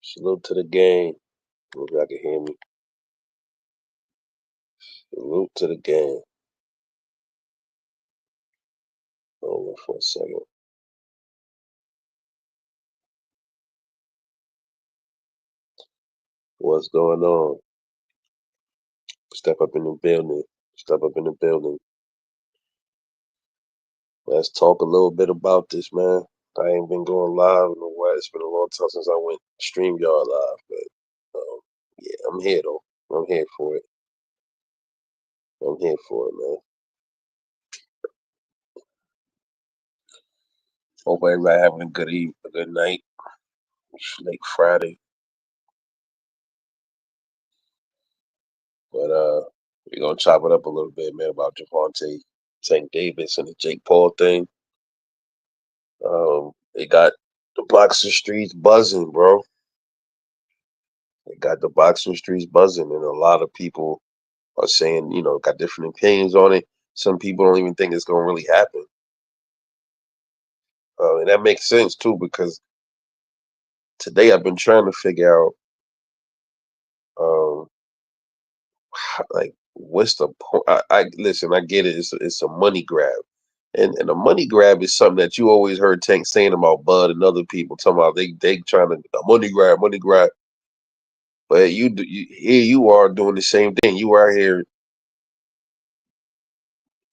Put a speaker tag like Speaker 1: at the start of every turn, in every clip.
Speaker 1: Salute to the game. Hope y'all can hear me. Salute to the game. Hold on for a second. What's going on? Step up in the building. Step up in the building. Let's talk a little bit about this, man. I ain't been going live in a while. It's been a long time since I went StreamYard live, but yeah, I'm here though. I'm here for it. I'm here for it, man. Hope everybody having a good evening, a good night. It's late Friday, but we're gonna chop it up a little bit, man, about Gervonta, Tank Davis, and the Jake Paul thing. They got the boxing streets buzzing, bro. They got the boxing streets buzzing, and a lot of people are saying, got different opinions on it. Some people don't even think it's gonna really happen, and that makes sense too because today I've been trying to figure out, um, like, what's the point? I listen. I get it. It's a money grab, and a money grab is something that you always heard Tank saying about Bud and other people talking about they trying to a money grab, money grab. But here you are doing the same thing. You are here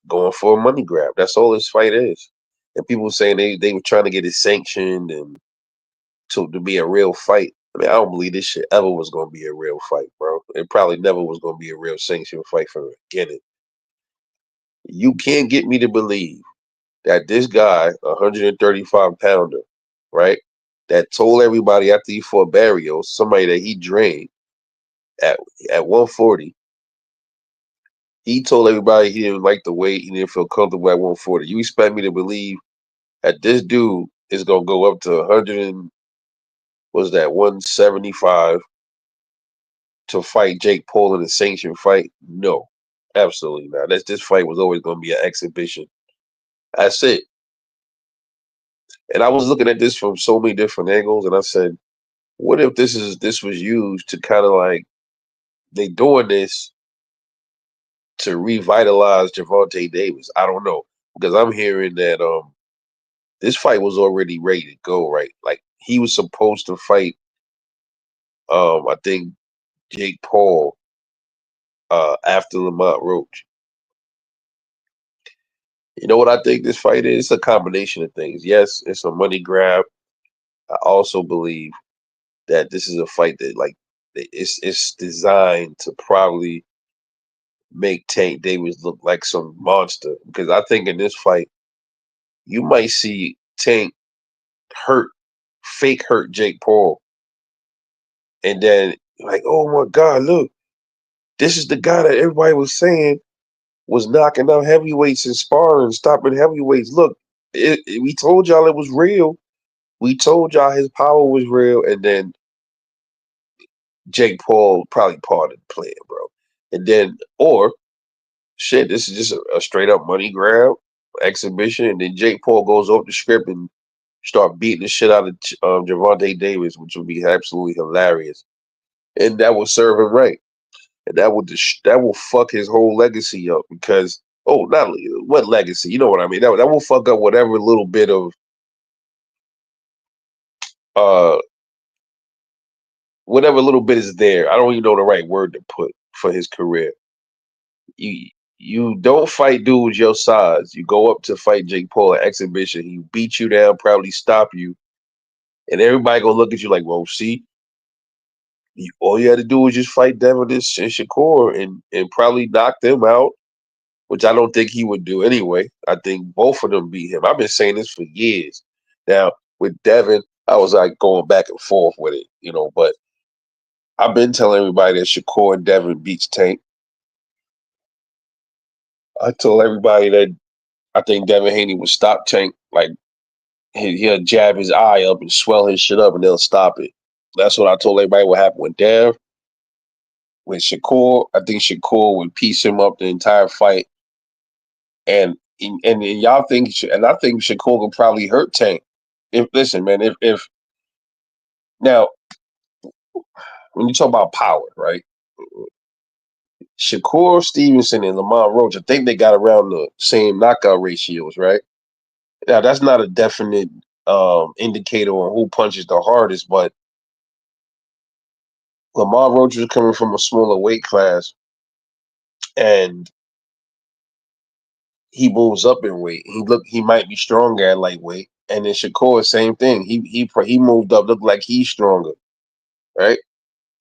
Speaker 1: going for a money grab. That's all this fight is. And people saying they were trying to get it sanctioned and to be a real fight. I mean, I don't believe this shit ever was going to be a real fight, bro. It probably never was going to be a real sanctioned fight from the beginning. You can't get me to believe that this guy, 135 pounder, right, that told everybody after he fought Barrios, somebody that he drained at 140, he told everybody he didn't like the weight, he didn't feel comfortable at 140. You expect me to believe that this dude is gonna go up to 100 and was that 175 to fight Jake Paul in a sanctioned fight? No, absolutely not. This fight was always gonna be an exhibition. That's it. And I was looking at this from so many different angles, and I said, what if this was used to kind of like they doing this to revitalize Gervonta Davis? I don't know because I'm hearing that this fight was already ready to go, right? Like he was supposed to fight I think Jake Paul after Lamont Roach. You know what I think this fight is? It's a combination of things. Yes, it's a money grab. I also believe that this is a fight that like it's designed to probably make Tank Davis look like some monster. Because I think in this fight, you might see Tank hurt, fake hurt Jake Paul, and then like, oh my God, look, this is the guy that everybody was saying was knocking out heavyweights and sparring, stopping heavyweights. Look, we told y'all it was real. We told y'all his power was real, and then Jake Paul probably part of the plan, bro. And then, or shit, this is just a straight up money grab exhibition, and then Jake Paul goes off the script and start beating the shit out of Gervonta Davis, which would be absolutely hilarious, and that will serve him right, and that will fuck his whole legacy up because not what legacy, you know what I mean? That will fuck up whatever little bit of uh whatever little bit is there. I don't even know the right word to put for his career. You you don't fight dudes your size. You go up to fight Jake Paul at exhibition. He beat you down, probably stop you, and everybody gonna look at you like, well, see, all you had to do was just fight Devin and Shakur and probably knock them out, which I don't think he would do anyway. I think both of them beat him. I've been saying this for years. Now with Devin, I was like going back and forth with it, but I've been telling everybody that Shakur and Devin beats Tank. I told everybody that I think Devin Haney would stop Tank. Like he'll jab his eye up and swell his shit up, and they'll stop it. That's what I told everybody would happen with Dev. With Shakur, I think Shakur would piece him up the entire fight. And y'all think, and I think Shakur could probably hurt Tank. If listen, man, if now when you talk about power, right? Shakur Stevenson and Lamont Roach, I think they got around the same knockout ratios, right? Now that's not a definite indicator on who punches the hardest, but Lamont Roach was coming from a smaller weight class, and he moves up in weight. He might be stronger at lightweight, and then Shakur, same thing. He moved up, looked like he's stronger, right?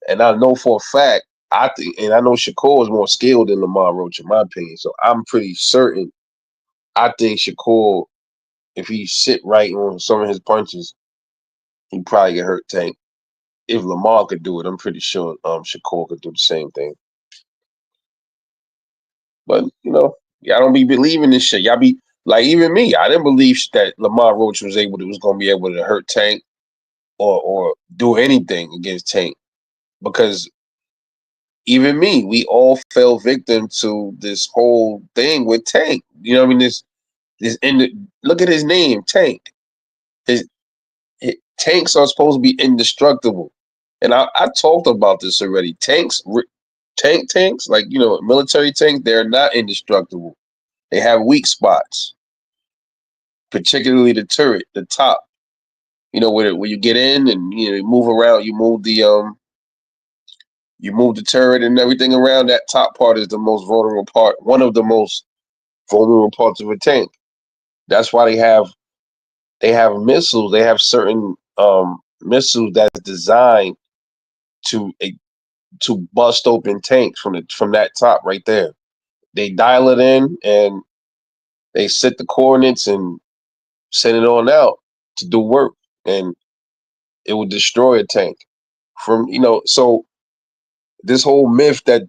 Speaker 1: And I know for a fact, I think, and I know Shakur is more skilled than Lamont Roach, in my opinion. So I'm pretty certain. I think Shakur, if he sit right on some of his punches, he probably get hurt Tank. If Lamar could do it, I'm pretty sure Shakur could do the same thing. But y'all don't be believing this shit. Y'all be like, even me, I didn't believe that Lamar Roach was gonna be able to hurt Tank or do anything against Tank, because even me, we all fell victim to this whole thing with Tank. You know what I mean? This look at his name, Tank. His, tanks are supposed to be indestructible, and I talked about this already. Tanks, like military tanks, they're not indestructible. They have weak spots, particularly the turret, the top. Where you get in and you move around, you move the turret and everything around. That top part is the most vulnerable part, one of the most vulnerable parts of a tank. That's why they have missiles. They have certain missiles that's designed to to bust open tanks from that top right there. They dial it in and they set the coordinates and send it on out to do work, and it will destroy a tank. So this whole myth that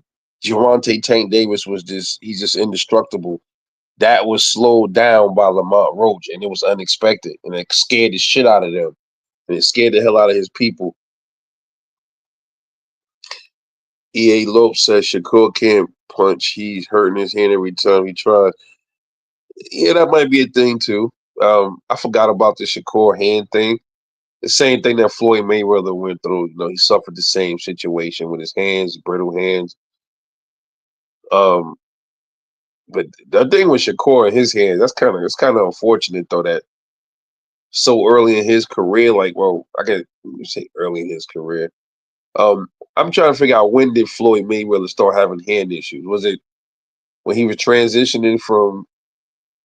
Speaker 1: Gervonta Tank Davis he's just indestructible. That was slowed down by Lamont Roach, and it was unexpected, and it scared the shit out of them, and it scared the hell out of his people. E.A. Lopes says Shakur can't punch. He's hurting his hand every time he tries. Yeah, that might be a thing too. I forgot about the Shakur hand thing. The same thing that Floyd Mayweather went through. He suffered the same situation with his hands, brittle hands. Um, but the thing with Shakur and his hands, it's kind of unfortunate though that so early in his career, like, well, I can say early in his career. I'm trying to figure out, when did Floyd Mayweather start having hand issues? Was it when he was transitioning from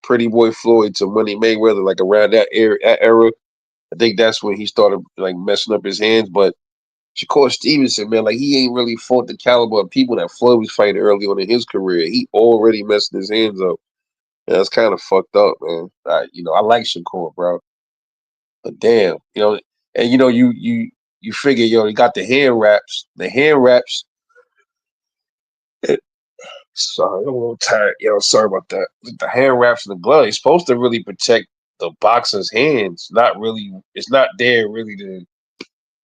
Speaker 1: Pretty Boy Floyd to Money Mayweather, like around that era? I think that's when he started like messing up his hands. But Shakur Stevenson, man, like, he ain't really fought the caliber of people that Floyd was fighting early on in his career. He already messing his hands up. And that's kind of fucked up, man. I like Shakur, bro, but damn, and you figure, he got the hand wraps. The hand wraps. Sorry, I'm a little tired. Sorry about that. The hand wraps and the glove, it's supposed to really protect the boxer's hands. Not really. It's not there really to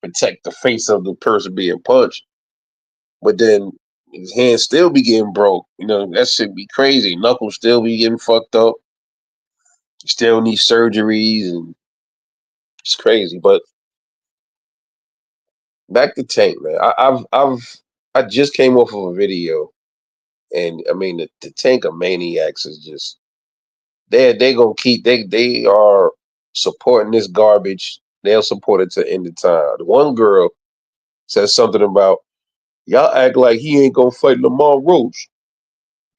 Speaker 1: protect the face of the person being punched. But then his hands still be getting broke. That should be crazy. Knuckles still be getting fucked up. Still need surgeries, and it's crazy. But back to Tank, man. I just came off of a video, and I mean the Tank of Maniacs is just, they gonna keep, they are supporting this garbage. They'll support it to the end of time. The one girl says something about, y'all act like he ain't gonna fight Lamont Roach.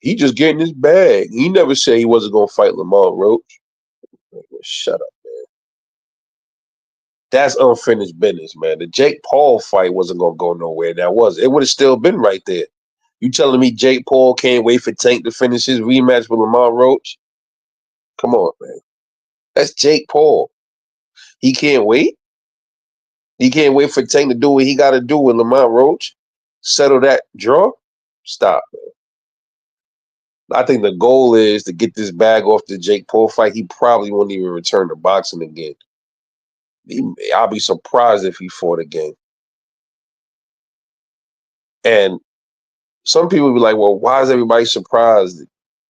Speaker 1: He just getting his bag. He never said he wasn't gonna fight Lamont Roach. Shut up. That's unfinished business, man. The Jake Paul fight wasn't gonna go nowhere. That was it. Would have still been right there. You telling me Jake Paul can't wait for Tank to finish his rematch with Lamont Roach? Come on, man. That's Jake Paul. He can't wait. He can't wait for Tank to do what he got to do with Lamont Roach. Settle that draw. Stop, man. I think the goal is to get this bag off the Jake Paul fight. He probably won't even return to boxing again. I'll be surprised if he fought again. And some people be like, well, why is everybody surprised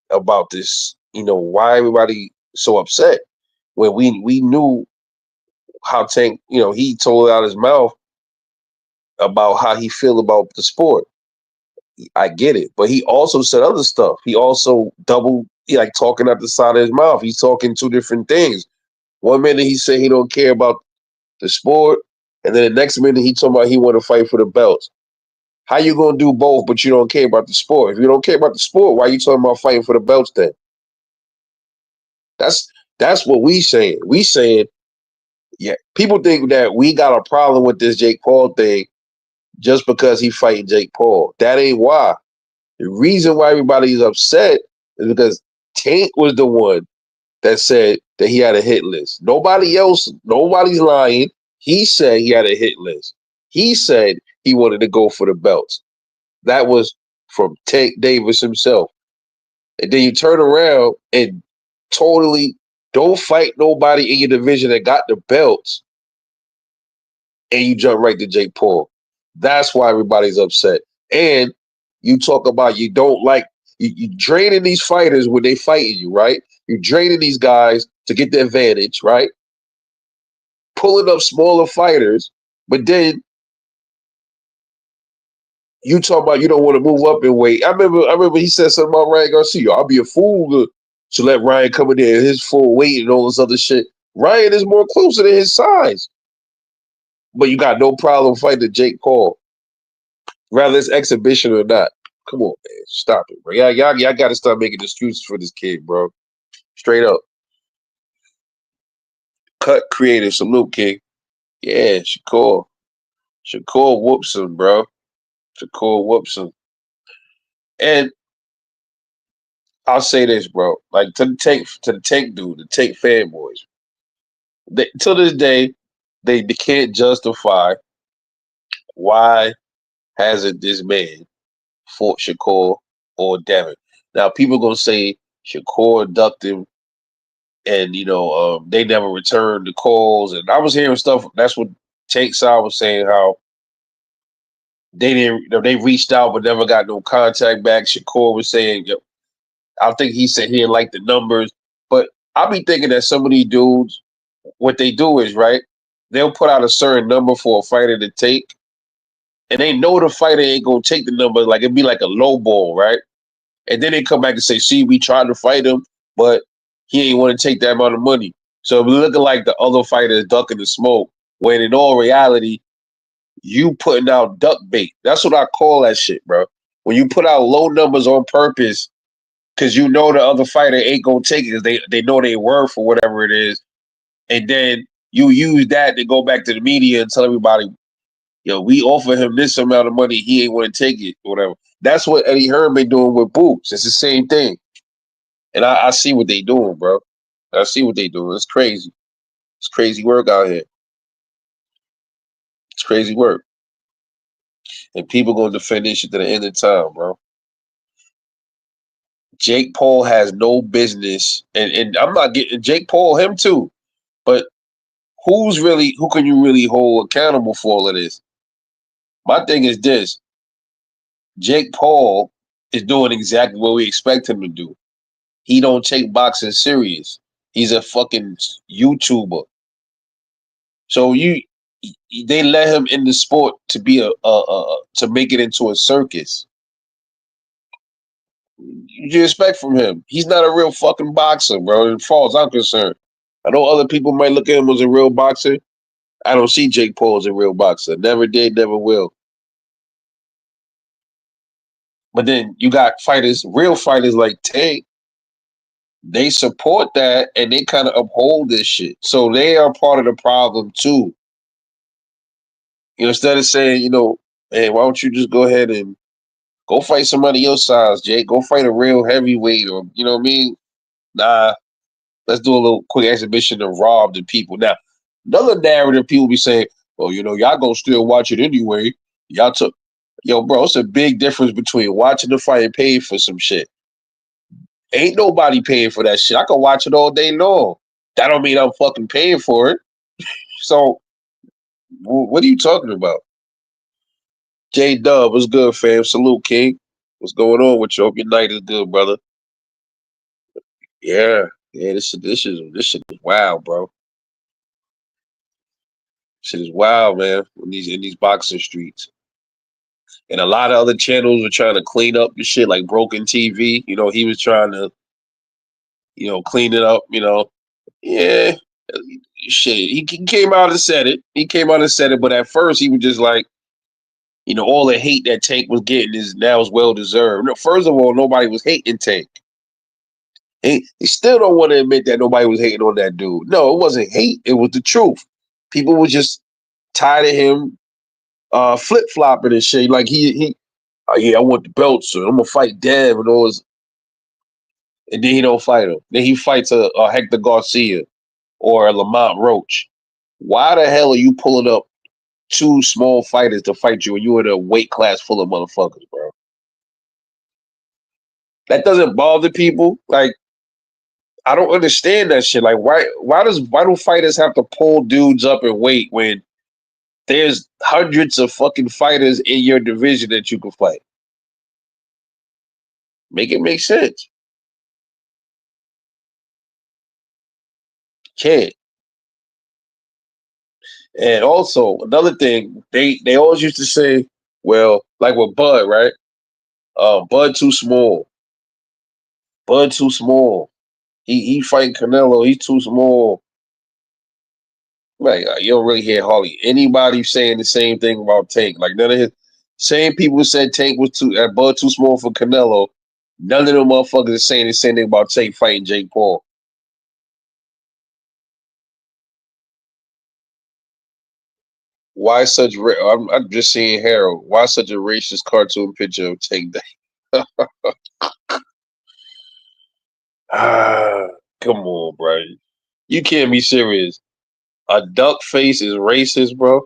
Speaker 1: about this? Why everybody so upset when we knew how Tank, he told out his mouth about how he feel about the sport. I get it, but he also said other stuff. He also like talking out the side of his mouth. He's talking two different things. One minute he said he don't care about the sport, and then the next minute he talking about he want to fight for the belts. How you gonna do both, but you don't care about the sport? If you don't care about the sport, why are you talking about fighting for the belts then? That's that's what we saying. We saying, yeah, people think that we got a problem with this Jake Paul thing just because he fighting Jake Paul. That ain't why. The reason why everybody's upset is because Tank was the one that said that he had a hit list. Nobody else, nobody's lying. He said he had a hit list. He said he wanted to go for the belts. That was from Tank Davis himself. And then you turn around and totally don't fight nobody in your division that got the belts, and you jump right to Jake Paul. That's why everybody's upset. And you talk about you don't like you draining these fighters when they fighting you, right? You're draining these guys to get the advantage, right? Pulling up smaller fighters, but then you talk about you don't want to move up in weight. I remember he said something about Ryan Garcia. I'll be a fool to let Ryan come in there at his full weight and all this other shit. Ryan is more closer to his size. But you got no problem fighting Jake Paul. Rather it's exhibition or not. Come on, man. Stop it, bro. Y'all gotta start making excuses for this kid, bro. Straight up. Cut creative. Salute, King. Yeah, Shakur. Shakur whoops him, bro. Shakur whoops him. And I'll say this, bro. Like to the tank dude, the tank fanboys. To this day, they can't justify why hasn't this man fought Shakur or Devin. Now people gonna say Shakur ducked him, and they never returned the calls. And I was hearing stuff. That's what Tank Side was saying, how they didn't. They reached out but never got no contact back. Shakur was saying, I think he said he didn't like the numbers, but I be thinking that some of these dudes, what they do is right. They'll put out a certain number for a fighter to take, and they know the fighter ain't gonna take the number. Like it'd be like a low ball, right? And then they come back and say, "See, we tried to fight him, but he ain't want to take that amount of money." So it be looking like the other fighter is ducking the smoke, when in all reality, you putting out duck bait. That's what I call that shit, bro. When you put out low numbers on purpose, because you know the other fighter ain't gonna take it, because they know they worth or whatever it is, and then you use that to go back to the media and tell everybody, we offer him this amount of money, he ain't want to take it, or whatever. That's what Eddie Hearn been doing with Boots. It's the same thing. And I see what they doing, bro. I see what they doing. It's crazy. It's crazy work out here. It's crazy work. And people gonna defend this shit to the end of time, bro. Jake Paul has no business, and I'm not getting Jake Paul, him too. But who can you really hold accountable for all of this? My thing is this: Jake Paul is doing exactly what we expect him to do. He don't take boxing serious. He's a fucking YouTuber. So they let him in the sport to be to make it into a circus. You expect from him? He's not a real fucking boxer, bro. As far as I'm concerned, I know other people might look at him as a real boxer. I don't see Jake Paul as a real boxer. Never did, never will. But then you got fighters, real fighters like Tank. They support that and they kind of uphold this shit. So they are part of the problem too. Instead of saying, hey, why don't you just go ahead and go fight somebody your size, Jake? Go fight a real heavyweight, or you know what I mean? Nah, let's do a little quick exhibition to rob the people. Now, another narrative people be saying, well, y'all gonna still watch it anyway. Y'all took, bro, it's a big difference between watching the fight and paying for some shit. Ain't nobody paying for that shit. I can watch it all day long. That don't mean I'm fucking paying for it. So, what are you talking about? J Dub, what's good, fam? Salute, King. What's going on with you? Hope your night is good, brother. Yeah, yeah. This shit is wild, bro. Shit is wild, man. In these boxing streets, and a lot of other channels were trying to clean up the shit, like Broken TV. He was trying to, clean it up. Yeah, shit. He came out and said it. He came out and said it, but at first he was just like, all the hate that Tank was getting is well deserved. No, first of all, nobody was hating Tank. He still don't want to admit that nobody was hating on that dude. No, it wasn't hate. It was the truth. People were just tired of him flip flopping and shit. Like he yeah, I want the belt, so I'm gonna fight Dev and all this, and then he don't fight him. Then he fights a Hector Garcia or a Lamont Roach. Why the hell are you pulling up two small fighters to fight you, and you in a weight class full of motherfuckers, bro? That doesn't bother people. Like, I don't understand that shit. Like, why do fighters have to pull dudes up and weight when there's hundreds of fucking fighters in your division that you can fight? Make it make sense. Can't. And also another thing, they always used to say, well, like with Bud, right? Bud too small. Bud too small. He fighting Canelo. He's too small. Like, you don't really hear hardly anybody saying the same thing about Tank. Like, none of his same people said Tank was Bud too small for Canelo. None of them motherfuckers are saying the same thing about Tank fighting Jake Paul. Why such? I'm just seeing Harold. Why such a racist cartoon picture of Tank? Ah, come on, bro. You can't be serious. A duck face is racist, bro.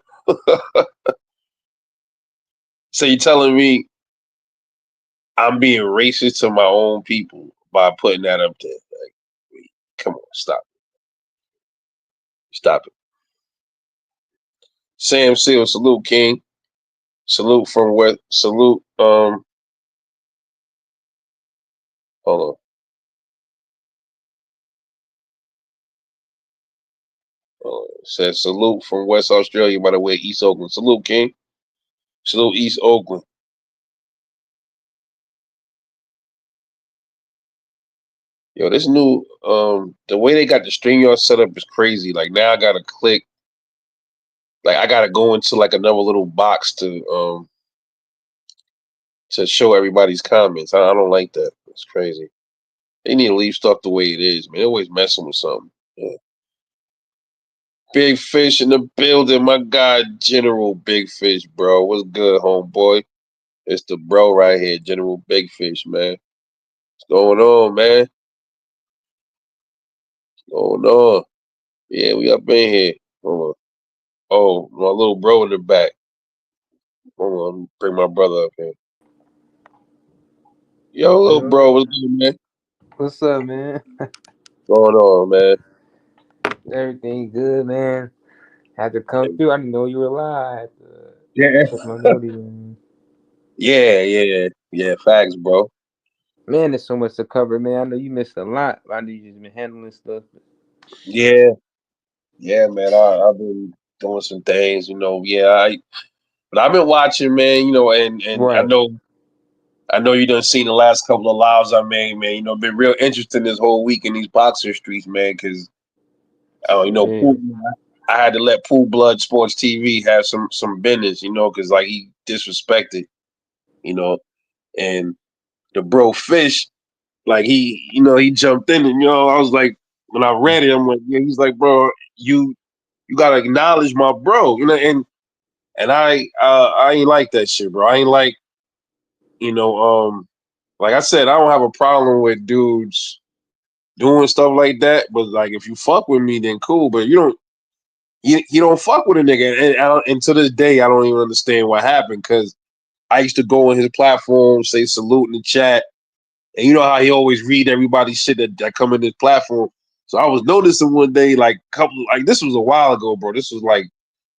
Speaker 1: So you telling me I'm being racist to my own people by putting that up there? Like, come on, stop it. Stop it. Sam Seal, salute, King. Salute from what? Salute. Hold on. Says salute from West Australia, by the way, East Oakland. Salute, King. Salute, East Oakland. Yo, this new the way they got the StreamYard set up is crazy. Like, now I gotta click, like, I gotta go into like another little box to show everybody's comments. I don't like that. It's crazy. They need to leave stuff the way it is, man. They're always messing with something. Yeah. Big Fish in the building, my guy, General Big Fish, bro. What's good, homeboy? It's the bro right here, General Big Fish, man. What's going on, man? What's going on? Yeah, we up in here. Hold on. Oh, my little bro in the back. Hold on, let me bring my brother up here. Yo, little bro,
Speaker 2: Yo,
Speaker 1: what's good, man?
Speaker 2: what's up, man?
Speaker 1: What's going on, man?
Speaker 2: Everything good, man. Had to come through. I didn't know you were live.
Speaker 1: Yeah,
Speaker 2: Check my notes, man.
Speaker 1: yeah. Facts, bro.
Speaker 2: Man, there's so much to cover, man. I know you missed a lot. I know you just been handling stuff.
Speaker 1: Yeah, yeah, man. I've been doing some things, Yeah, but I've been watching, man. And I
Speaker 2: Right.
Speaker 1: know, you done seen the last couple of lives I made, man. Been real interesting this whole week in these boxer streets, man. Because
Speaker 2: Yeah.
Speaker 1: Pool, I had to let Pool Blood Sports TV have some business, because like he disrespected, you know, and the bro Fish, like he jumped in, and I was like, when I read it, I'm like, yeah, he's like, bro, you gotta acknowledge my bro, and I ain't like that shit, bro. I ain't like, you know, like I said, I don't have a problem with dudes doing stuff like that, but like if you fuck with me, then cool. But you don't fuck with a nigga, and to this day, I don't even understand what happened because I used to go on his platform, say salute in the chat, and you know how he always read everybody's shit that come in his platform. So I was noticing one day, like this was a while ago, bro. This was like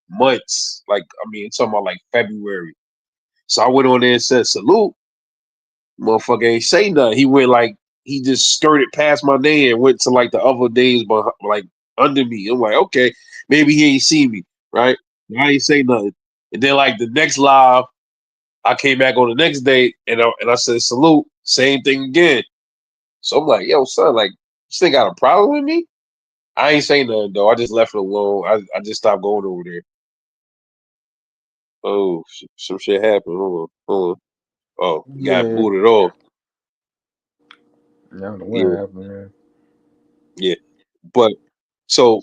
Speaker 1: months, like I mean, it's talking about like February. So I went on there and said salute. Motherfucker ain't say nothing. He went like he just skirted past my name and went to like the other days, but like under me. I'm like, okay, maybe he ain't see me, right? I ain't say nothing. And then like the next live, I came back on the next day and I said salute, same thing again. So I'm like, yo, son, like this thing got a problem with me? I ain't saying nothing though. I just left it alone. I just stopped going over there. Oh, some shit happened. Hold on, hold on. Oh, you got
Speaker 2: Yeah,
Speaker 1: booted off.
Speaker 2: I don't know what
Speaker 1: Yeah,
Speaker 2: happened, man.
Speaker 1: yeah. But so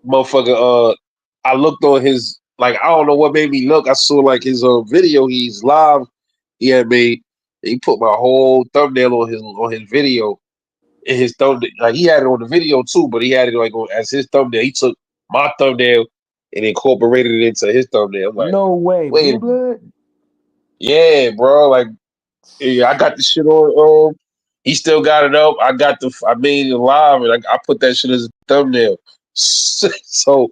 Speaker 1: motherfucker, I looked on his like I don't know what made me look. I saw like his video. He's live. He had made. He put my whole thumbnail on his video. In his thumbnail, like he had it on the video too, but he had it like on as his thumbnail. He took my thumbnail and incorporated it into his thumbnail. I'm like,
Speaker 2: No way,
Speaker 1: wait,
Speaker 2: Blue Blood.
Speaker 1: yeah, bro. Like, yeah, I got the shit on. He still got it up. I made it live, and I put that shit as a thumbnail. So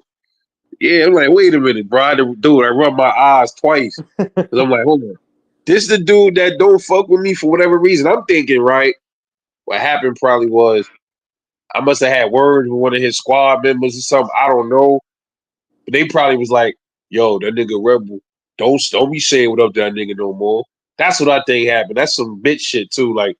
Speaker 1: yeah, I'm like, wait a minute, bro. I run my eyes twice because I'm like, hold on. This the dude that don't fuck with me for whatever reason. I'm thinking, right? What happened probably was I must have had words with one of his squad members or something. I don't know. But they probably was like, yo, that nigga rebel. Don't be saying what up to that nigga no more. That's what I think happened. That's some bitch shit too. Like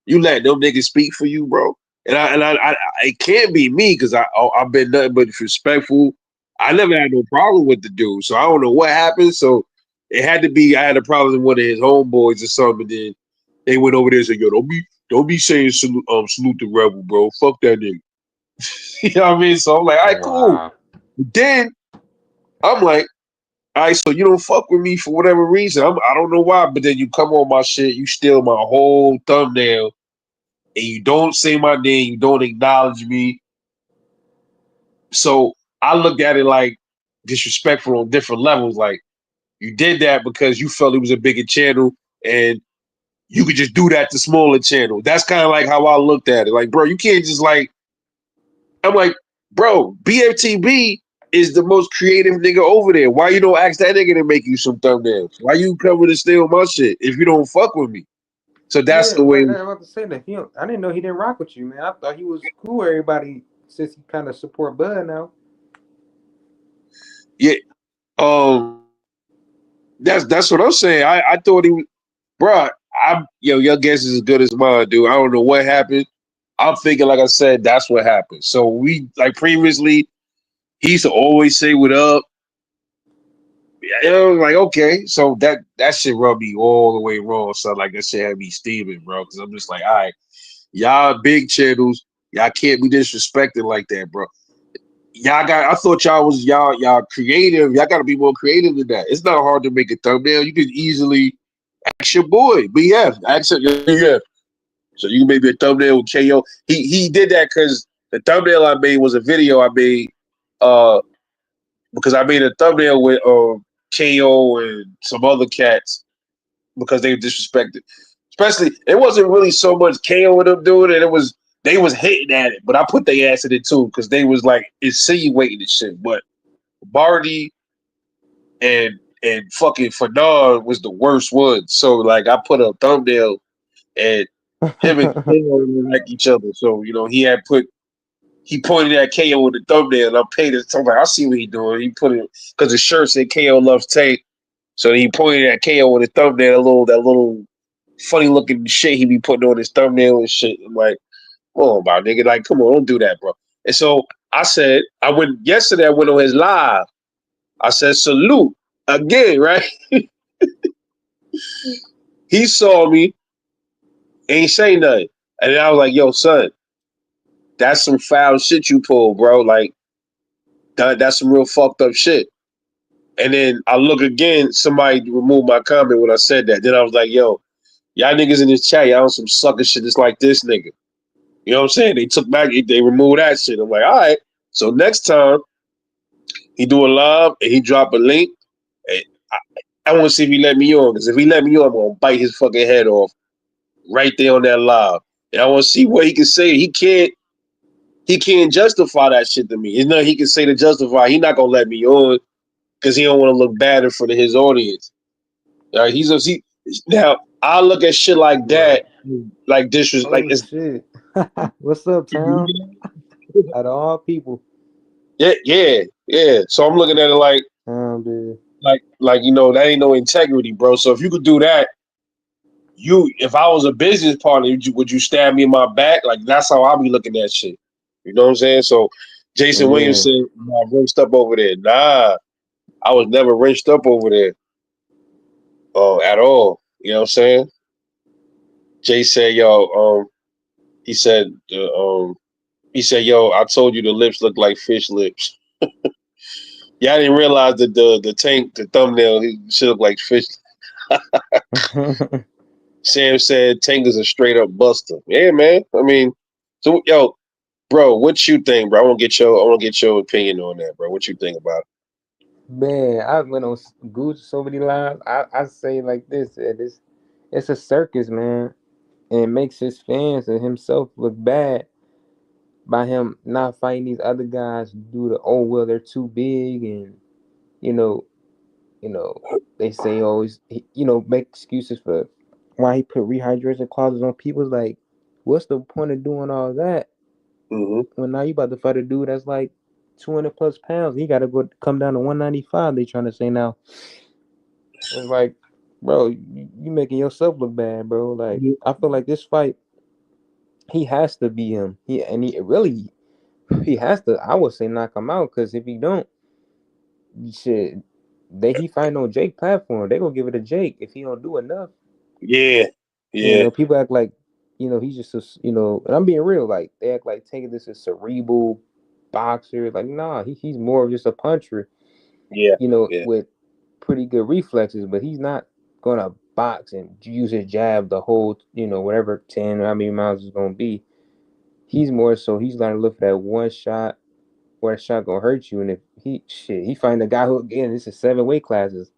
Speaker 1: you let them niggas speak for you, bro. And it can't be me because I've been nothing but respectful. I never had no problem with the dude, so I don't know what happened. So it had to be I had a problem with one of his homeboys or something. Then they went over there and said, "Yo, don't be saying salute the rebel, bro. Fuck that nigga." You know what I mean? So I'm like, all right, cool.
Speaker 2: Wow.
Speaker 1: But then I'm like, all right, so you don't fuck with me for whatever reason. I don't know why, but then you come on my shit, you steal my whole thumbnail, and you don't say my name, you don't acknowledge me. So I look at it like disrespectful on different levels. Like you did that because you felt it was a bigger channel and you could just do that to smaller channel. That's kind of like how I looked at it. Like, bro, you can't just like I'm like, bro, BFTB is the most creative nigga over there. Why you don't ask that nigga to make you some thumbnails? Why you coming to steal my shit if you don't fuck with me? So that's
Speaker 2: Yeah,
Speaker 1: the way.
Speaker 2: right. I was about to say that. I didn't know he didn't rock with you, man. I thought he was cool with everybody since he kind of support Bud now.
Speaker 1: Yeah. Um. That's what I'm saying. I thought he was, bro. Your guess is as good as mine, dude. I don't know what happened. I'm thinking, like I said, that's what happened. So we like previously, he used to always say what up. Like okay, so that shit rubbed me all the way wrong. So like that shit had me steaming, bro. Because I'm just like, all right, y'all big channels, y'all can't be disrespected like that, bro. I thought y'all creative. Y'all got to be more creative than that. It's not hard to make a thumbnail. You can easily ask your boy, BF, ask your BF. So you can make a thumbnail with KO. He did that because the thumbnail I made was a video I made. Uh, because I made a thumbnail with KO and some other cats because they disrespected. Especially, it wasn't really so much KO with them doing it. It was they was hating at it, but I put their ass in it too because they was like insinuating and shit. But Barty and fucking Fanon was the worst one. So like I put a thumbnail and him and KO didn't like each other. So he pointed at KO with the thumbnail and I paid it. So I'm like, I see what he doing. He put it because the shirt said KO loves Tank. So he pointed at KO with his thumbnail, that little funny looking shit he be putting on his thumbnail and shit. I'm like, come on, my nigga, like, come on, don't do that, bro. And so I said, I went on his live. I said, salute again, right? He saw me, ain't say nothing. And then I was like, yo, son, that's some foul shit you pulled, bro. Like, that's some real fucked up shit. And then I look again, somebody removed my comment when I said that. Then I was like, yo, y'all niggas in this chat, y'all on some sucker shit just like this nigga. You know what I'm saying? They took back, they removed that shit. I'm like, all right. So next time he do a live and he drop a link, and I want to see if he let me on. Because if he let me on, I'm gonna bite his fucking head off right there on that live. And I want to see what he can say. He can't justify that shit to me. It's nothing he can say to justify. He not gonna let me on because he don't want to look bad in front of his audience. Now I look at shit like
Speaker 2: Right.
Speaker 1: that, like disres like
Speaker 2: Oh
Speaker 1: it's
Speaker 2: shit. What's up, town? Out of all people.
Speaker 1: yeah, yeah. Yeah. So I'm looking at it
Speaker 2: Dude.
Speaker 1: like that ain't no integrity, bro. So if you could do that, if I was a business partner, would you stab me in my back? Like that's how I be looking at shit. You know what I'm saying? So Jason Williams
Speaker 2: Yeah.
Speaker 1: said, "I rinsed up over there." Nah, I was never rinsed up over there, at all. You know what I'm saying? Jay said, "Yo, he said, yo, I told you the lips look like fish lips." Yeah, I didn't realize that the thumbnail, he should look like fish. Sam said Tank is a straight up buster. Yeah, man. I mean, so yo, bro, what you think, bro? I want to get your opinion on that, bro. What you think about
Speaker 2: Man, I went on Gooch so many lives. I say like this, it's a circus, man, and it makes his fans and himself look bad by him not fighting these other guys due to they're too big and you know you know they say always make excuses for why he put rehydration clauses on people. Like, what's the point of doing all that
Speaker 1: it? Mm-hmm.
Speaker 2: when now you about to fight a dude that's like 200 plus pounds? He got to go come down to 195. They trying to say now. It's like, bro, you making yourself look bad, bro. Like, I feel like this fight, he has to be him. He really he has to. I would say knock him out because if he don't, shit, he fighting on Jake platform. They gonna give it to Jake if he don't do enough.
Speaker 1: Yeah, yeah,
Speaker 2: People act like he's just and I'm being real. Like they act like taking this as cerebral boxer. Like nah, he's more of just a puncher.
Speaker 1: yeah, yeah,
Speaker 2: With pretty good reflexes, but he's not gonna box and use his jab the whole whatever 10 or how many miles is gonna be. He's more so he's gonna look for that one shot where a shot gonna hurt you. And if he find a guy who again this is 7 weight classes.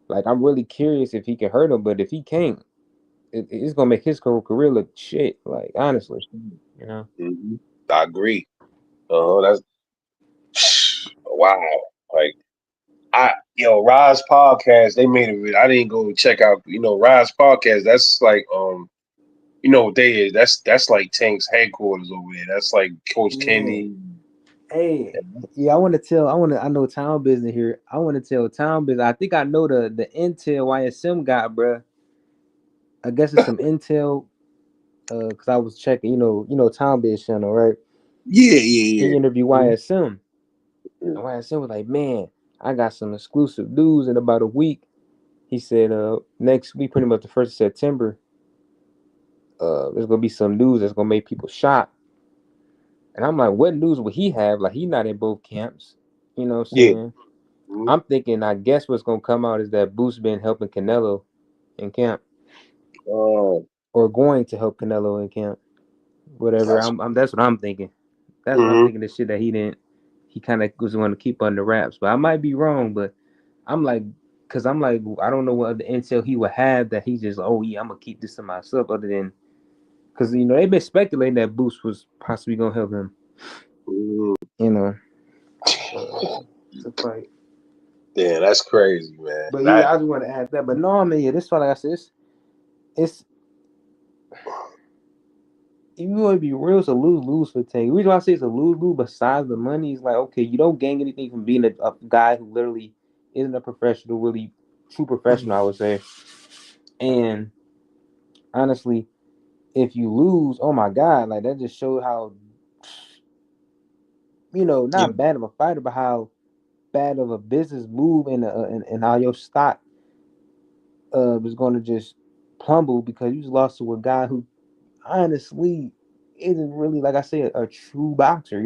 Speaker 2: Like I'm really curious if he can hurt him, but if he can't, it's gonna make his career look shit. Like honestly, you know.
Speaker 1: hmm I agree. That's wow. Like Rise podcast, they made it. I didn't go check out, Rise podcast. That's like, you know what they is. That's like Tank's headquarters over there. That's like Coach
Speaker 2: Yeah.
Speaker 1: Kenny.
Speaker 2: Hey, yeah, I know town business here. I want to tell town business. I think I know the intel YSM got, bruh. I guess it's some intel. Cause I was checking, town biz channel, right?
Speaker 1: Yeah, yeah,
Speaker 2: He interviewed
Speaker 1: yeah.
Speaker 2: YSM,
Speaker 1: Mhm.
Speaker 2: and YSM was like, "Man, I got some exclusive news in about a week." He said, next week, pretty much the 1st of September, there's gonna be some news that's gonna make people shocked. And I'm like, what news would he have? Like, he not in both camps. You know what I'm
Speaker 1: Yeah.
Speaker 2: saying?
Speaker 1: Mhm.
Speaker 2: I'm thinking, I guess what's gonna come out is that Boost been helping Canelo in camp,
Speaker 1: Um,
Speaker 2: or going to help Canelo in camp. Whatever.
Speaker 1: that's
Speaker 2: That's what I'm thinking. That's what I'm
Speaker 1: hmm
Speaker 2: thinking. The shit that he didn't. He kind of was going to keep under wraps, but I might be wrong. But I'm like, cause I'm like, I don't know what other intel he would have that he just, oh yeah, I'm gonna keep this to myself. Other than, cause they've been speculating that Boost was possibly gonna help him.
Speaker 1: hmm
Speaker 2: You know, to fight.
Speaker 1: Yeah, that's crazy, man.
Speaker 2: But
Speaker 1: That
Speaker 2: yeah, I just want to add that. But no, I mean, yeah, this fight, like I said, it's if you want to be real, it's a lose lose for Tank. The reason why I say it's a lose lose, besides the money, is like okay, you don't gain anything from being a guy who literally isn't a professional, really true professional, I would say. And honestly, if you lose, oh my god, like that just showed how
Speaker 1: yeah,
Speaker 2: not bad of a fighter, but how bad of a business move and how your stock is going to just plumble because you just lost to a guy who honestly isn't really like I said a true boxer,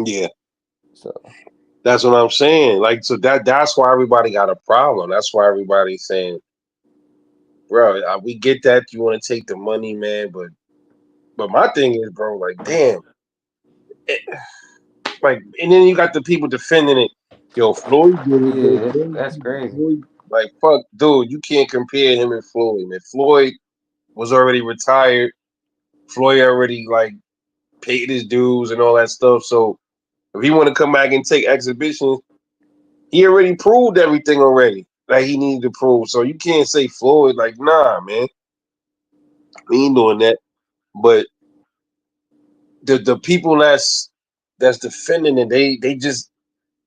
Speaker 1: yeah.
Speaker 2: So
Speaker 1: That's what I'm saying. Like, so that's why everybody got a problem. That's why everybody's saying, bro, we get that you want to take the money, man, but my thing is, bro, like, damn, it, like, and then you got the people defending it. Yo, Floyd did it, but
Speaker 2: yeah, that's crazy.
Speaker 1: Floyd, like, fuck, dude, you can't compare him and Floyd, man. Floyd was already retired. Floyd already like paid his dues and all that stuff. So if he want to come back and take exhibitions, he already proved everything already that he needed to prove. So you can't say Floyd like, nah, man, we ain't doing that. But the people that's defending it, they just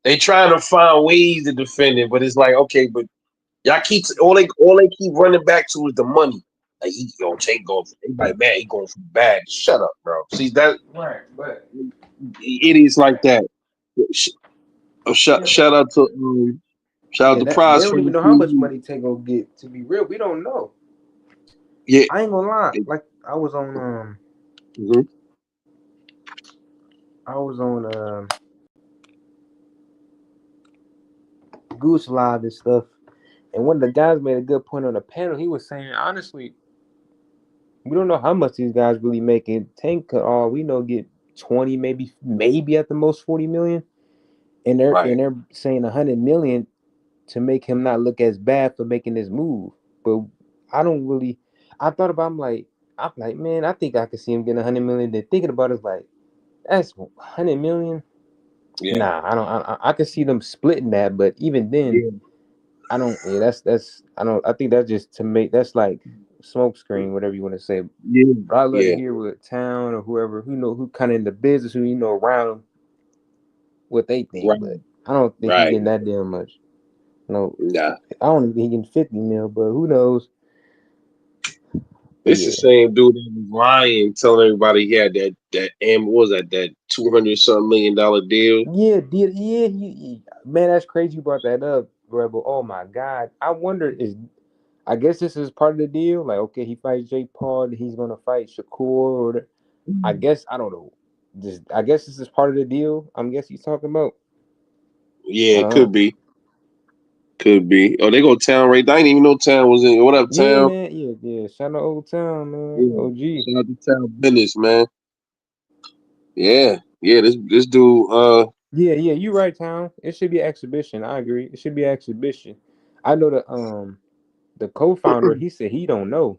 Speaker 1: They trying to find ways to defend it, but it's like, okay, but y'all keep all they keep running back to is the money. Like Jay going for everybody mad, he going for bad. Shut up, bro. See that
Speaker 2: Right, but
Speaker 1: idiots like that. Sh-
Speaker 2: yeah,
Speaker 1: shout out to shout out
Speaker 2: yeah,
Speaker 1: to
Speaker 2: that they
Speaker 1: Prize
Speaker 2: don't
Speaker 1: for
Speaker 2: even know how much
Speaker 1: the
Speaker 2: money Tay gonna get. To be real, we don't know.
Speaker 1: yeah.
Speaker 2: I ain't gonna lie. Like
Speaker 1: Mhm.
Speaker 2: I was on Goose Live and stuff, and one of the guys made a good point on the panel. He was saying, honestly, we don't know how much these guys really making. Tank could all we know get 20, maybe at the most 40 million, and
Speaker 1: Right.
Speaker 2: they're saying 100 million to make him not look as bad for making this move. But I don't really. I thought about. I'm like, man, I think I could see him getting 100 million. Then thinking about it, it's like that's 100 million.
Speaker 1: Yeah.
Speaker 2: Nah, I don't. I can see them splitting that, but even then,
Speaker 1: Yeah.
Speaker 2: I don't. Yeah, that's. I don't. I think that's just to make. That's like smoke screen, whatever you want to say.
Speaker 1: Yeah.
Speaker 2: But I love to
Speaker 1: Yeah.
Speaker 2: hear what Town or whoever who kind of in the business, who around them, what they think.
Speaker 1: Right.
Speaker 2: But I don't think he
Speaker 1: Right.
Speaker 2: getting that damn much. No,
Speaker 1: Nah.
Speaker 2: I don't even think he getting 50 mil. But who knows? But
Speaker 1: It's the
Speaker 2: yeah,
Speaker 1: same dude that was lying, telling everybody he had that and what was that 200 something $1 million deal.
Speaker 2: man, that's crazy. You brought that up, Rebel. Oh my God, I wonder is. I guess this is part of the deal. Like, okay, he fights Jake Paul, then he's gonna fight Shakur. I guess I don't know. Just I guess this is part of the deal. I'm guess he's talking about.
Speaker 1: Yeah,
Speaker 2: I
Speaker 1: it
Speaker 2: don't know.
Speaker 1: could be. Could be. Oh, they go Town right there. I didn't even know Town was in. What up,
Speaker 2: Yeah,
Speaker 1: Town?
Speaker 2: man. Yeah. Shout out Old Town, man.
Speaker 1: Yeah.
Speaker 2: OG.
Speaker 1: Shout out to Town Business, man. Yeah. Yeah, this dude,
Speaker 2: Yeah. You right, Town. It should be an exhibition. I agree. It should be an exhibition. I know the co-founder. He said he don't know.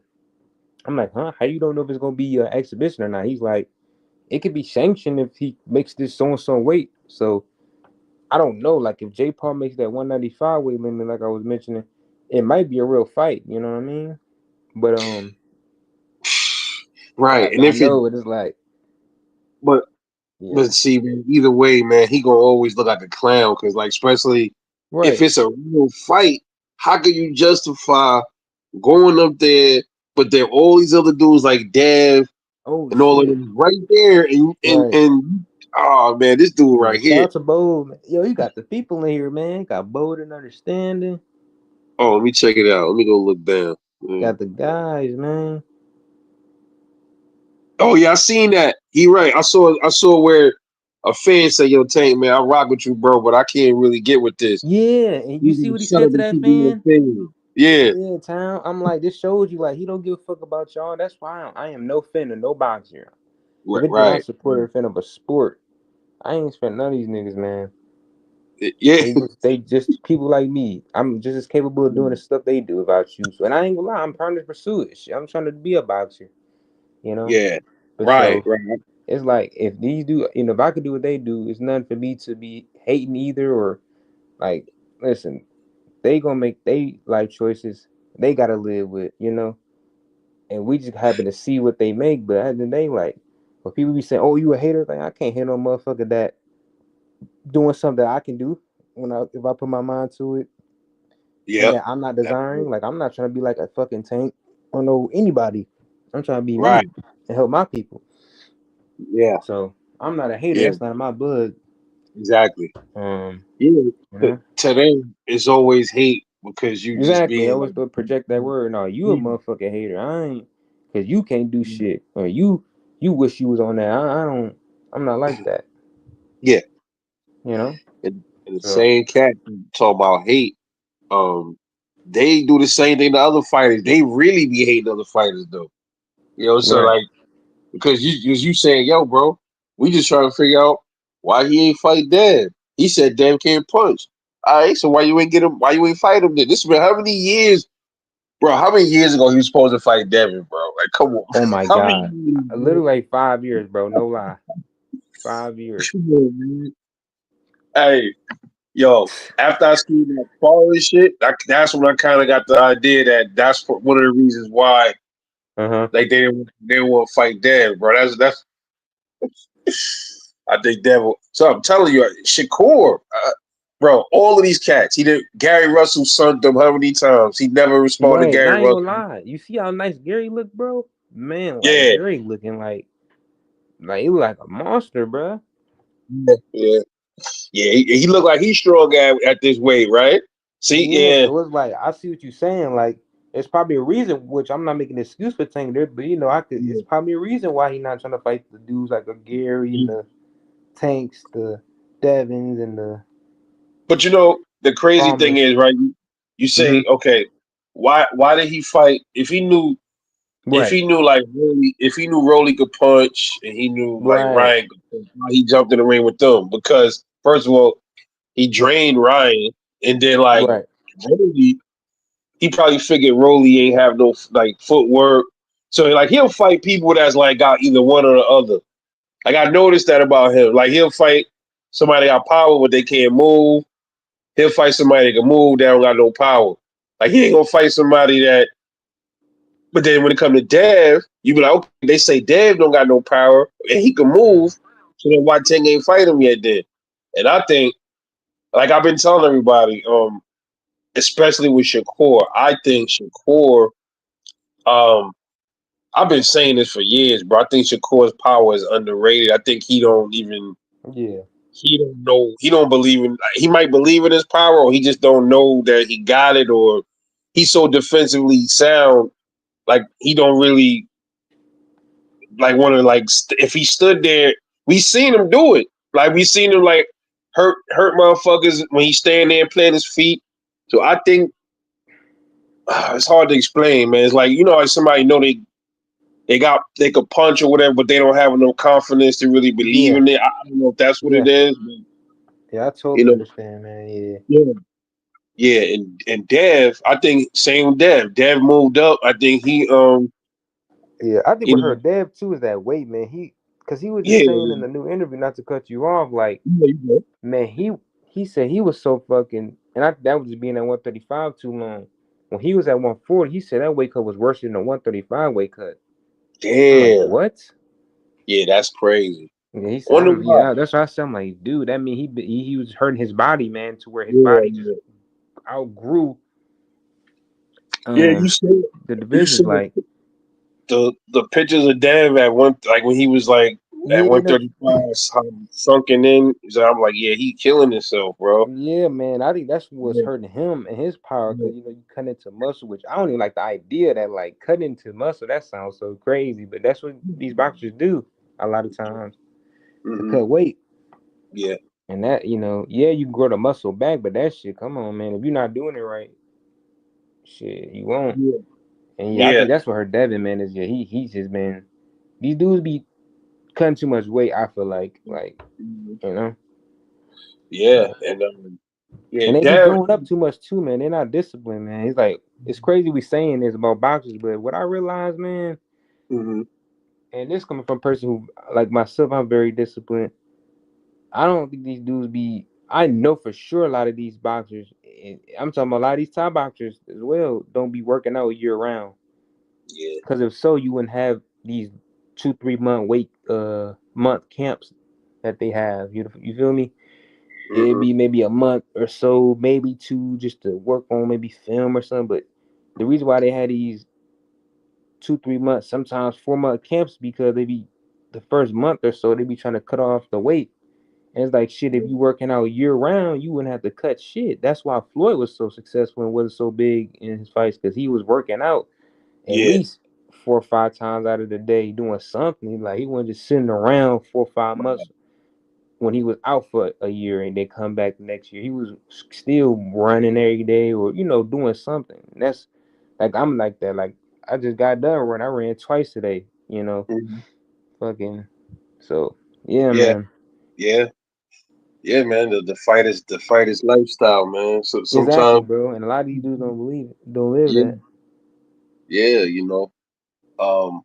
Speaker 2: I'm like, huh? How you don't know if it's gonna be an exhibition or not? He's like, it could be sanctioned if he makes this so and so weight. So I don't know. Like if J Paul makes that 195 weight limit, like I was mentioning, it might be a real fight. You know what I mean? But
Speaker 1: right. And
Speaker 2: I
Speaker 1: if it
Speaker 2: know it is like,
Speaker 1: but
Speaker 2: yeah,
Speaker 1: but see, man, either way, man, he gonna always look like a clown because like especially if
Speaker 2: right.
Speaker 1: it's a real fight, how can you justify going up there, but there are all these other dudes like Dev
Speaker 2: Oh
Speaker 1: and all of
Speaker 2: shit,
Speaker 1: them right there,
Speaker 2: right.
Speaker 1: and oh man, this dude
Speaker 2: Yeah,
Speaker 1: right
Speaker 2: shout
Speaker 1: here.
Speaker 2: out to Bo. Man. Yo, you got the people in here, man. Got Bo and understanding.
Speaker 1: Oh, let me check it out. Let me go look down.
Speaker 2: Got the guys, man.
Speaker 1: Oh yeah, I seen that. He right. I saw where a fan said, "Yo, Tank, man, I rock with you, bro, but I can't really get with this.
Speaker 2: Yeah, and you
Speaker 1: You
Speaker 2: see
Speaker 1: can
Speaker 2: what he
Speaker 1: shut
Speaker 2: said
Speaker 1: up
Speaker 2: to
Speaker 1: and
Speaker 2: that
Speaker 1: keep your
Speaker 2: fan?
Speaker 1: opinion." Yeah,
Speaker 2: Yeah, Town. I'm like, this shows you like he don't give a fuck about y'all. That's why I am no fan of no boxer. If anything, I
Speaker 1: right.
Speaker 2: support a fan of a sport. I ain't spent none of these niggas, man.
Speaker 1: Yeah,
Speaker 2: They just people like me. I'm just as capable of doing the stuff they do if I choose to. And I ain't gonna lie, I'm trying to pursue it. Shit, I'm trying to be a boxer, you know.
Speaker 1: yeah.
Speaker 2: But
Speaker 1: Right,
Speaker 2: so
Speaker 1: right.
Speaker 2: it's like if these do, if I could do what they do, it's nothing for me to be hating either or like. Listen, they gonna make they life choices. They gotta live with, and we just happen to see what they make. But at the end of the day, like, when people be saying, "Oh, you a hater," like I can't hate no motherfucker that doing something that I can do when if I put my mind to it and
Speaker 1: Yep.
Speaker 2: that I'm not desiring. Like I'm not trying to be like a fucking tank or no anybody. I'm trying to be me
Speaker 1: Right.
Speaker 2: and help my people.
Speaker 1: Yeah.
Speaker 2: So I'm not a hater.
Speaker 1: Yeah.
Speaker 2: That's not in my blood.
Speaker 1: Exactly.
Speaker 2: Um,
Speaker 1: Yeah.
Speaker 2: you know
Speaker 1: To them, it's always hate because you just
Speaker 2: exactly. I
Speaker 1: being
Speaker 2: always
Speaker 1: like,
Speaker 2: go project that word. No, you a
Speaker 1: yeah,
Speaker 2: motherfucking hater. I ain't because you can't do shit or you wish you was on that. I don't. I'm not like that.
Speaker 1: yeah.
Speaker 2: You know.
Speaker 1: And the
Speaker 2: So
Speaker 1: same cat talk about hate. They do the same thing to other fighters. They really be hating other fighters though. So
Speaker 2: right.
Speaker 1: like because you saying, yo, bro, we just trying to figure out why he ain't fight Dev. He said Dev can't punch. All right, so why you ain't get him? Why you ain't fight him then? This has been how many years, bro? How many years ago he was supposed to fight Devin, bro? Like, come on,
Speaker 2: Oh my
Speaker 1: how many
Speaker 2: god.
Speaker 1: years, bro?
Speaker 2: Literally like 5 years, bro. No lie. 5 years.
Speaker 1: Come on, man. Hey, yo, after I seen that following shit, that's when I kind of got the idea that that's one of the reasons why,
Speaker 2: Uh huh.
Speaker 1: like, they didn't want to fight Dev, bro. I think Dev. So I'm telling you, Shakur. bro. All of these cats. He did. Gary Russell sunned them how many times? He never responded to
Speaker 2: Right,
Speaker 1: Gary
Speaker 2: I ain't gonna
Speaker 1: Russell.
Speaker 2: lie. You see how nice Gary look, bro? Man, like
Speaker 1: Yeah,
Speaker 2: Gary looking like he look like a monster, bro.
Speaker 1: yeah, yeah. He looked like he's strong at this weight, right? See,
Speaker 2: Yeah,
Speaker 1: yeah,
Speaker 2: so it's like I see what you're saying. Like, it's probably a reason, which I'm not making an excuse for Tank there, but I could. It's
Speaker 1: yeah,
Speaker 2: probably a reason why he's not trying to fight the dudes like a Gary and
Speaker 1: yeah.
Speaker 2: the Tanks, the Devins, and the
Speaker 1: But the crazy thing
Speaker 2: Farmers.
Speaker 1: is, right? You
Speaker 2: Hmm.
Speaker 1: say, okay, why did he fight? If
Speaker 2: Right,
Speaker 1: he knew like Rolly, if he knew Rolly could punch and he knew like
Speaker 2: right,
Speaker 1: Ryan could punch, why he jumped in the ring with them? Because first of all, he drained Ryan, and then like
Speaker 2: right.
Speaker 1: Rolly, he probably figured Rolly ain't have no like footwork, so like he'll fight people that's like got either one or the other. Like I noticed that about him. Like he'll fight somebody got power but they can't move. He'll fight somebody that can move, they don't got no power. Like he ain't gonna fight somebody that. But then when it come to Dev, you be like, okay, they say Dev don't got no power and he can move. So then why Tank ain't fight him yet then? And I think, like I've been telling everybody, especially with Shakur, I think Shakur, um, I've been saying this for years, bro. I think Shakur's power is underrated. I think
Speaker 2: Yeah,
Speaker 1: he don't know, he don't believe in, he might believe in his power or he just don't know that he got it or he's so defensively sound, like he don't really like want to like if he stood there, we seen him do it. Like we seen him like hurt motherfuckers when he's standing there and playing his feet. So I think it's hard to explain, man. It's like like somebody know they could punch or whatever, but they don't have no confidence to really believe
Speaker 2: yeah,
Speaker 1: in it. I don't know if that's what it
Speaker 2: yeah,
Speaker 1: is, but
Speaker 2: yeah. I
Speaker 1: you
Speaker 2: totally
Speaker 1: know,
Speaker 2: understand, man. Yeah,
Speaker 1: yeah, yeah. And Dev, I think same with Dev. Dev moved up. I think he
Speaker 2: yeah. I think
Speaker 1: you
Speaker 2: with
Speaker 1: know,
Speaker 2: her Dev too is that weight, man. Because he was just
Speaker 1: yeah,
Speaker 2: saying in the new interview, not to cut you off, like,
Speaker 1: yeah,
Speaker 2: man, he said he was so fucking, and that was just being at 135 too long. When he was at 140, he said that weight cut was worse than the 135 weight cut. I'm like,
Speaker 1: damn,
Speaker 2: what?
Speaker 1: yeah, that's crazy.
Speaker 2: Yeah, he said,
Speaker 1: Wonder why.
Speaker 2: yeah, that's what I said. I'm like, dude, that mean he was hurting his body, man, to where his
Speaker 1: Yeah,
Speaker 2: body just outgrew
Speaker 1: yeah.
Speaker 2: um the
Speaker 1: You
Speaker 2: divisions.
Speaker 1: saw
Speaker 2: Like,
Speaker 1: the pictures of Dev at one like when he was like at
Speaker 2: yeah,
Speaker 1: 135 sunken in. So I'm like, yeah, he killing himself, bro.
Speaker 2: yeah, man. I think that's what's
Speaker 1: Yeah,
Speaker 2: hurting him and his power
Speaker 1: yeah,
Speaker 2: because you cut into muscle, which I don't even like the idea that like cutting into muscle. That sounds so crazy, but that's what these boxers do a lot of times to
Speaker 1: hmm
Speaker 2: cut weight.
Speaker 1: yeah,
Speaker 2: And that yeah, you can grow the muscle back, but that shit, come on, man. If you're not doing it right, shit, you won't.
Speaker 1: yeah,
Speaker 2: And yeah, I
Speaker 1: yeah,
Speaker 2: think that's what her Devin man is. Yeah, he's just been these dudes be cutting too much weight. I feel like
Speaker 1: mhm,
Speaker 2: you know,
Speaker 1: yeah,
Speaker 2: yeah.
Speaker 1: and yeah,
Speaker 2: And they be
Speaker 1: Dev.
Speaker 2: blowing up too much too, man. They're not disciplined, man. It's like it's crazy we saying this about boxers, but what I realize, man,
Speaker 1: Hmm.
Speaker 2: and this coming from a person who like myself, I'm very disciplined. I don't think these dudes be. I know for sure a lot of these boxers, and I'm talking about a lot of these top boxers as well, don't be working out year round.
Speaker 1: Yeah,
Speaker 2: Because if so, you wouldn't have these 2 3 month month camps that they have. You feel me? It'd
Speaker 1: hmm,
Speaker 2: be maybe a month or so, maybe two, just to work on maybe film or something. But the reason why they had these 2 3 months, sometimes 4 month camps, because they be the first month or so they be trying to cut off the weight. And it's like shit. If you working out year round, you wouldn't have to cut shit. That's why Floyd was so successful and wasn't so big in his fights because he was working out at
Speaker 1: yeah,
Speaker 2: least 4 or 5 times out of the day doing something. Like he wasn't just sitting around 4 or 5 months when he was out for a year and then come back the next year. He was still running every day or doing something. And that's like I'm like that. Like I just got done running. I ran twice today.
Speaker 1: mhm,
Speaker 2: Fucking. So yeah,
Speaker 1: yeah,
Speaker 2: man.
Speaker 1: yeah, yeah, man. The fight is lifestyle, man. So
Speaker 2: Exactly,
Speaker 1: sometimes,
Speaker 2: bro. And a lot of these dudes don't believe it. Don't live
Speaker 1: yeah,
Speaker 2: that.
Speaker 1: yeah, um,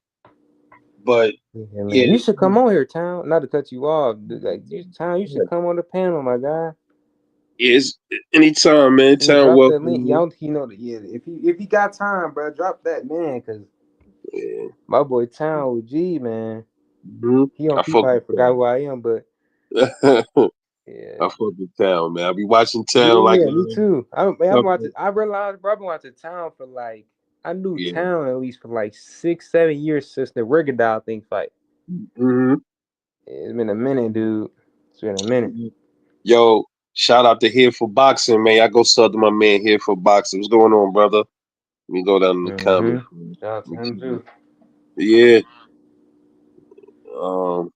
Speaker 1: but
Speaker 2: Yeah,
Speaker 1: yeah,
Speaker 2: man. You should come on here, town. Not to cut you off. Like town, you
Speaker 1: yeah,
Speaker 2: should come on the panel, my guy.
Speaker 1: it's anytime, man.
Speaker 2: Yeah,
Speaker 1: Time
Speaker 2: drop that
Speaker 1: welcome,
Speaker 2: link.
Speaker 1: man.
Speaker 2: Y'all, yeah. If he got time, bro, drop that, man. Cause
Speaker 1: Yeah.
Speaker 2: my boy Town OG, man.
Speaker 1: Hmm.
Speaker 2: He
Speaker 1: I
Speaker 2: on. He
Speaker 1: fuck
Speaker 2: probably
Speaker 1: with
Speaker 2: forgot who I am, but
Speaker 1: that.
Speaker 2: Yeah.
Speaker 1: I fuck with Town, man. I be watching Town like
Speaker 2: Yeah, me too. I'm watching.
Speaker 1: something.
Speaker 2: I realized, bro, I've been watching Town for like I knew
Speaker 1: Yeah.
Speaker 2: Town at least for like 6, 7 years since the Rigadile thing fight.
Speaker 1: hmm
Speaker 2: It's been a minute, dude. It's been a minute.
Speaker 1: Yo, shout out to Here for Boxing, man. I go sub to my man Here for Boxing. What's going on, brother? Let me go down in the
Speaker 2: Mm-hmm.
Speaker 1: comments. Man.
Speaker 2: Shout out
Speaker 1: Let
Speaker 2: to
Speaker 1: me
Speaker 2: him
Speaker 1: see.
Speaker 2: too.
Speaker 1: Yeah. Um.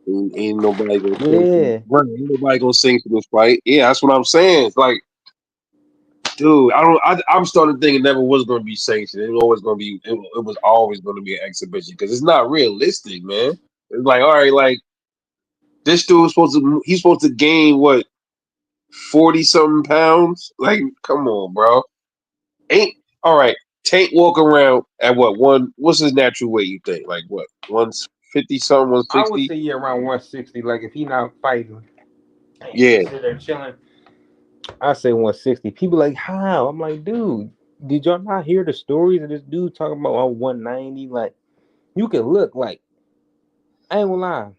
Speaker 1: Ain't nobody gonna sanction.
Speaker 2: Yeah,
Speaker 1: Right. Ain't nobody gonna sanction this fight. Yeah, that's what I'm saying. It's like, dude, I don't. I'm starting to think it never was gonna be sanctioned. It was always gonna be. It was always gonna be an exhibition because it's not realistic, man. It's like, all right, like this dude was supposed to. He's supposed to gain what 40 something pounds. Like, come on, bro. Ain't all right. Tank walk around at what one? What's his natural weight? You think like what 150 something, one
Speaker 2: I would
Speaker 1: sixty?
Speaker 2: say yeah around 160. Like if he not fighting, he
Speaker 1: Yeah.
Speaker 2: just sit there chilling. I say 160. People like how? I'm like, dude, did y'all not hear the stories of this dude talking about 190? Like you can look like I ain't gonna lie.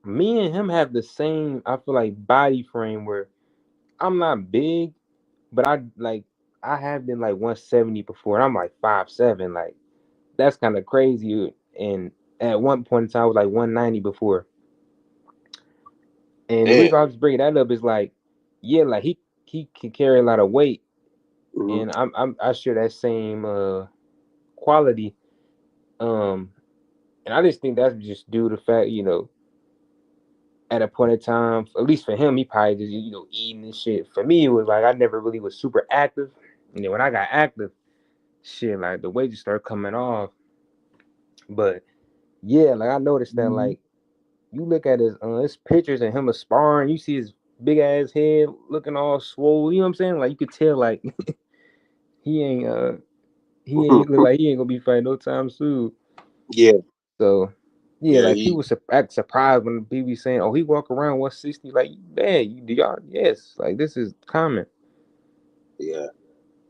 Speaker 2: Me and him have the same. I feel like body frame where I'm not big, but I have been like 170 before, and I'm like 5'7". Like that's kind of crazy. And at one point in time, I was like 190 before. And the
Speaker 1: Man.
Speaker 2: reason I was bringing that up is like, yeah, like he can carry a lot of weight,
Speaker 1: Mhm.
Speaker 2: and I share that same quality. Um, and I just think that's just due to the fact, at a point in time, at least for him, he probably just eating and shit. For me, it was like I never really was super active, and then when I got active, shit, like the weight just started coming off. But yeah, like I noticed that
Speaker 1: Mhm.
Speaker 2: like you look at his pictures and him sparring, you see his big ass head looking all swole. You know what I'm saying? Like you could tell like he ain't he ain't look like he ain't gonna be fighting no time soon.
Speaker 1: Yeah,
Speaker 2: So yeah,
Speaker 1: yeah,
Speaker 2: like people act surprised when people be saying, "Oh, he walk around 160." Like, man, do y'all? Yes, like this is common.
Speaker 1: yeah,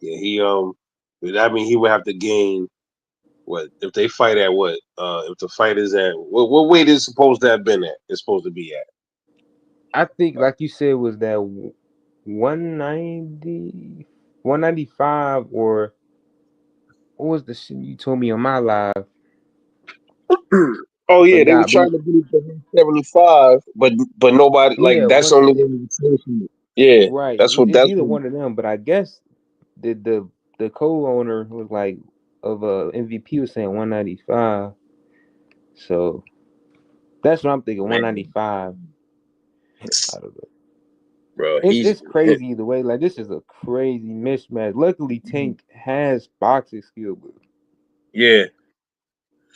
Speaker 1: yeah. I mean, he would have to gain what if they fight at what? If the fight is at what weight is supposed to have been at? It's supposed to be at.
Speaker 2: I think, like you said, was that 190, 195, or what was the shit you told me on my live?
Speaker 1: Oh yeah, they was
Speaker 2: Forgot, but
Speaker 1: trying to do it for 175, but nobody like
Speaker 2: yeah,
Speaker 1: that's
Speaker 2: one
Speaker 1: only one was saying it. Yeah,
Speaker 2: right.
Speaker 1: that's what
Speaker 2: It's
Speaker 1: that's
Speaker 2: either
Speaker 1: what.
Speaker 2: one of them, but I guess the co-owner was like of MVP was saying 195. So that's what I'm thinking.
Speaker 1: Man,
Speaker 2: 195 out of it.
Speaker 1: bro,
Speaker 2: It's crazy either way. Like this is a crazy mismatch. Luckily, Tank has boxing skill, but
Speaker 1: yeah,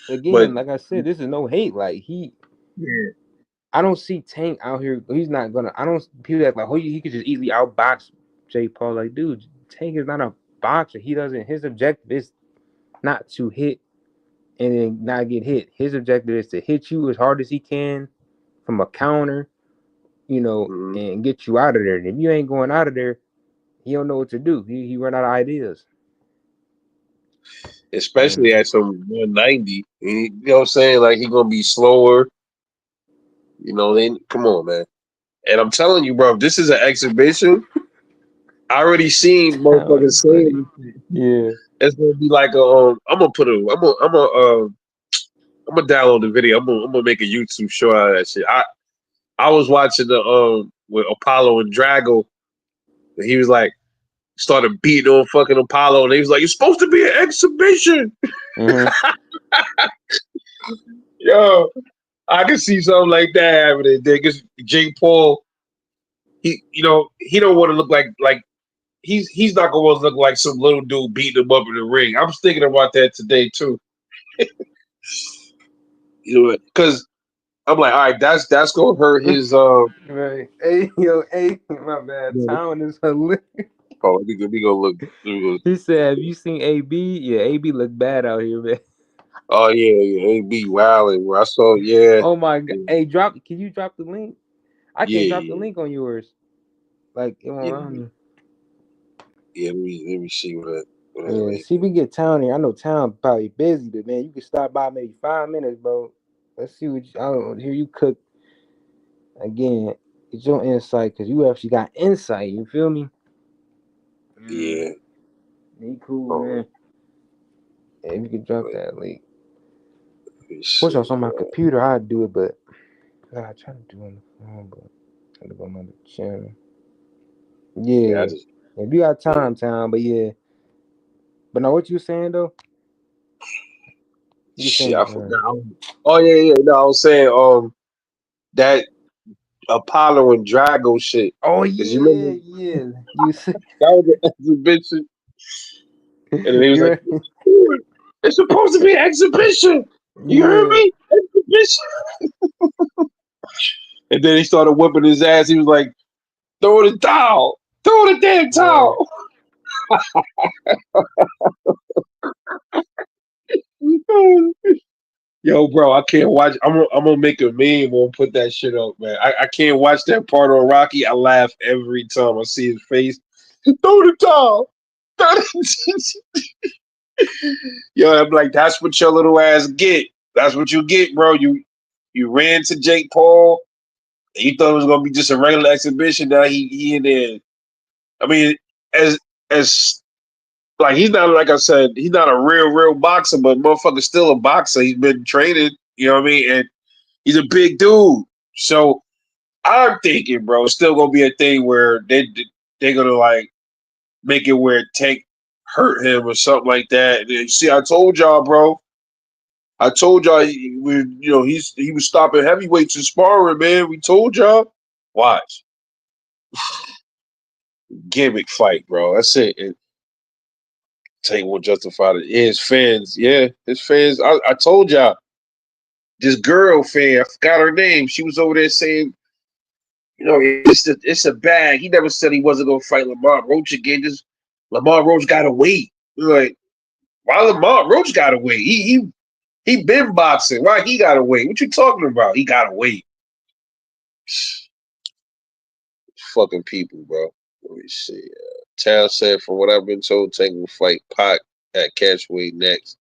Speaker 1: but
Speaker 2: again, like I said, this is no hate. Like
Speaker 1: yeah,
Speaker 2: I don't see Tank out here. He's not gonna. I don't. People act like, oh, he could just easily outbox Jake Paul. Like, dude, Tank is not a boxer. He doesn't. His objective is not to hit and then not get hit. His objective is to hit you as hard as he can from a counter,
Speaker 1: mhm.
Speaker 2: and get you out of there. And if you ain't going out of there, he don't know what to do. He run out of ideas.
Speaker 1: Especially
Speaker 2: And
Speaker 1: at some 190. You know what I'm saying? Like he gonna be slower. Then come on, man. And I'm telling you, bro, if this is an exhibition. I already seen
Speaker 2: oh,
Speaker 1: motherfuckers
Speaker 2: you funny.
Speaker 1: saying
Speaker 2: Yeah.
Speaker 1: it's gonna be like a. I'm gonna put a. I'm gonna download the video. I'm gonna make a YouTube show out of that shit. I was watching the with Apollo and Drago. And he was like started beating on fucking Apollo, and he was like, "It's supposed to be an exhibition."
Speaker 2: Hmm.
Speaker 1: Yo, I can see something like that happening. Because Jake Paul, he don't want to look like he's not gonna want to look like some little dude beating him up in the ring. I was thinking about that today too. Because I'm like, all right, that's gonna hurt his.
Speaker 2: Right. Hey, yo, hey, my bad. Town is hilarious.
Speaker 1: Oh, we gonna look.
Speaker 2: He said, "Have you seen AB? Yeah, AB look bad out here, man."
Speaker 1: Oh yeah, yeah, he be wilding. Where I saw, yeah,
Speaker 2: Oh my god.
Speaker 1: yeah,
Speaker 2: Hey, drop. Can you drop the link? I can't drop the
Speaker 1: yeah,
Speaker 2: link on yours. Like it won't
Speaker 1: yeah,
Speaker 2: allow me.
Speaker 1: yeah. Let me see what
Speaker 2: Yeah.
Speaker 1: he
Speaker 2: See, we get Town here. I know Town probably busy, but man, you can stop by maybe 5 minutes, bro. Let's see what I don't hear you cook. Again, it's your insight because you actually got insight. You feel me? Mm,
Speaker 1: Yeah.
Speaker 2: he cool,
Speaker 1: Oh,
Speaker 2: man. Yeah, if you could drop
Speaker 1: wait,
Speaker 2: that link.
Speaker 1: let me
Speaker 2: Wish I
Speaker 1: see.
Speaker 2: was on my computer, I'd do it, but I try to do it on the phone, but I gotta go on another channel.
Speaker 1: Yeah, I
Speaker 2: Yeah.
Speaker 1: just
Speaker 2: If you got
Speaker 1: yeah.
Speaker 2: time, but yeah. But now what you saying though? You were
Speaker 1: Shit,
Speaker 2: saying
Speaker 1: I forgot. Oh yeah, yeah. No, I was saying that Apollo and Drago shit.
Speaker 2: oh
Speaker 1: Cause you
Speaker 2: yeah,
Speaker 1: remember
Speaker 2: yeah. You said
Speaker 1: that was an exhibition, and then he was
Speaker 2: you
Speaker 1: like,
Speaker 2: heard-
Speaker 1: "It's supposed to be an exhibition." You heard
Speaker 2: yeah,
Speaker 1: me? Exhibition. And then he started whipping his ass. He was like, "Throw the towel! Throw the damn
Speaker 2: yeah.
Speaker 1: towel!" Yo, bro, I can't watch. I'm gonna make a meme and put that shit up, man. I can't watch that part on Rocky. I laugh every time I see his face. Throw the towel. Throw the- Yo, I'm like, that's what your little ass get. That's what you get, bro. You ran to Jake Paul. And you thought it was gonna be just a regular exhibition. Now he in there. I mean, as as like he's not like I said, he's not a real boxer, but motherfucker's still a boxer. He's been training. You know what I mean? And he's a big dude. So I'm thinking, bro, it's still gonna be a thing where they're gonna like make it where Tank hurt him or something like that. And see, I told y'all, bro. I told y'all, he was stopping heavyweights and sparring, man. We told y'all. Watch gimmick fight, bro. That's it. And Tank won't justify it. His fans, yeah, his fans. I told y'all, this girl fan, I forgot her name. She was over there saying, it's a bag. He never said he wasn't gonna fight Lamar Roach again. Just Lamar Roach gotta wait. We're like, why Lamar Roach gotta wait? He been boxing. Why he gotta wait? What you talking about? He gotta wait. Fucking people, bro. Let me see. Town said, from what I've been told, Tank will fight Pac at catchweight next.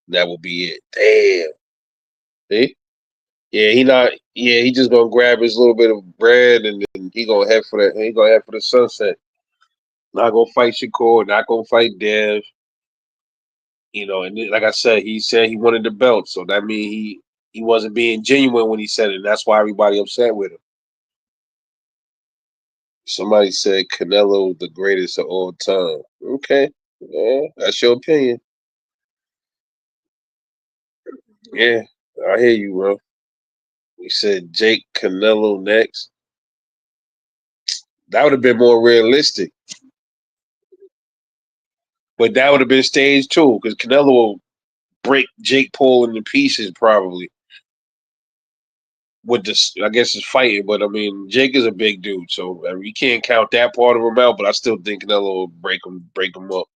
Speaker 1: That will be it. Damn. See? Yeah, he not. Yeah, he just gonna grab his little bit of bread and then he gonna head for the. He gonna head for the sunset. Not gonna fight Shakur. Not gonna fight Dev. And then, like I said, he said he wanted the belt, so that means he wasn't being genuine when he said it. And that's why everybody upset with him. Somebody said Canelo the greatest of all time. Okay, yeah, that's your opinion. Yeah, I hear you, bro. We said Jake Canelo next. That would have been more realistic, but that would have been stage two because Canelo will break Jake Paul into pieces probably with this. I guess it's fighting, but I mean Jake is a big dude, so I mean, you can't count that part of him out. But I still think Canelo will break him up.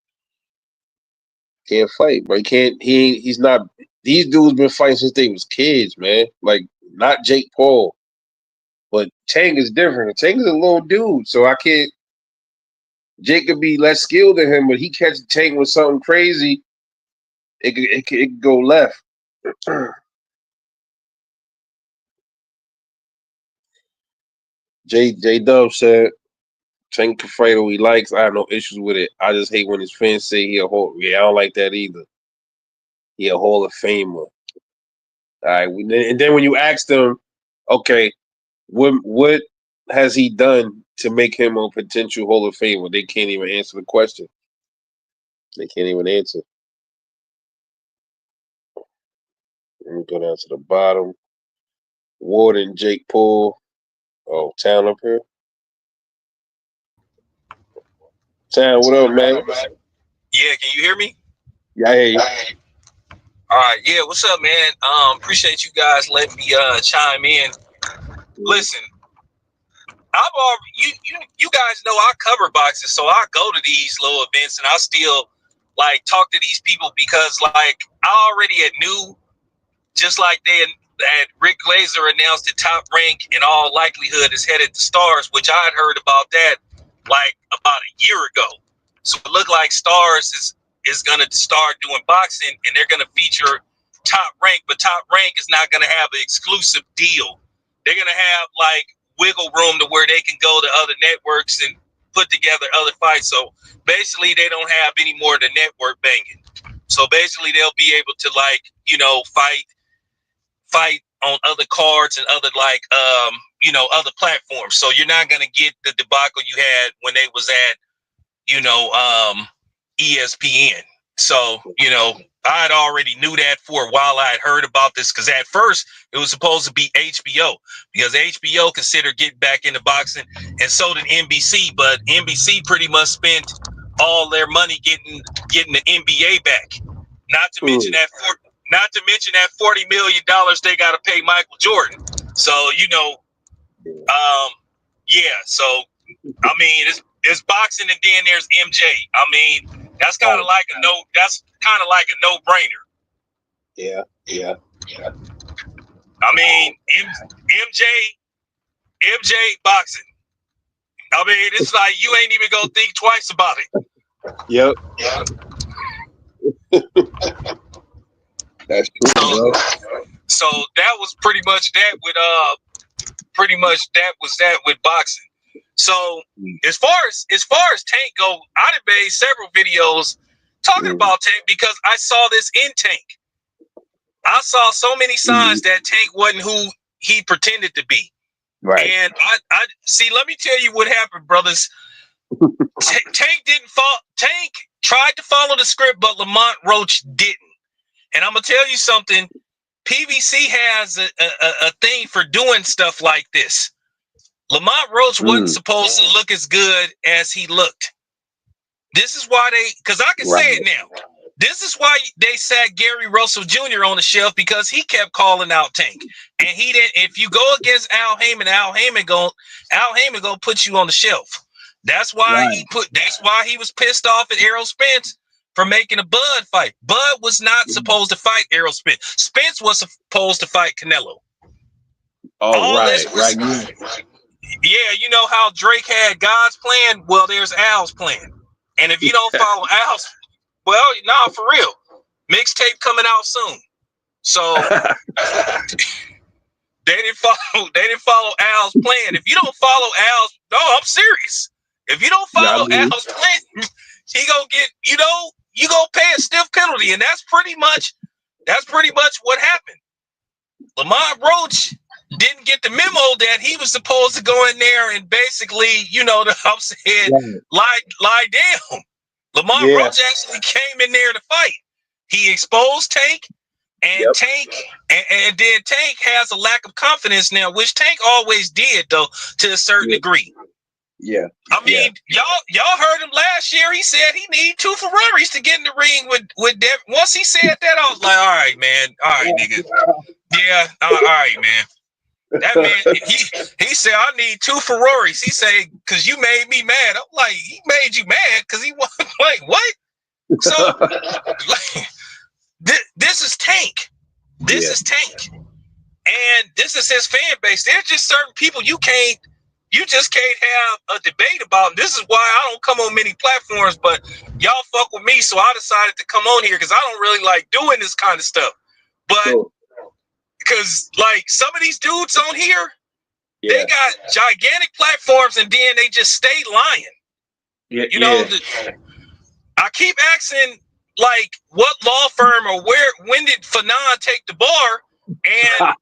Speaker 1: Can't fight, but he can't. He's not. These dudes been fighting since they was kids, man. Like not Jake Paul, but Tank is different. Tank is a little dude, so I can't. Jake could be less skilled than him, but he catch Tank with something crazy. It could go left. J Dub said Tank can fight who he likes. I have no issues with it. I just hate when his fans say he a Hall. Yeah, I don't like that either. He a Hall of Famer. All right, and then when you ask them, okay, what has he done to make him a potential Hall of Famer? They can't even answer the question. They can't even answer. Let me go down to the bottom. Warden, Jake Paul. Oh, Town up here. Town, what up, man?
Speaker 3: Yeah, can you hear me?
Speaker 1: Yeah, I hear you.
Speaker 3: All right, yeah, what's up, man? Appreciate you guys letting me chime in. Listen, I've already you guys know I cover boxing, so I go to these little events and I still like talk to these people because like I already had knew just like that Rick Glazer announced that Top Rank in all likelihood is headed to Stars, which I had heard about that like about a year ago. So it looked like Stars is gonna start doing boxing and they're gonna feature Top Rank, but Top Rank is not gonna have an exclusive deal. They're gonna have like wiggle room to where they can go to other networks and put together other fights. So basically, they don't have any more of the network banging. So basically, they'll be able to fight on other cards and other other platforms. So you're not gonna get the debacle you had when they was at ESPN. So I had already knew that for a while. I had heard about this because at first it was supposed to be HBO because HBO considered getting back into boxing, and so did NBC. But NBC pretty much spent all their money getting the NBA back. Not to mention that $40 million they got to pay Michael Jordan. So So I mean, it's boxing, and then there's MJ. I mean, that's kind of like a no-brainer.
Speaker 1: Yeah.
Speaker 3: I mean, MJ boxing. I mean, it's like you ain't even gonna think twice about it.
Speaker 1: Yep. That's true, bro.
Speaker 3: So that was pretty much that with boxing. So as far as Tank go, I done made several videos talking about Tank because I saw this in Tank. I saw so many signs that Tank wasn't who he pretended to be.
Speaker 1: Right.
Speaker 3: And I see. Let me tell you what happened, brothers. Tank didn't fall. Tank tried to follow the script, but Lamont Roach didn't. And I'm gonna tell you something. PBC has a thing for doing stuff like this. Lamont Roach wasn't supposed to look as good as he looked. This is why because I can say it now. This is why they sat Gary Russell Jr. on the shelf because he kept calling out Tank. And he didn't. If you go against Al Heyman gonna put you on the shelf. That's why That's why he was pissed off at Errol Spence for making a Bud fight. Bud was not supposed to fight Errol Spence. Spence was supposed to fight Canelo. Yeah, you know how Drake had God's plan? Well, there's Al's plan. And if you don't follow Al's, well, no, for real. Mixtape coming out soon. So they didn't follow Al's plan. If you don't follow Al's, no, I'm serious. If you don't follow Al's plan, he gonna get, you gonna pay a stiff penalty, and that's pretty much what happened. Lamont Roach didn't get the memo that he was supposed to go in there and basically, lie down. Lamont Roach actually came in there to fight. He exposed Tank, and Tank has a lack of confidence now, which Tank always did though to a certain degree.
Speaker 1: Yeah.
Speaker 3: I mean, y'all heard him last year. He said he need 2 Ferraris to get in the ring with Devin. Once he said that, I was like, all right, man. All right, nigga. Yeah, all right, man. That man, he said, I need 2 Ferraris. He said, because you made me mad. I'm like, he made you mad because he was like, what? So, this is Tank. This is Tank. And this is his fan base. There's just certain people you just can't have a debate about. And this is why I don't come on many platforms, but y'all fuck with me. So I decided to come on here because I don't really like doing this kind of stuff. But because like some of these dudes on here, they got gigantic platforms and then they just stay lying. I keep asking like what law firm or when did Fanon take the bar? And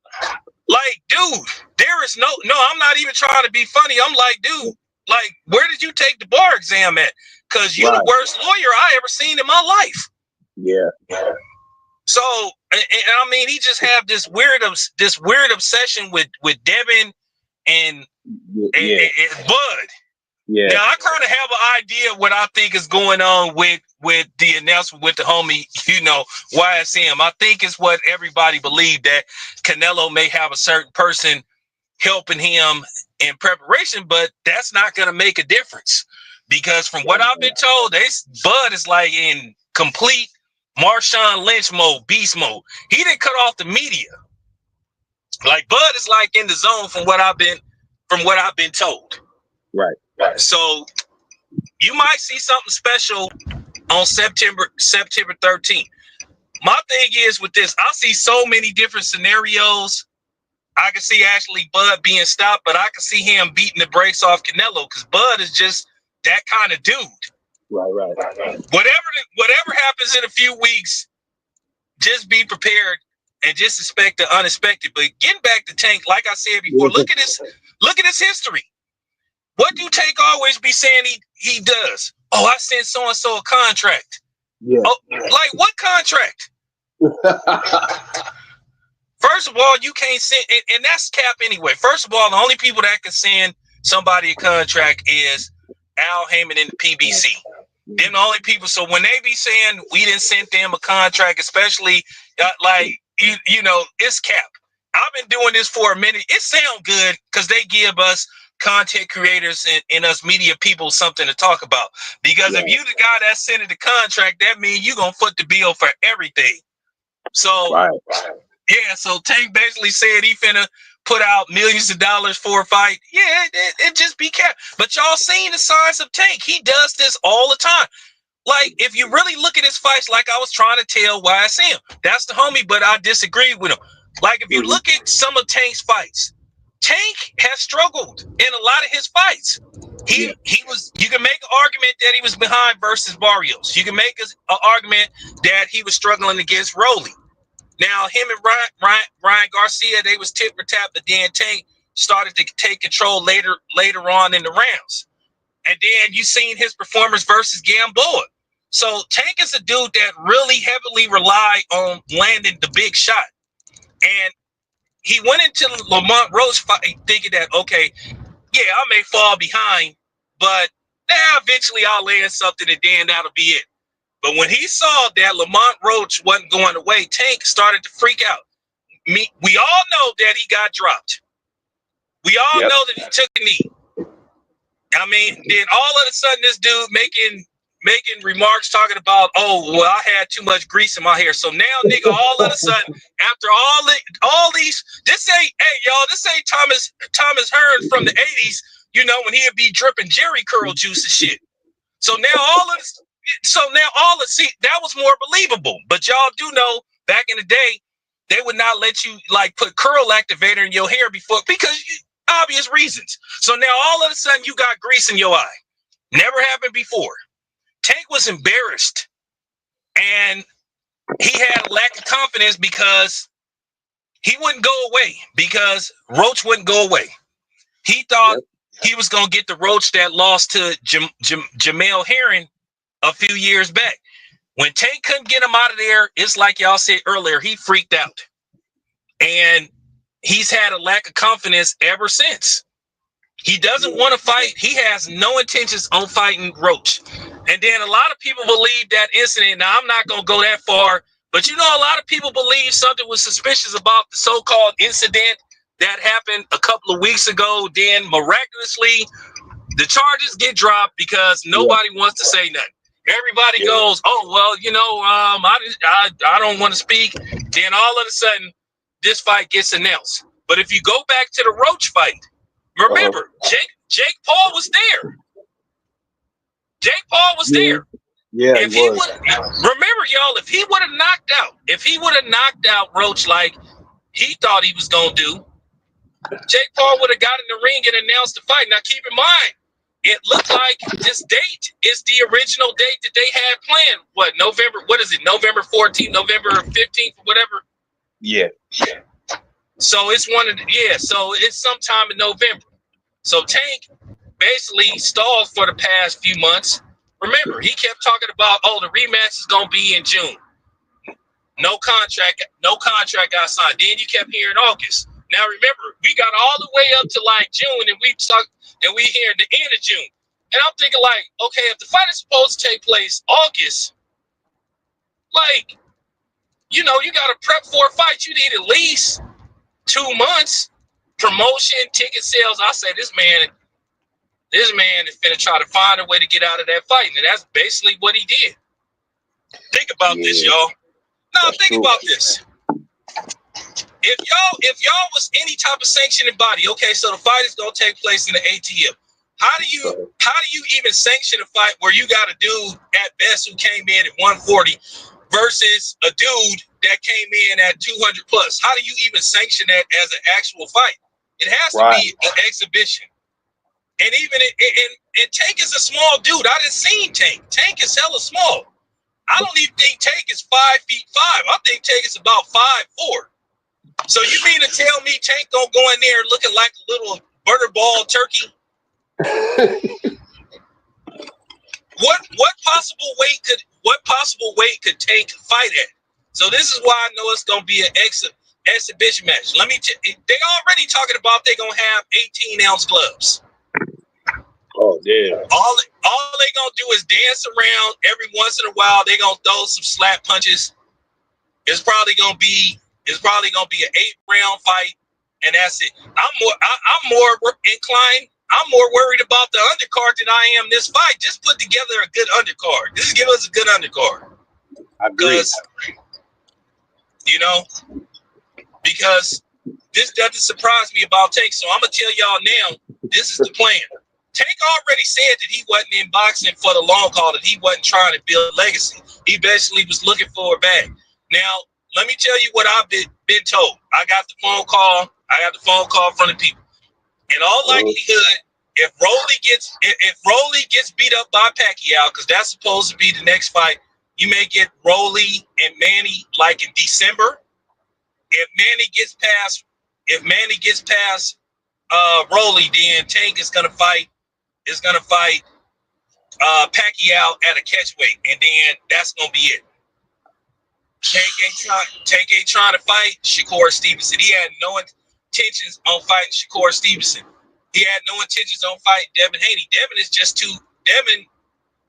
Speaker 3: like, dude, there is no, I'm not even trying to be funny. I'm like, dude, like, where did you take the bar exam at? Because you're the worst lawyer I ever seen in my life. Yeah. So, and I mean, he just have this weird obsession with Devin and Bud. Yeah. Now I kind of have an idea what I think is going on with the announcement with the homie, YSM. I think it's what everybody believed, that Canelo may have a certain person helping him in preparation, but that's not going to make a difference because from what I've been told, Bud is like in complete Marshawn Lynch mode, beast mode. He didn't cut off the media. Like Bud is like in the zone from what I've been told. Right. So you might see something special on September 13th. My thing is with this, I see so many different scenarios I can see actually Bud being stopped, but I can see him beating the brakes off Canelo because Bud is just that kind of dude.
Speaker 1: Right.
Speaker 3: Whatever happens in a few weeks, just be prepared and just expect the unexpected. But getting back to Tank, like I said before, look at his history. What do Tank always be saying he does? Oh, I sent so and so a contract.
Speaker 1: Yeah.
Speaker 3: Oh, like what contract? First of all, you can't send, and that's cap anyway. First of all, the only people that can send somebody a contract is Al Heyman and the PBC. They're the only people. So when they be saying we didn't send them a contract, especially like you know, it's cap. I've been doing this for a minute. It sounds good because they give us content creators and us media people something to talk about. Because if you the guy that sent the contract, that means you gonna foot the bill for everything. So yeah, so Tank basically said he finna put out millions of dollars for a fight. Yeah, it just be cap. But y'all seen the signs of Tank. He does this all the time. Like, if you really look at his fights, like I was trying to tell YSM, that's the homie, but I disagree with him. Like, if you look at some of Tank's fights, Tank has struggled in a lot of his fights. He was, you can make an argument that he was behind versus Barrios. You can make an argument that he was struggling against Rolly. Now, him and Ryan Garcia, they was tit for tat, but then Tank started to take control later on in the rounds. And then you seen his performance versus Gamboa. So Tank is a dude that really heavily relied on landing the big shot. And he went into the Lamont Roach fight thinking that, okay, yeah, I may fall behind, but eventually I'll land something and then that'll be it. But when he saw that Lamont Roach wasn't going away, Tank started to freak out. We all know that he got dropped. We all know that he took a knee. I mean, then all of a sudden this dude making remarks talking about, oh, well, I had too much grease in my hair. So now, nigga, all of a sudden, after all these, this ain't Thomas Hearn from the 80s, you know, when he'd be dripping Jerry curl juice and shit. So now see, that was more believable. But y'all do know back in the day, they would not let you like put curl activator in your hair before because obvious reasons. So now all of a sudden you got grease in your eye. Never happened before. Tank was embarrassed and he had a lack of confidence because he wouldn't go away because Roach wouldn't go away. He thought he was going to get the Roach that lost to Jamel Herring a few years back. When Tank couldn't get him out of there, it's like y'all said earlier, he freaked out. And he's had a lack of confidence ever since. He doesn't want to fight. He has no intentions on fighting Roach. And then a lot of people believe that incident. Now, I'm not going to go that far, but you know, a lot of people believe something was suspicious about the so-called incident that happened a couple of weeks ago. Then miraculously, the charges get dropped because nobody wants to say nothing. Everybody goes, oh, well, you know, I don't want to speak. Then all of a sudden, this fight gets announced. But if you go back to the Roach fight, remember, Jake Paul was there. Jake Paul was there.
Speaker 1: Yeah,
Speaker 3: if he would remember, y'all, if he would have knocked out Roach like he thought he was gonna do, Jake Paul would have got in the ring and announced the fight. Now keep in mind, it looked like this date is the original date that they had planned. What, November? What is it? November 14th, November 15th, whatever.
Speaker 1: Yeah.
Speaker 3: So it's so it's sometime in November. So Tank basically stalled for the past few months. Remember, he kept talking about, oh, the rematch is gonna be in June. No contract got signed. Then you kept hearing August. Now remember, we got all the way up to like June, and we hear the end of June. And I'm thinking like, okay, if the fight is supposed to take place August, like, you know, you got to prep for a fight. You need at least 2 months, promotion, ticket sales. I say this man is finna try to find a way to get out of that fight, and that's basically what he did. Think about this, y'all. Now think about this. If y'all was any type of sanctioning body, okay, so the fight is gonna take place in the ATM. How do you even sanction a fight where you got a dude at best who came in at 140 versus a dude that came in at 200 plus. How do you even sanction that as an actual fight? It has to be an exhibition. And even and Tank is a small dude. I didn't see Tank. Tank is hella small. I don't even think Tank is 5'5". I think Tank is about 5'4". So you mean to tell me Tank don't go in there looking like a little butterball turkey? What possible weight could Tank fight at? So this is why I know it's gonna be an exhibition match. Let me they already talking about they're gonna have 18-ounce gloves.
Speaker 1: Oh damn.
Speaker 3: All they gonna do is dance around. Every once in a while they gonna throw some slap punches. It's probably gonna be an 8-round fight, and that's it. I'm more inclined. I'm more worried about the undercard than I am this fight. Just put together a good undercard. Just give us a good undercard.
Speaker 1: I agree.
Speaker 3: Because this doesn't surprise me about Tank. So I'm gonna tell y'all now. This is the plan. Tank already said that he wasn't in boxing for the long haul. That he wasn't trying to build a legacy. He basically was looking for a bag. Now, let me tell you what I've been told. I got the phone call from the people. In all likelihood, if Rolly gets beat up by Pacquiao, because that's supposed to be the next fight, you may get Rolly and Manny like in December. If Manny gets past Rolly, then Tank is gonna fight Pacquiao at a catchweight, and then that's gonna be it. Tank ain't trying to fight Shakur Stevenson. He had no intentions on fighting Shakur Stevenson. He had no intentions on fighting Devin Haney. Devin,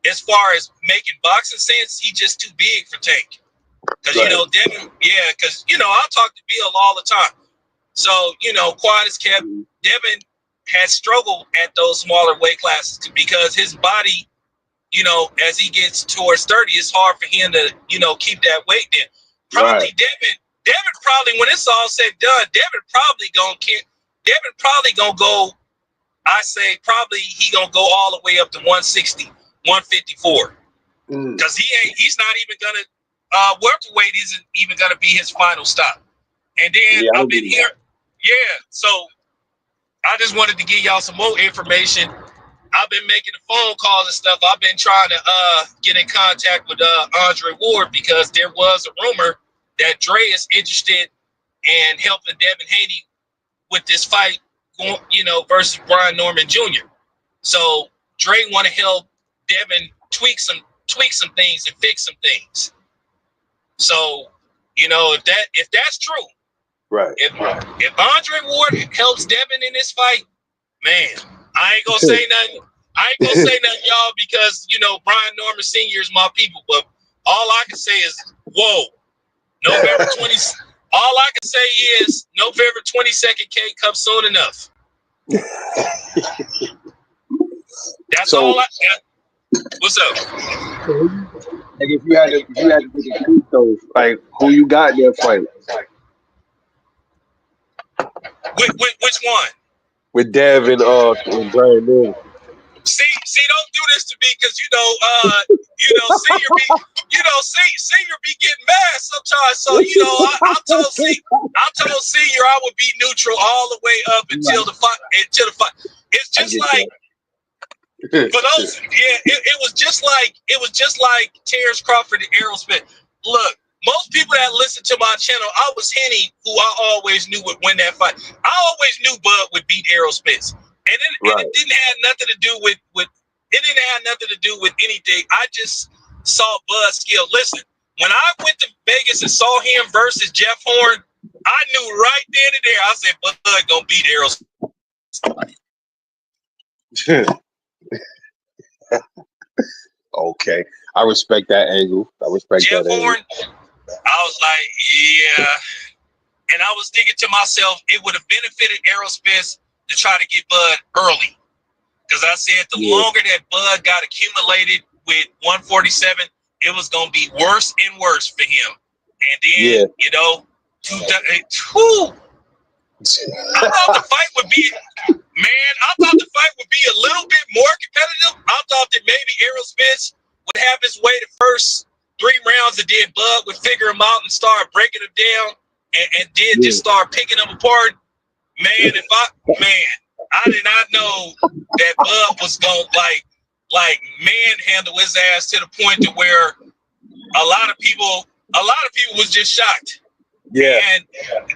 Speaker 3: as far as making boxing sense, he's just too big for Tank. Because, Devin, I talk to Bill all the time. So, quiet as kept, Devin has struggled at those smaller weight classes because his body, as he gets towards 30, it's hard for him to, keep that weight there. Probably Devin probably, when it's all said and done, Devin probably gonna go, I say probably he gonna go all the way up to 160, 154. Because he's not even gonna, welterweight isn't even gonna be his final stop. And then I've been here. Yeah, so I just wanted to give y'all some more information. I've been making the phone calls and stuff. I've been trying to get in contact with Andre Ward because there was a rumor that Dre is interested in helping Devin Haney with this fight, versus Brian Norman Jr. So Dre want to help Devin tweak some things and fix some things. So, if that's true,
Speaker 1: right?
Speaker 3: If Andre Ward helps Devin in this fight, man, I ain't gonna say nothing. Y'all, because Brian Norman Sr. is my people. But all I can say is, whoa, November 20. All I can say is November 22nd can't come soon enough. That's all I. What's up?
Speaker 1: Like if you had to pick those, like who you got there fighting?
Speaker 3: Which one?
Speaker 1: With Dev and Brian Norman.
Speaker 3: See, don't do this to me because senior be getting mad sometimes. So I told senior I would be neutral all the way up until the fight. It's just like for those, it was just like Terrence Crawford and Errol Spence. Look, most people that listen to my channel, I was hinting who I always knew would win that fight. I always knew Bud would beat Errol Spence. And it didn't have nothing to do with anything. I just saw Bud's skill. Listen, when I went to Vegas and saw him versus Jeff Horn, I knew right then and there. I said, Bud gonna beat Errol.
Speaker 1: Okay, I respect that angle.
Speaker 3: Jeff Horn. I was like, yeah, and I was thinking to myself, it would have benefited Errol Spence to try to get Bud early. Because I said the longer that Bud got accumulated with 147, it was going to be worse and worse for him. And then, I thought the fight would be, a little bit more competitive. I thought that maybe Errol Spence would have his way the first 3 rounds and then Bud figure them out and start breaking them down, and then just start picking them apart. Man, I did not know that Bub was gonna manhandle his ass to the point to where a lot of people was just shocked.
Speaker 1: Yeah.
Speaker 3: And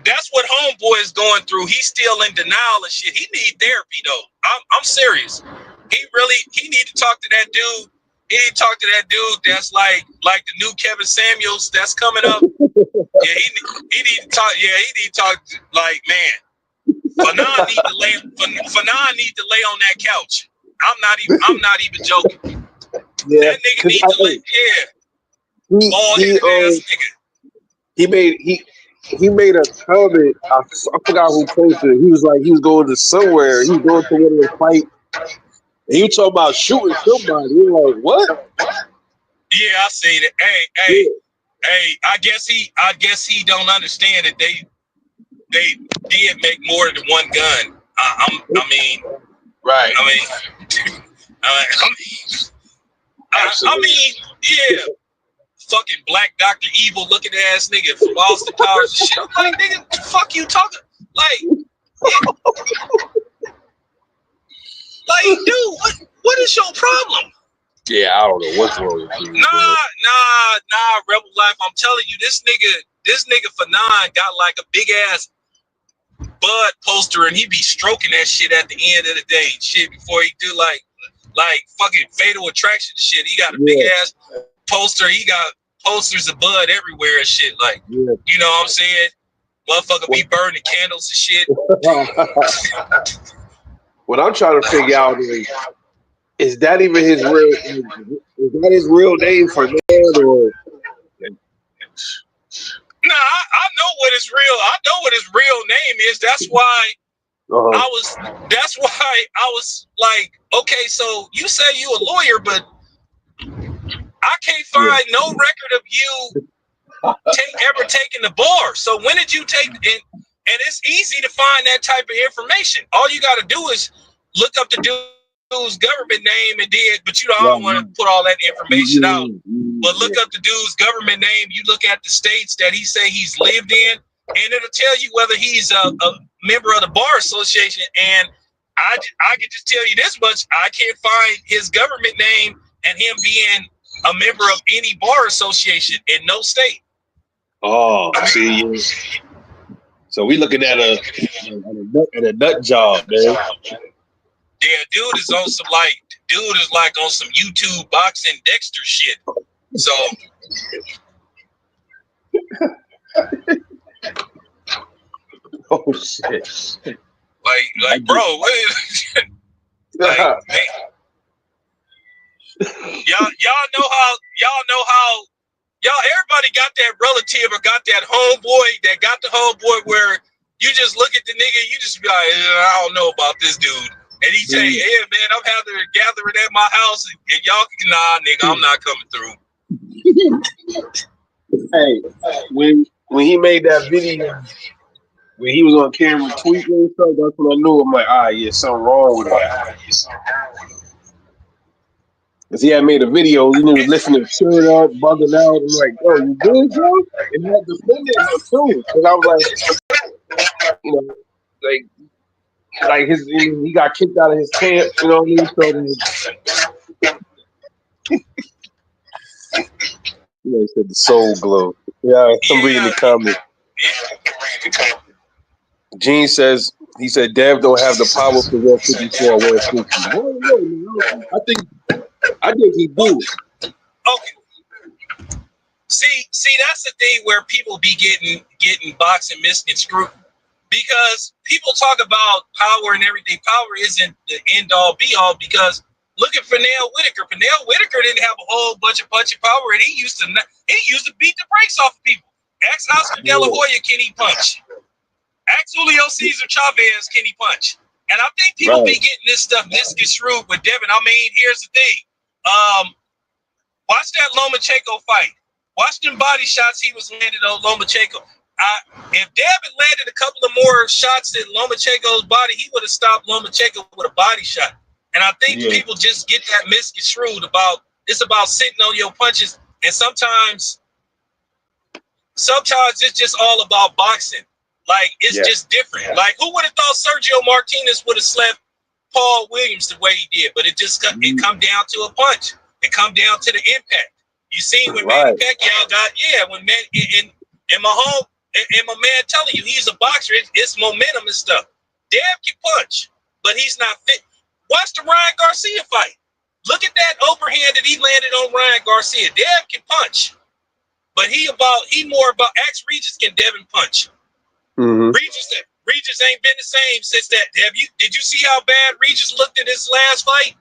Speaker 3: that's what Homeboy is going through. He's still in denial and shit. He need therapy though. I'm serious. He need to talk to that dude. He need to talk to that dude that's like the new Kevin Samuels that's coming up. Yeah, he need to talk. Yeah, he need to talk like, man. Fanon need to lay on that couch. I'm not even joking.
Speaker 1: Yeah.
Speaker 3: That nigga need to lay. Yeah. Bald-headed ass nigga.
Speaker 1: He made a comment. I forgot who posted it. He was like, he was going to somewhere. He was going to one of the fight. And he was talking about shooting somebody. He was like, what?
Speaker 3: Yeah, I see that. Hey. I guess he don't understand that they did make more than one gun.
Speaker 1: Right.
Speaker 3: I mean, yeah. Fucking Black Dr. Evil looking ass nigga from Austin Powers and shit. I'm like, nigga, what the fuck you talking? Like, dude, what is your problem?
Speaker 1: Yeah, I don't know what's wrong with you.
Speaker 3: Nah, Rebel Life. I'm telling you, this nigga Fanon got like a big ass Bud poster, and he be stroking that shit at the end of the day, shit, before he do like fucking Fatal Attraction shit. He got a big ass poster. He got posters of Bud everywhere and shit. Like, you know what I'm saying? Motherfucker be burning candles and shit.
Speaker 1: What I'm trying to figure out is that even his real? Is that his real name for that, or?
Speaker 3: Nah, I know what his real name is. That's why I was like, okay, so you say you a lawyer, but I can't find no record of you ever taking the bar. So when did you take it? And it's easy to find that type of information. All you got to do is look up the dude's government name and but I don't want to put all that information out. But look up the dude's government name. You look at the states that he say he's lived in, and it'll tell you whether he's a member of the bar association. And I can just tell you this much: I can't find his government name and him being a member of any bar association in no state.
Speaker 1: Oh, see, so we looking at a nut job, man.
Speaker 3: Yeah, dude is on some on some YouTube boxing Dexter shit. So
Speaker 1: oh shit.
Speaker 3: Like bro, like, man. Y'all know how everybody got that relative or got that homeboy where you just look at the nigga, you just be like, I don't know about this dude. And he say, hey man, I'm having a gathering at my house and y'all can, nah nigga, I'm not coming through.
Speaker 1: Hey, when he made that video, when he was on camera tweeting and stuff, that's when I knew. I'm like, something wrong with it. Cause he had made a video, he was listening to shit up, bugging out. I'm like, yo, you good, bro? And he had defended him too. Cause I was like, like he got kicked out of his camp, you know what I mean? So he said the soul glow. Yeah, I'm reading the comment. Gene says, he said, Dev don't have the power for 154 or 150. I think he do.
Speaker 3: Okay. See, that's the thing where people be getting boxing misconstrued. Because people talk about power and everything. Power isn't the end all be all, because look at Pernell Whitaker. Pernell Whitaker didn't have a whole bunch of punching power, and he used to beat the brakes off of people. Ask Oscar De La Hoya, can he punch? Ask Julio Cesar Chavez, can he punch? And I think people be getting this stuff misconstrued with Devin. I mean, here's the thing. Watch that Lomachenko fight. Watch them body shots he was landing on Lomachenko. If Devin landed a couple of more shots in Lomachenko's body, he would have stopped Lomachenko with a body shot. And I think people just get that misconstrued about it's about sitting on your punches. And sometimes sometimes it's just all about boxing. Like, it's just different. Like, who would have thought Sergio Martinez would have slept Paul Williams the way he did? But it just it come down to a punch. It come down to the impact. You see when Manny Pacquiao got when man and my home and my man telling you he's a boxer. It's momentum and stuff. Deb can punch, but he's not fit. Watch the Ryan Garcia fight. Look at that overhand that he landed on Ryan Garcia. Deb can punch, but he more about Axe Regis can Devin punch.
Speaker 1: Mm-hmm.
Speaker 3: Regis ain't been the same since that. Did you see how bad Regis looked in his last fight?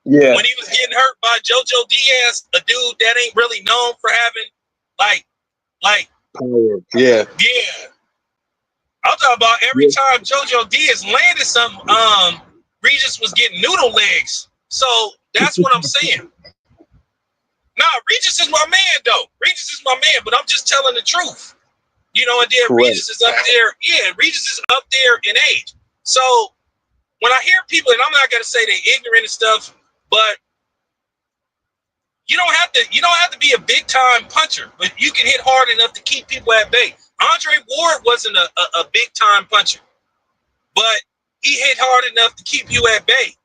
Speaker 1: Yeah.
Speaker 3: When he was getting hurt by JoJo Diaz, a dude that ain't really known for having like
Speaker 1: power. Yeah.
Speaker 3: Yeah. I'm talking about every time JoJo Diaz landed something, Regis was getting noodle legs. So that's what I'm saying. Nah, Regis is my man though. Regis is my man, but I'm just telling the truth. You know, and then
Speaker 1: Correct.
Speaker 3: Regis is up there. Yeah, Regis is up there in age. So when I hear people, and I'm not gonna say they're ignorant and stuff, but you don't have to be a big time puncher, but you can hit hard enough to keep people at bay. Andre Ward wasn't a big time puncher, but he hit hard enough to keep you at bay.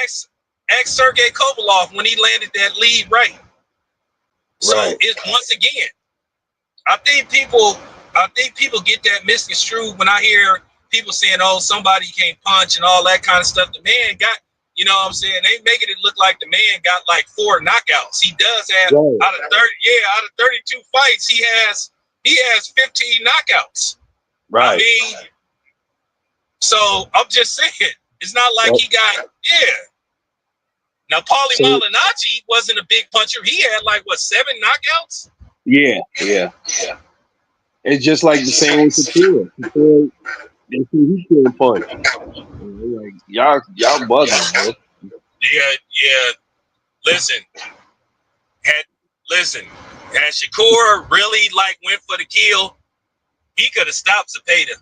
Speaker 3: Ask Sergey Kovalov when he landed that lead right. So it's once again, I think people get that misconstrued when I hear people saying, "Oh, somebody can't punch" and all that kind of stuff. The man got, you know what I'm saying? They making it look like the man got like 4 knockouts. He does have out of 32 fights, he has 15 knockouts.
Speaker 1: Right.
Speaker 3: I mean, so I'm just saying, it's not like he got Now Paulie Malignaggi wasn't a big puncher. He had like 7 knockouts?
Speaker 1: Yeah. It's just like the same with Couture. They say he can't punch. Like y'all buzzing, man.
Speaker 3: Yeah. Listen, had Shakur really went for the kill, he could have stopped Zepeda.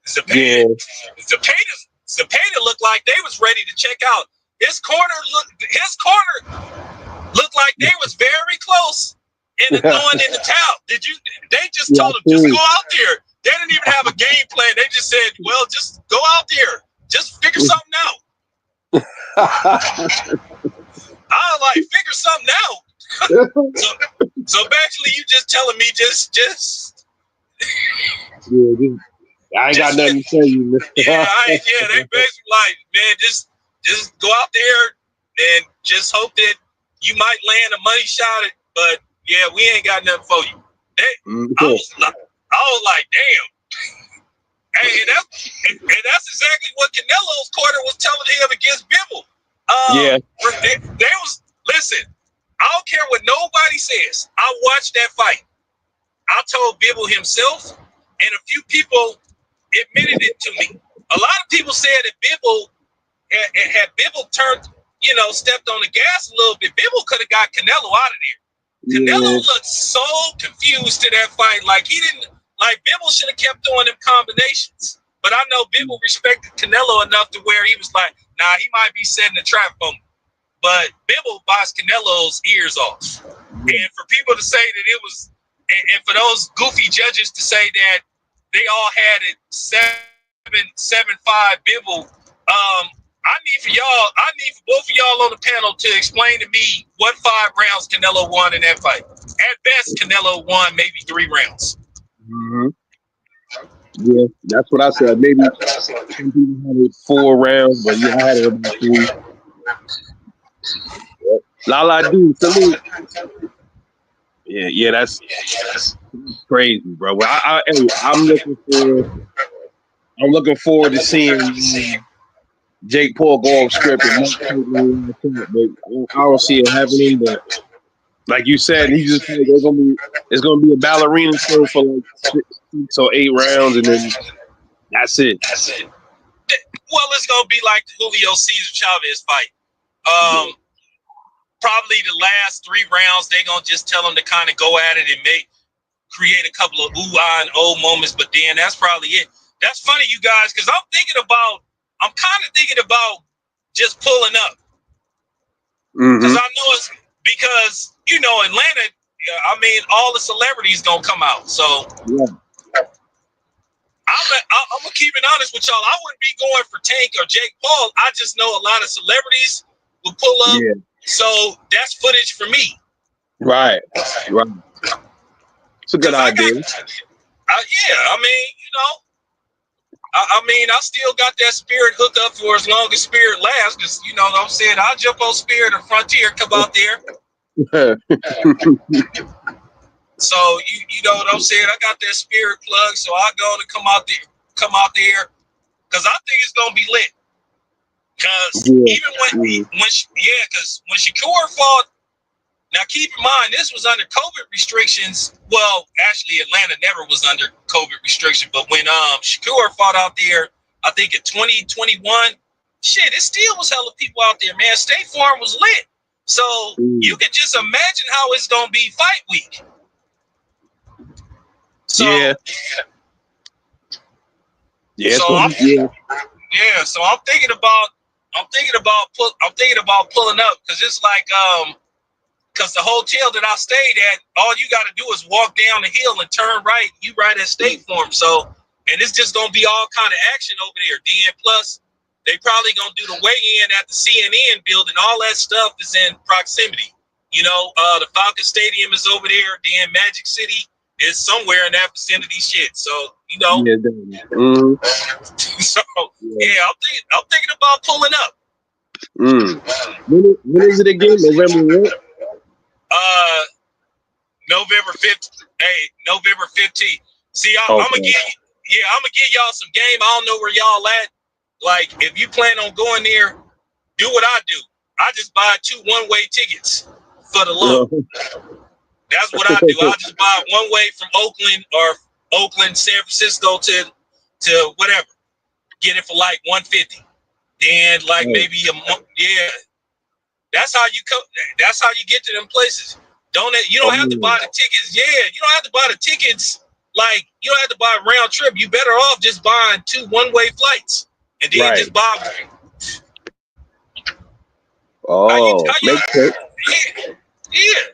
Speaker 3: Zepeda looked like they was ready to check out. His corner looked like they was very close in throwing in the towel. They just told him, just go out there. They didn't even have a game plan. They just said, well, just go out there. Just figure something out. I was like, figure something out. So basically you just telling me just
Speaker 1: I ain't got nothing to tell you.
Speaker 3: They basically like, man, just go out there and just hope that you might land a money shot. But yeah, we ain't got nothing for you. I was like, damn. Hey, and that's exactly what Canelo's corner was telling him against Bivol. Listen, I don't care what nobody says. I watched that fight. I told Bivol himself, and a few people admitted it to me. A lot of people said that Bivol had Bivol turned, stepped on the gas a little bit, Bivol could have got Canelo out of there. Canelo looked so confused to that fight. Bivol should have kept throwing them combinations. But I know Bivol respected Canelo enough to where he was like, nah, he might be setting a trap for me. But Bivol bites Canelo's ears off. And for people to say that it was, and for those goofy judges to say that they all had it 7-5 Bivol, I need for both of y'all on the panel to explain to me what 5 rounds Canelo won in that fight. At best, Canelo won maybe 3 rounds.
Speaker 1: Mm-hmm. Yeah, that's what I said. Maybe some people had it 4 rounds, but I had it about 3. Lala do salute. Yeah, that's crazy, bro. I'm looking forward to seeing Jake Paul go off script and but I don't see it happening. But like you said, it's gonna be a ballerina show for like 6 or 8 rounds, and then that's it.
Speaker 3: Well, it's gonna be like the Julio Cesar Chavez fight. Probably the last 3 rounds, they're gonna just tell them to kind of go at it and create a couple of ooh-ah and oh moments, but then that's probably it. That's funny, you guys, because I'm kind of thinking about just pulling up. Because I know it's because, Atlanta, I mean, all the celebrities gonna come out. So
Speaker 1: Yeah.
Speaker 3: I'm gonna keep it honest with y'all. I wouldn't be going for Tank or Jake Paul. I just know a lot of celebrities will pull up.
Speaker 1: Yeah.
Speaker 3: So that's footage for me.
Speaker 1: Right. Right. It's a good idea.
Speaker 3: I mean, you know, I mean, I still got that Spirit hook up for as long as Spirit lasts. Because you know what I'm saying, I'll jump on Spirit or Frontier, come out there. So you know what I'm saying. I got that Spirit plug, so I go to come out there, because I think it's gonna be lit. Because even because when Shakur fought, now keep in mind this was under COVID restrictions. Well, actually, Atlanta never was under COVID restriction, but when Shakur fought out there, I think in 2021, shit, it still was hella people out there, man. State Farm was lit, so you can just imagine how it's gonna be fight week. So so I'm thinking about pulling up, because it's like because the hotel that I stayed at, all you got to do is walk down the hill and turn right. You right at State Farm. So, and it's just gonna be all kind of action over there. Then plus, they probably gonna do the weigh-in at the CNN building. All that stuff is in proximity. You know, the Falcon Stadium is over there. Then Magic City is somewhere in that vicinity. Shit. So you know. So I'm thinking about pulling up.
Speaker 1: When is it again? November what?
Speaker 3: November 15th. Hey, November 15th. See, I'm gonna give y'all some game. I don't know where y'all at. Like, if you plan on going there, do what I do. I just buy 2 one-way tickets for the low. That's what I do. I just buy one way from Oakland, San Francisco to whatever. Get it for like $150. Then like maybe a month. Yeah. That's how you come. That's how you get to them places. You don't have to buy the tickets. Yeah, you don't have to buy the tickets. Like, you don't have to buy a round trip. You better off just buying 2 one-way flights and then just buy them.
Speaker 1: Makes sense.
Speaker 3: Yeah.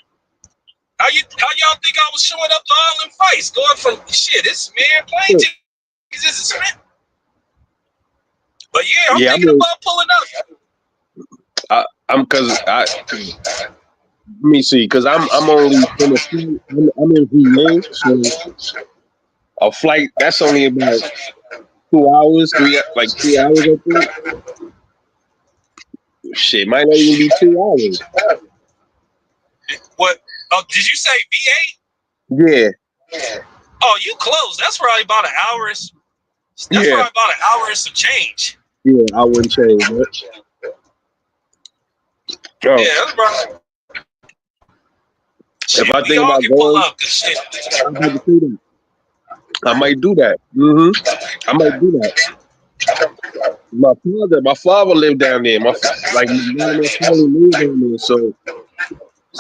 Speaker 3: How y'all think I was showing up to all them fights? Going from plane tickets is expensive. But yeah, I'm thinking about pulling up.
Speaker 1: Let me see, because I'm only I'm in VA, so a flight that's only about 2 hours, 2 hours, I think. Shit, might not even be 2 hours.
Speaker 3: What? Oh, did you say VA?
Speaker 1: Yeah.
Speaker 3: Oh, you close. That's probably about an hour. That's probably about an hour and some change.
Speaker 1: Yeah, I wouldn't change that.
Speaker 3: Yeah, that's probably. Shit,
Speaker 1: if I think about going, I might do that. I might do that. My father lived down there. My family lived down there, so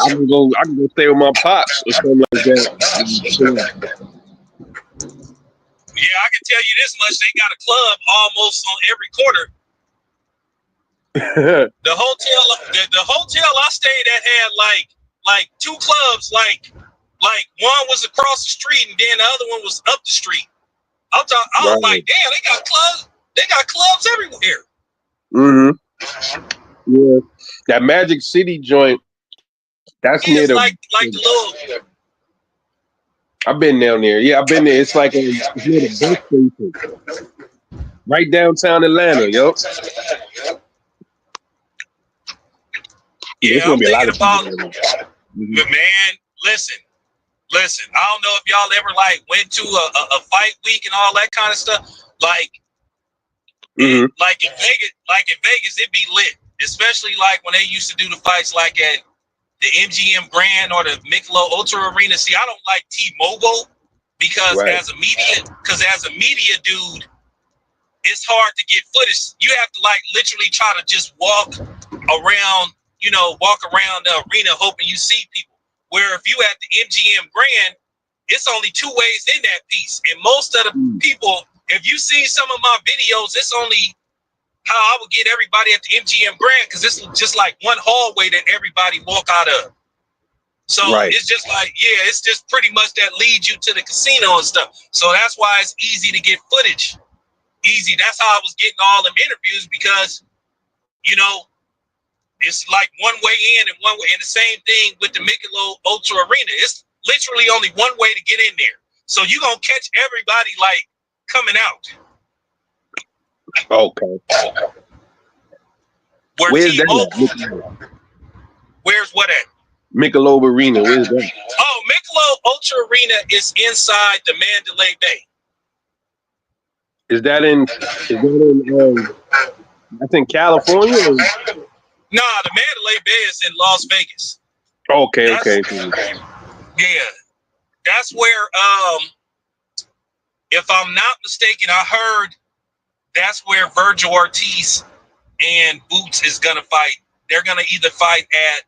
Speaker 1: I can go stay with my pops or something like that.
Speaker 3: Yeah, I can tell you this much: they got a club almost on every corner. The hotel I stayed at had like 2 clubs. Like one was across the street, and then the other one was up the street. I was like, damn, they got clubs. They got clubs everywhere.
Speaker 1: Yeah, that Magic City joint. That's near the
Speaker 3: like the little.
Speaker 1: I've been down there. Yeah, I've been there. It's like near the bus station, right downtown Atlanta. Yo.
Speaker 3: Yeah, I'm thinking about. But man, listen. I don't know if y'all ever like went to a fight week and all that kind of stuff. Like in Vegas, it'd be lit. Especially like when they used to do the fights like at the MGM Grand or the Michelob Ultra Arena. See, I don't like T-Mobile because as a media dude, it's hard to get footage. You have to like literally try to just walk around the arena hoping you see people. Where if you at the MGM Grand, it's only 2 ways in that piece. And most of the people, if you see some of my videos, it's only how I would get everybody at the MGM Grand, because it's just like one hallway that everybody walk out of. So
Speaker 1: Right.
Speaker 3: it's just like, yeah, it's just pretty much that leads you to the casino and stuff. So that's why it's easy to get footage. Easy. That's how I was getting all them interviews because, you know, it's like one way in and one way. And the same thing with the Michelob Ultra Arena. It's literally only one way to get in there. So you're going to catch everybody like coming out.
Speaker 1: Okay.
Speaker 3: Where
Speaker 1: Where's
Speaker 3: T-Mobile,
Speaker 1: that?
Speaker 3: where's what at?
Speaker 1: Michelob Arena. Where's that?
Speaker 3: Oh, Michelob Ultra Arena is inside the Mandalay Bay.
Speaker 1: Is that in? That's in California. Or?
Speaker 3: Nah, the Mandalay Bay is in Las Vegas.
Speaker 1: Okay.
Speaker 3: Yeah. That's where, if I'm not mistaken, I heard that's where Virgil Ortiz and Boots is going to fight. They're going to either fight at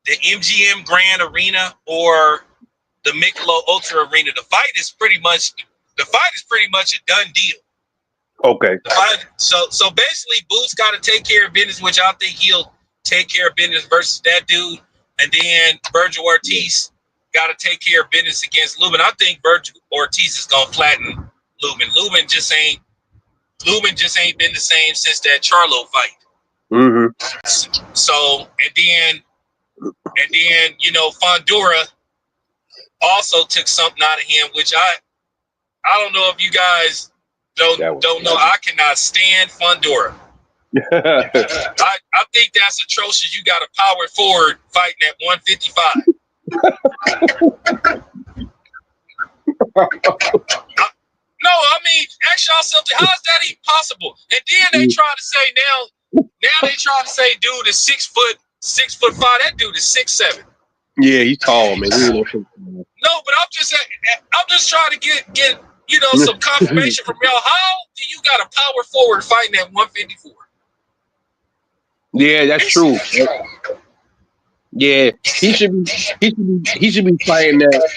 Speaker 3: the MGM Grand Arena or the Michelob Ultra Arena. The fight is pretty much a done deal.
Speaker 1: Okay.
Speaker 3: So basically, Boots got to take care of business, which I think he'll take care of business versus that dude, and then Virgil Ortiz got to take care of business against Lubin. I think Virgil Ortiz is gonna flatten Lubin. Lubin just ain't been the same since that Charlo fight.
Speaker 1: Mm-hmm.
Speaker 3: So and then you know Fondura also took something out of him, which I don't know if you guys don't know. I cannot stand Fondura. I think that's atrocious. You got a power forward fighting at 155. No, I mean, ask y'all something. How is that even possible? And then they try to say now they try to say dude is 6'5". That dude is 6'7".
Speaker 1: Yeah, he's tall, man.
Speaker 3: No, but I'm just trying to get you know some confirmation from y'all. How do you got a power forward fighting at 154?
Speaker 1: Yeah, that's true. Yeah, he should be fighting that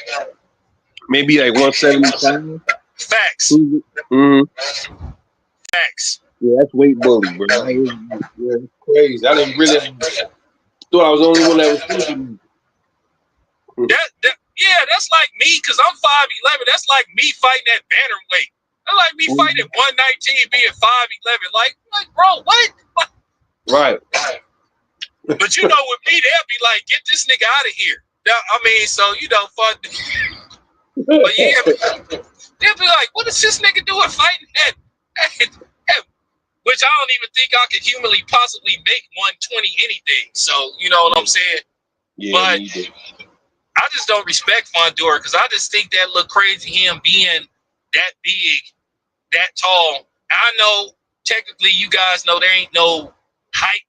Speaker 1: maybe like 175.
Speaker 3: Facts.
Speaker 1: Mm-hmm.
Speaker 3: Facts.
Speaker 1: Yeah, that's weight bully, bro. Yeah, crazy. I didn't really thought I was the only one that was thinking.
Speaker 3: That's like me because I'm 5'11". That's like me fighting at bantamweight. That's like me fighting at 119, being 5'11". Like bro, what?
Speaker 1: Right.
Speaker 3: But you know, with me, they'll be like, "Get this nigga out of here." I mean, so you know, fun. But yeah, they'll be like, "What is this nigga doing fighting at?" Which I don't even think I could humanly possibly make 120 anything. So you know what I'm saying?
Speaker 1: Yeah.
Speaker 3: But I just don't respect Fondura because I just think that look crazy. Him being that big, that tall. I know technically you guys know there ain't no height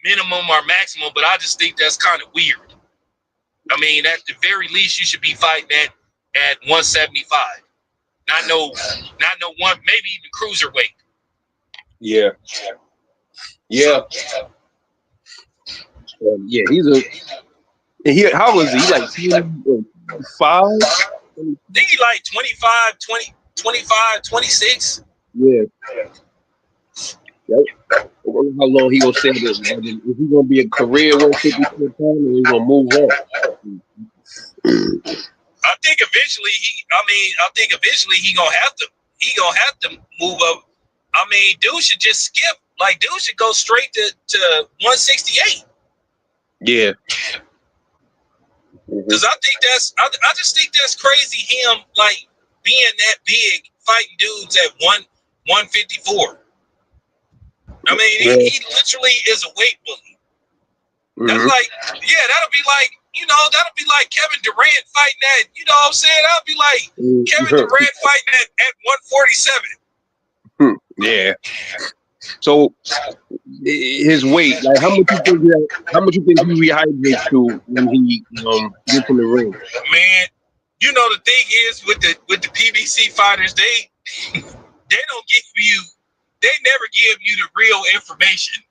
Speaker 3: minimum or maximum, but I just think that's kind of weird. I mean, at the very least, you should be fighting at 175. Not no one, maybe even cruiserweight.
Speaker 1: Yeah. Yeah, how was he? Like 5?
Speaker 3: I think he like 25, 20, 25, 26.
Speaker 1: Yeah. I wonder how long he gonna stay there. Is he gonna be a career 154 pound or he gonna move on?
Speaker 3: I think eventually he gonna have to move up. I mean, dude should just skip. Like, dude should go straight to 168.
Speaker 1: Yeah.
Speaker 3: Because I just think that's crazy. Him like being that big, fighting dudes at 154. I mean, he literally is a weight bully. That's like, yeah, that'll be like Kevin Durant fighting at, you know what I'm saying? That'll be like Kevin Durant fighting at 147.
Speaker 1: Yeah. So his weight, like how much you think he rehydrates to when he gets in the ring?
Speaker 3: Man, you know the thing is with the PBC fighters, they never give you the real information.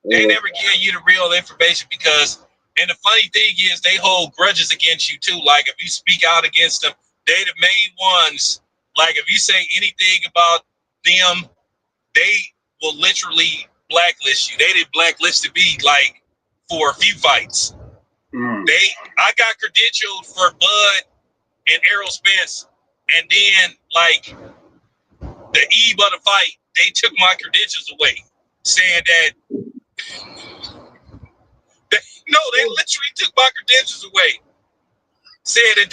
Speaker 3: They never give you the real information because, and the funny thing is they hold grudges against you too. Like if you speak out against them, they the main ones. Like if you say anything about them, they will literally blacklist you. They did blacklist me like for a few fights. I got credentialed for Bud and Errol Spence, and then like the eve of the fight, they took my credentials away, saying that they literally took my credentials away, saying that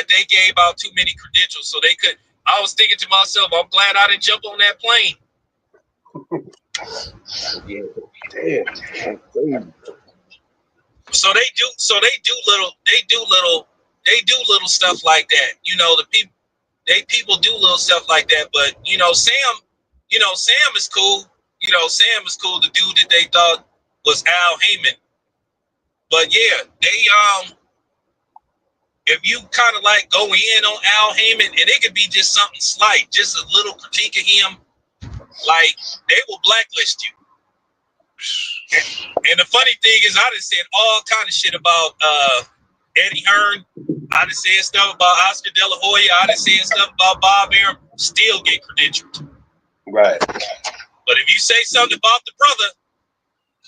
Speaker 3: they gave out too many credentials, so they could. I was thinking to myself, I'm glad I didn't jump on that plane.
Speaker 1: Yeah, damn.
Speaker 3: So they do little stuff like that. You know, people do little stuff like that. But Sam is cool. Sam is cool. The dude that they thought was Al Heyman. But yeah, they if you kind of like go in on Al Heyman, and it could be just something slight, just a little critique of him, like they will blacklist you. And the funny thing is, I done said all kind of shit about Eddie Hearn. I done said stuff about Oscar De La Hoya. I done said stuff about Bob Arum. Still get credentialed.
Speaker 1: Right.
Speaker 3: But if you say something about the brother,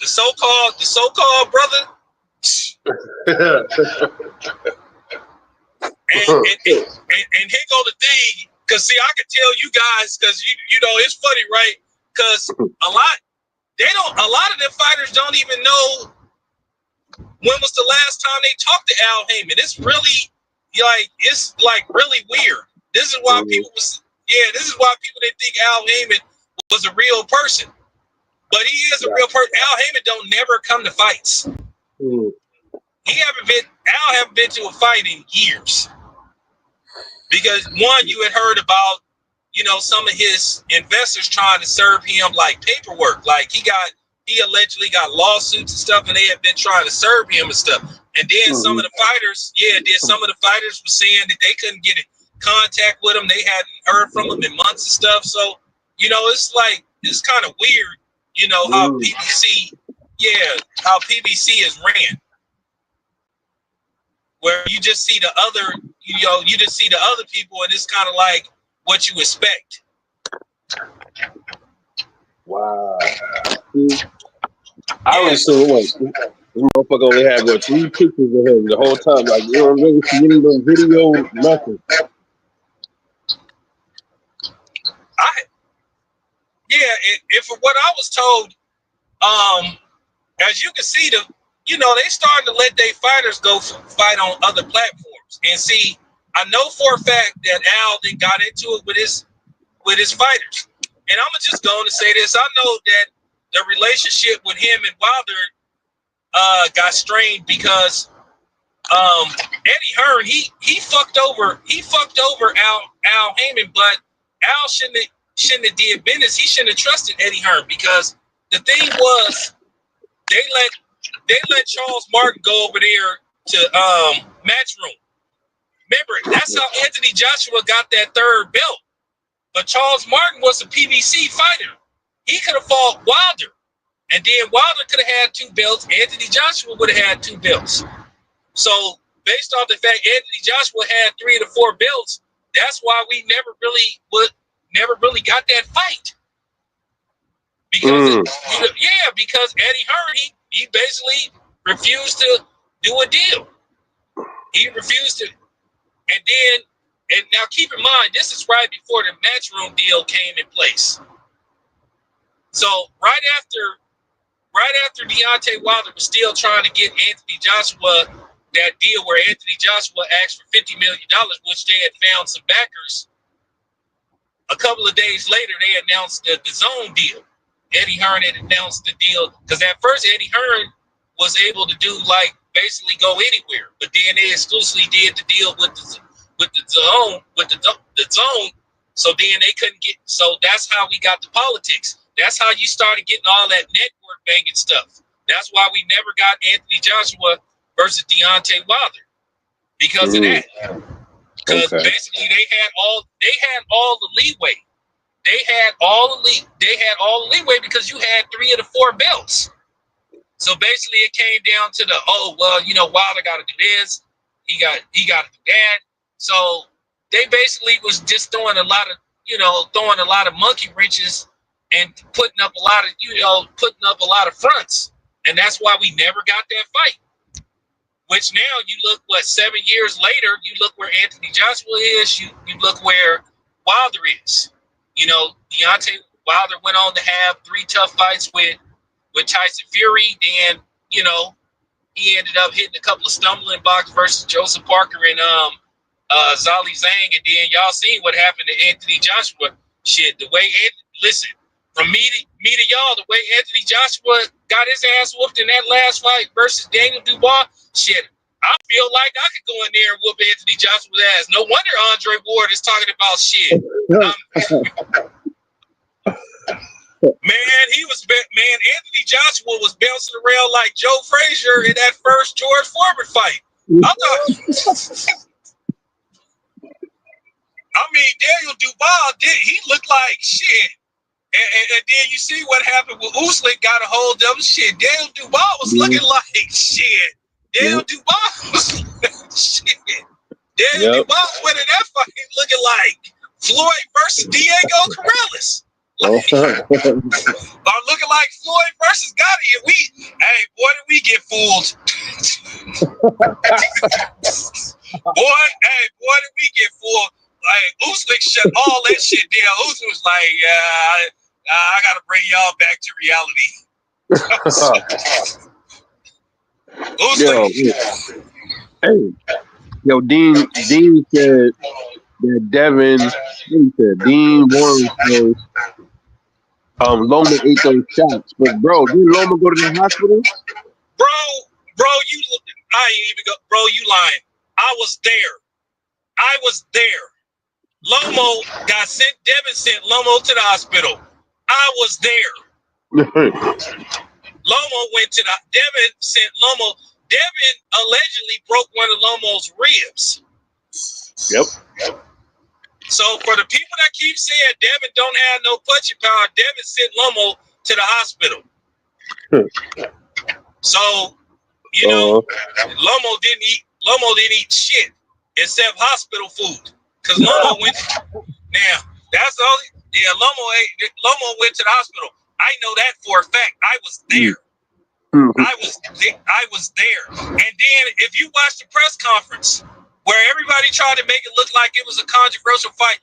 Speaker 3: the so-called brother, and here go the thing, because see, I can tell you guys, because you know it's funny, right? Because a lot of them fighters don't even know when was the last time they talked to Al Heyman. It's really really weird. This is why people didn't think Al Heyman was a real person. But he is a real person. Al Heyman don't never come to fights. Al haven't been to a fight in years. Because one, you had heard about, some of his investors trying to serve him like paperwork. Like he allegedly got lawsuits and stuff, and they had been trying to serve him and stuff. And then some of the fighters were saying that they couldn't get in contact with him. They hadn't heard from him in months and stuff. So, it's kind of weird, how PBC is ran. Where you just see the other people, and it's kind of like what you expect.
Speaker 1: Wow. I was so this motherfucker only had 3 pictures of him the whole time. Like, you don't really see any of those video, nothing.
Speaker 3: If for what I was told, as you can see, they started to let their fighters go fight on other platforms. And see, I know for a fact that Al then got into it with his fighters. And I'm just going to say this. I know that the relationship with him and Wilder got strained because Eddie Hearn, he fucked over Al Heyman, but Al shouldn't have did business. He shouldn't have trusted Eddie Hearn, because the thing was they let Charles Martin go over there to Matchroom. Remember, that's how Anthony Joshua got that 3rd belt. But Charles Martin was a PBC fighter. He could have fought Wilder. And then Wilder could have had 2 belts. Anthony Joshua would have had 2 belts. So based on the fact Anthony Joshua had 3 of the 4 belts, that's why we never really got that fight. Because because Eddie Hearn, he basically refused to do a deal. He refused to. And now keep in mind, this is right before the Matchroom deal came in place. So right after Deontay Wilder was still trying to get Anthony Joshua that deal where Anthony Joshua asked for $50 million, which they had found some backers. A couple of days later, they announced the DAZN deal. Eddie Hearn had announced the deal, because at first Eddie Hearn was able to do basically go anywhere, but then they exclusively did the deal with the zone. So then they couldn't get. So that's how we got the politics. That's how you started getting all that network banging stuff. That's why we never got Anthony Joshua versus Deontay Wilder, because of that. Because basically they had all the leeway. They had all the leeway because you had 3 of the 4 belts. So basically it came down to Wilder got to do this. He got to do that. So they basically was just throwing a lot of monkey wrenches and putting up a lot of fronts And that's why we never got that fight. Which now you look, 7 years later, you look where Anthony Joshua is, you look where Wilder is. You know, Deontay Wilder went on to have 3 tough fights with Tyson Fury. Then, you know, he ended up hitting a couple of stumbling blocks versus Joseph Parker and Zali Zhang. And then y'all seen what happened to Anthony Joshua. Shit, the way, listen, from me to y'all, the way Anthony Joshua got his ass whooped in that last fight versus Daniel Dubois, shit, I feel like I could go in there and whoop Anthony Joshua's ass. No wonder Andre Ward is talking about shit. Man, Anthony Joshua was bouncing around like Joe Frazier in that first George Foreman fight. I mean, Daniel Dubois, he looked like shit. And then you see what happened with Usman, got a hold of him. Shit, Daniel Dubois was looking like shit. Daniel Dubois was shit. Daniel Dubois went in that fight looking like Floyd versus Diego Corrales. Like, I'm looking like Floyd versus Gotti. Boy, did we get fooled. boy, did we get fooled. Like, Usman shut all that shit down. Usman was like, I gotta bring y'all back to reality.
Speaker 1: Dean said that Devin, Dean Warren says, Loma ate those shots. But bro, didn't Loma go to the hospital?
Speaker 3: Bro, I ain't even go. Bro, you lying. I was there. Lomo got sent. Devin sent Lomo to the hospital. I was there. Lomo went to Devin sent Lomo. Devin allegedly broke one of Lomo's ribs.
Speaker 1: Yep.
Speaker 3: So for the people that keep saying Devin don't have no punching power, Devin sent Lomo to the hospital. So, you know, Lomo didn't eat shit except hospital food. Because Lomo went. Now, that's the only. Yeah, Lomo went to the hospital. I know that for a fact. I was there. I was there. And then if you watch the press conference where everybody tried to make it look like it was a controversial fight,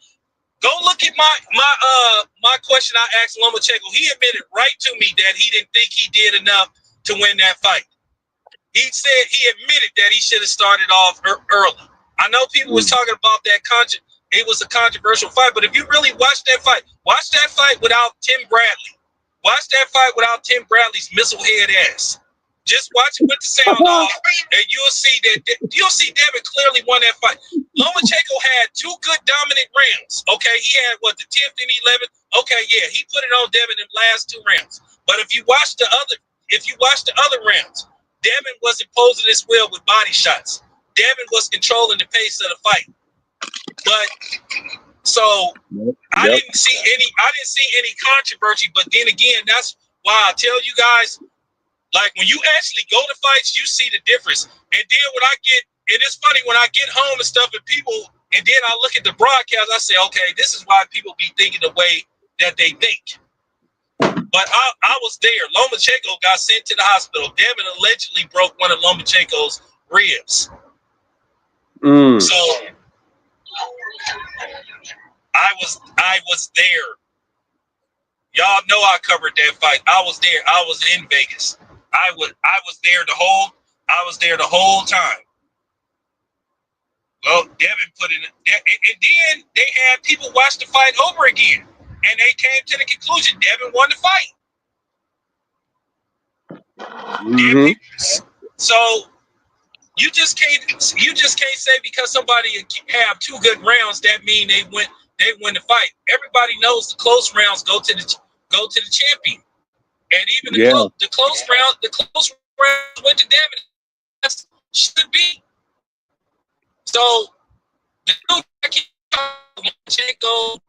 Speaker 3: go look at my question I asked Lomachenko. He admitted right to me that he didn't think he did enough to win that fight. He said he admitted that he should have started off early. I know people was talking about that it was a controversial fight, but if you really watch that fight without Tim Bradley. Watch that fight without Tim Bradley's missile head ass. Just watch it with the sound off, and you'll see Devin clearly won that fight. Lomachenko had 2 good dominant rounds. Okay, he had the 10th and 11th. Okay, yeah, he put it on Devin in the last 2 rounds. But if you watch the other rounds, Devin was imposing his will with body shots. Devin was controlling the pace of the fight. But so I didn't see any controversy. But then again, that's why I tell you guys, like when you actually go to fights, you see the difference. And then it's funny when I get home and stuff, and then I look at the broadcast, I say, okay, this is why people be thinking the way that they think. But I was there. Lomachenko got sent to the hospital. Devin allegedly broke one of Lomachenko's ribs. So I was there. Y'all know I covered that fight. I was there. I was in Vegas. I was there the whole time. Well, Devin put in, and then they had people watch the fight over again, and they came to the conclusion Devin won the fight. So you just can't say because somebody have 2 good rounds that mean they win the fight. Everybody knows the close rounds go to the champion, and even the close rounds went to Devin. That should be. So the dude that keep Lomachenko,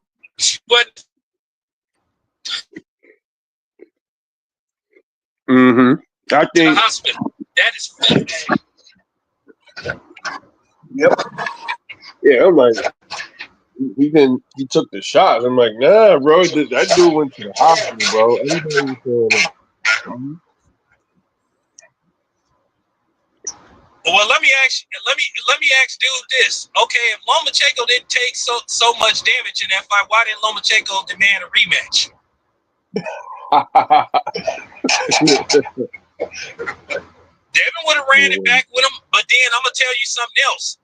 Speaker 3: but
Speaker 1: I think
Speaker 3: the hospital. That is fucked.
Speaker 1: Yep. Yeah, I'm like, he took the shots. I'm like, nah, bro, that dude went to the hospital, bro. Everybody was saying that.
Speaker 3: Well, let me ask dude this. Okay, if Lomachenko didn't take so much damage in that fight, why didn't Lomachenko demand a rematch? Devin would have ran it back with him, but then I'm gonna tell you something else.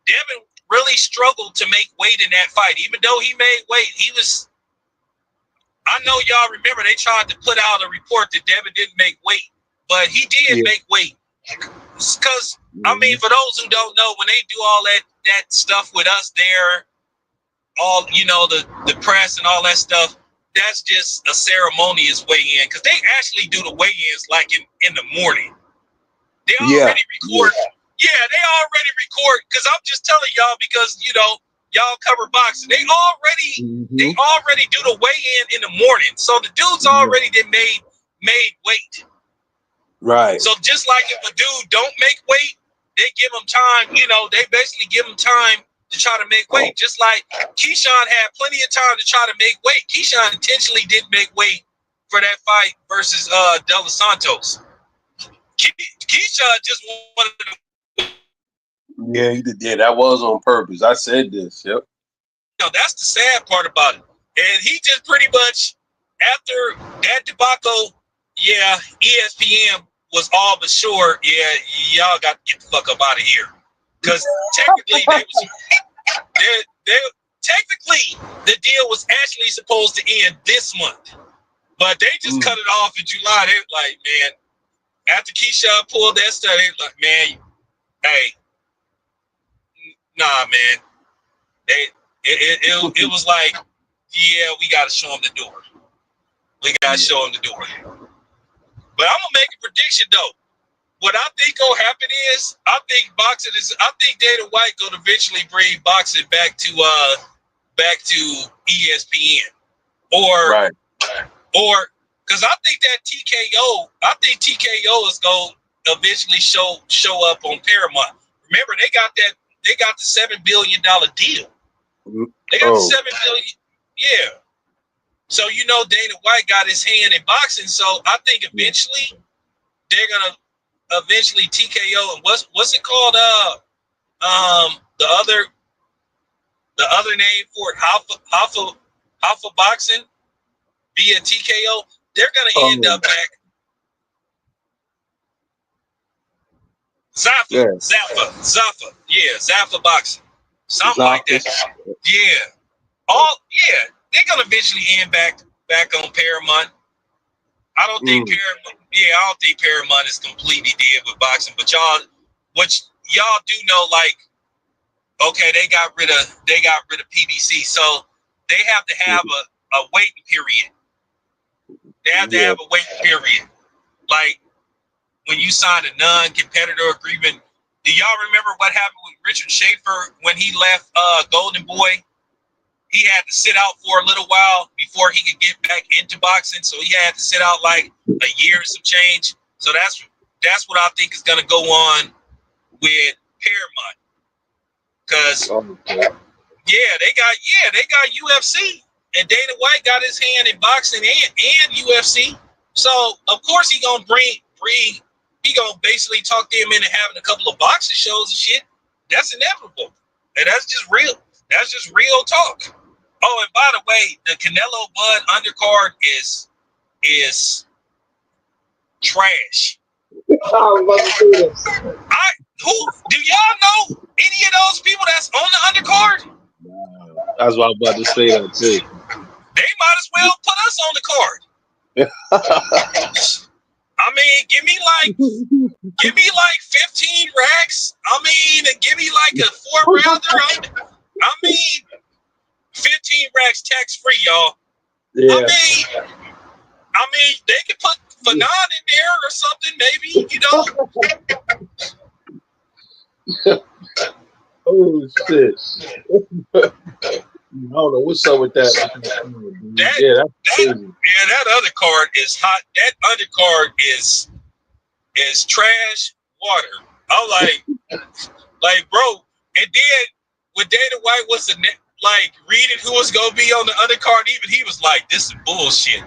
Speaker 3: Devin really struggled to make weight in that fight, even though he made weight. I know y'all remember they tried to put out a report that Devin didn't make weight, but he did make weight. Because I mean, for those who don't know, when they do all that stuff with us there, all the press and all that stuff, that's just a ceremonious weigh-in. Because they actually do the weigh-ins like in the morning. They already record. Yeah, they already record. Because I'm just telling y'all because y'all cover boxing. They already do the weigh-in in the morning. So the dudes already did made weight.
Speaker 1: Right.
Speaker 3: So just like if a dude don't make weight, they give him time. They basically give him time to try to make weight. Just like Keyshawn had plenty of time to try to make weight. Keyshawn intentionally didn't make weight for that fight versus De Los Santos. Keyshawn just wanted to.
Speaker 1: Yeah, he did. Yeah, that was on purpose. I said this. Yep.
Speaker 3: That's the sad part about it. And he just pretty much, after that debacle, ESPN was all but sure, y'all got to get the fuck up out of here. Because technically, technically, the deal was actually supposed to end this month. But they just cut it off in July. They were like, man, after Keyshawn pulled that stuff, they were like, man, hey, nah, man. It was like, yeah, we got to show them the door. We got to show them the door. But I'm going to make a prediction, though. What I think will happen is, I think Dana White going to eventually bring boxing back to ESPN. Or, because I think TKO is going to eventually show up on Paramount. Remember, they got the $7 billion deal. They got the $7 billion. Yeah. So Dana White got his hand in boxing. So I think eventually they're gonna TKO, and what's it called? The other name for it, Alpha Boxing via TKO. They're gonna end up back. Zaffa. Yeah, Zaffa Boxing. Something like that. Yeah. They're gonna eventually end back on Paramount. I don't think Paramount is completely dead with boxing, but y'all do know, like, okay, they got rid of PBC, so they have to have a waiting period. They have to have a waiting period. Like when you sign a non-competitor agreement. Do y'all remember what happened with Richard Schaefer when he left Golden Boy? He had to sit out for a little while before he could get back into boxing. So he had to sit out like a year and some change. So that's what I think is going to go on with Paramount. Because they got UFC, and Dana White got his hand in boxing and UFC. So of course he gonna he gonna basically talk them into having a couple of boxing shows and shit. That's inevitable, and that's just real. That's just real talk. Oh, and by the way, the Canelo Bud undercard is trash.
Speaker 1: I
Speaker 3: Who do y'all know any of those people that's on the undercard?
Speaker 1: That's what I was about to say that too.
Speaker 3: They might as well put us on the card. I mean, give me like 15 racks. I mean, give me like a 4-rounder. I mean, 15 racks tax free, y'all.
Speaker 1: Yeah.
Speaker 3: I mean, they could put Fanon in there or something, maybe,
Speaker 1: Oh shit. I don't know what's up with that.
Speaker 3: That's crazy. That undercard is hot. That undercard is trash water. I'm like, bro. And then when Dana White was reading who was gonna be on the undercard, even he was like, "This is bullshit."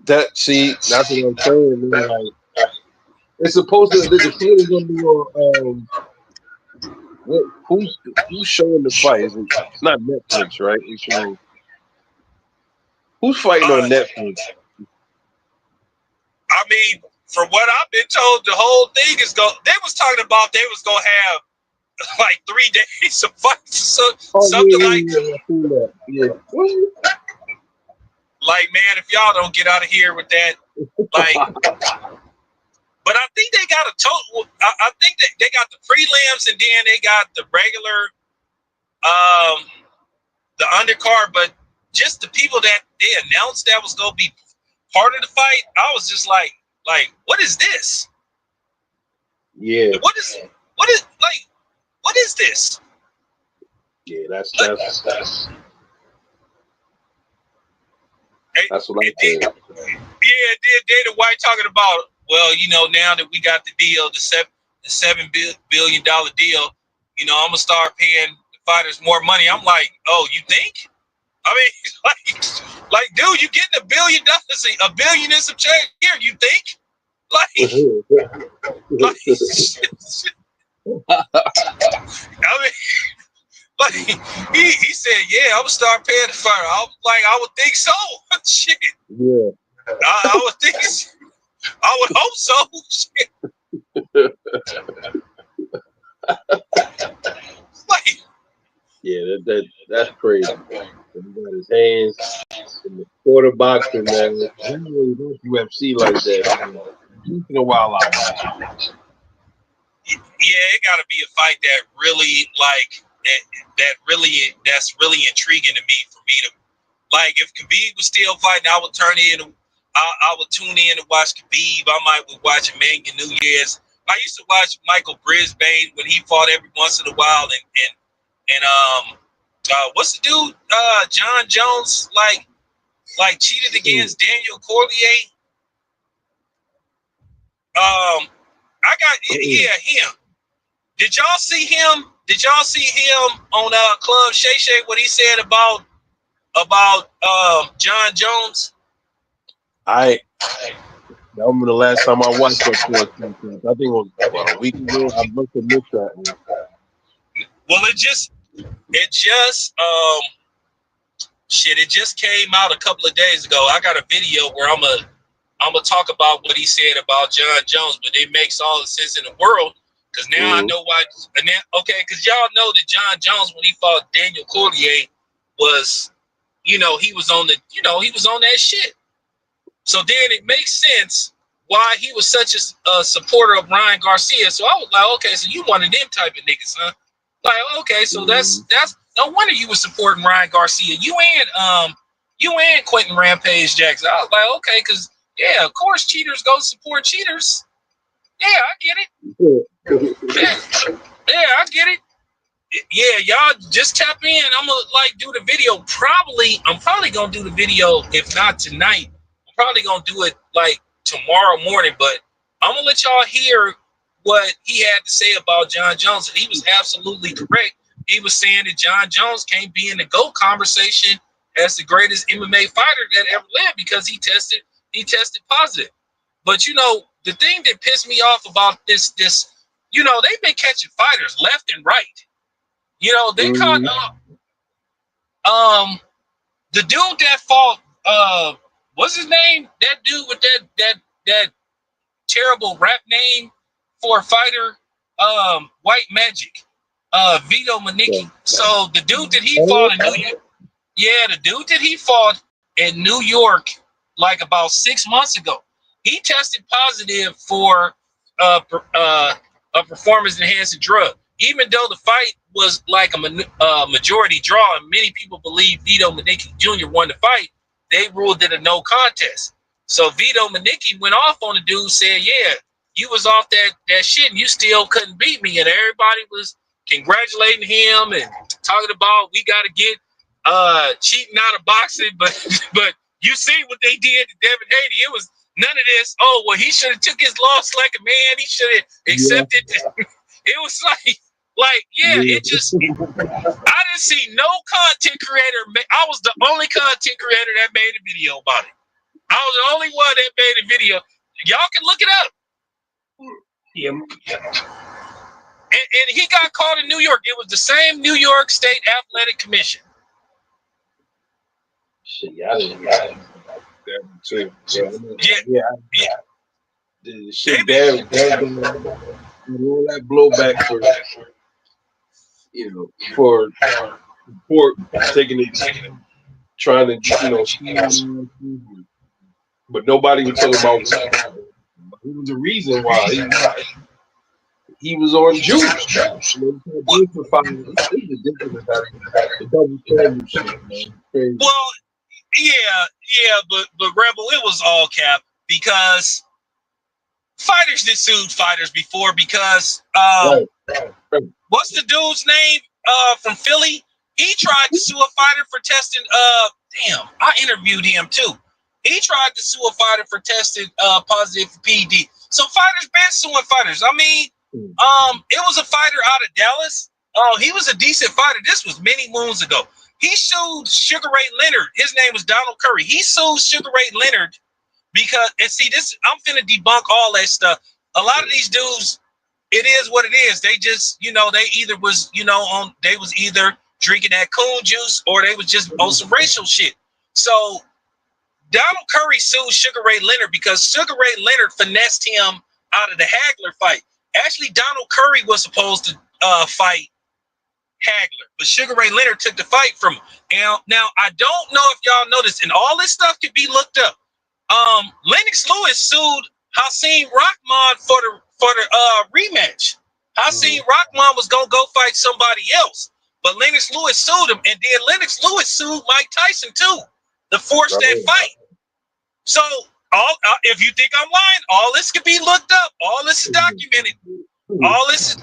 Speaker 1: That's what I'm saying, man. Like, It's supposed to. The fight is gonna be on. What? Who's showing the fight? It's not Netflix, right? It's showing. Who's fighting on Netflix?
Speaker 3: I mean, from what I've been told, the whole thing is go. They was talking about they was gonna have like 3 days of fights, so
Speaker 1: Oh
Speaker 3: something like.
Speaker 1: I seen that. Yeah.
Speaker 3: Like, man, if y'all don't get out of here with that, like. But I think they got a total. I think they got the prelims and then they got the regular, the undercard. But just the people that they announced that was gonna be part of the fight, I was just like, what is this?
Speaker 1: Yeah.
Speaker 3: What is this?
Speaker 1: Yeah, that's
Speaker 3: what I think. Yeah, Dana White talking about, well, now that we got the deal, the $7 billion deal, I'm gonna start paying the fighters more money. I'm like, oh, you think? I mean, like, dude, you getting $1 billion, $1 billion and some change here. You think? I mean, like he said, yeah, I'm gonna start paying the fighter. I was like, I would think so. Shit.
Speaker 1: Yeah.
Speaker 3: I would think. I would hope so. Shit. Like,
Speaker 1: yeah, that's crazy. He got his hands in the quarter boxing, man. He really does UFC like that. He's in a while out.
Speaker 3: Yeah, it got to be a fight that really that's really intriguing to me for me to like. If Khabib was still fighting, I would turn in. I would tune in to watch Khabib. I might be watching Emmanuel Nunes. I used to watch Michael Brisbane when he fought every once in a while, and what's the dude? John Jones like cheated against Daniel Cormier. I got him. Did y'all see him? Did y'all see him on Club Shay Shay? What he said about John Jones?
Speaker 1: I remember the last time I watched that sports. I think it was about a week ago. I must have missed that one.
Speaker 3: Well, it just it just came out a couple of days ago. I got a video where I'm gonna talk about what he said about John Jones, but it makes all the sense in the world because now I know why. Because y'all know that John Jones, when he fought Daniel Cormier, was, he was on he was on that shit. So then it makes sense why he was such a supporter of Ryan Garcia. So I was like, okay, so you one of them type of niggas, huh? Like, okay, so that's no wonder you were supporting Ryan Garcia. You and Quentin Rampage Jackson. I was like, okay, because yeah, of course cheaters go support cheaters. Yeah, I get it. Yeah, I get it. Yeah, y'all just tap in. I'm gonna do the video. I'm probably gonna do the video. If not tonight, I'm probably gonna do it tomorrow morning. But I'm gonna let y'all hear what he had to say about John Jones, and he was absolutely correct. He was saying that John Jones can't be in the GOAT conversation as the greatest MMA fighter that ever lived because he tested positive. But the thing that pissed me off about this, they've been catching fighters left and right. They caught the dude that fought what's his name? That dude with that terrible rap name for a fighter, White Magic, Vito Manicki. So the dude that he fought in New York, the dude that he fought in New York about 6 months ago, he tested positive for a performance enhancing drug. Even though the fight was a majority draw, and many people believe Vito Manicki Jr. won the fight, they ruled it a no contest. So Vito Manicki went off on the dude, said, yeah, you was off that shit and you still couldn't beat me. And everybody was congratulating him and talking about we got to get cheating out of boxing. But you see what they did to Devin Haney. It was none of this. Oh, well, he should have took his loss like a man. He should have accepted it. It was it just, I didn't see no content creator. I was the only content creator that made a video about it. I was the only one that made a video. Y'all can look it up.
Speaker 1: Yeah.
Speaker 3: And he got caught in New York. It was the same New York State Athletic Commission.
Speaker 1: Shit, yeah, I didn't hear that too. Yeah,
Speaker 3: Yeah,
Speaker 1: the
Speaker 3: they
Speaker 1: shit
Speaker 3: be
Speaker 1: that all that blowback for for support taking it trying to but nobody was talking about it was a reason why he was on juice.
Speaker 3: well,
Speaker 1: It's ridiculous how the double standard shit, man. Crazy.
Speaker 3: well, yeah, but Rebel, it was all cap because fighters that sued fighters before because
Speaker 1: Right. Right.
Speaker 3: what's the dude's name from Philly? He tried to sue a fighter for testing damn, I interviewed him too. He tried to sue a fighter for testing positive for PD. So fighters been suing fighters. I mean, it was a fighter out of Dallas. He was a decent fighter. This was many moons ago. He sued Sugar Ray Leonard. His name was Donald Curry. He sued Sugar Ray Leonard because, and see, this, I'm finna debunk all that stuff. A lot of these dudes, it is what it is. They just, they either was, they was either drinking that coon juice or they was just on some racial shit. So Donald Curry sued Sugar Ray Leonard because Sugar Ray Leonard finessed him out of the Hagler fight. Actually, Donald Curry was supposed to fight Hagler, but Sugar Ray Leonard took the fight from him. Now I don't know if y'all noticed, and all this stuff can be looked up. Lennox Lewis sued Hasim Rahman for the rematch. Hasim Rahman was gonna go fight somebody else, but Lennox Lewis sued him, and then Lennox Lewis sued Mike Tyson too to force that fight. So, if you think I'm lying, all this could be looked up. All this is documented. All this.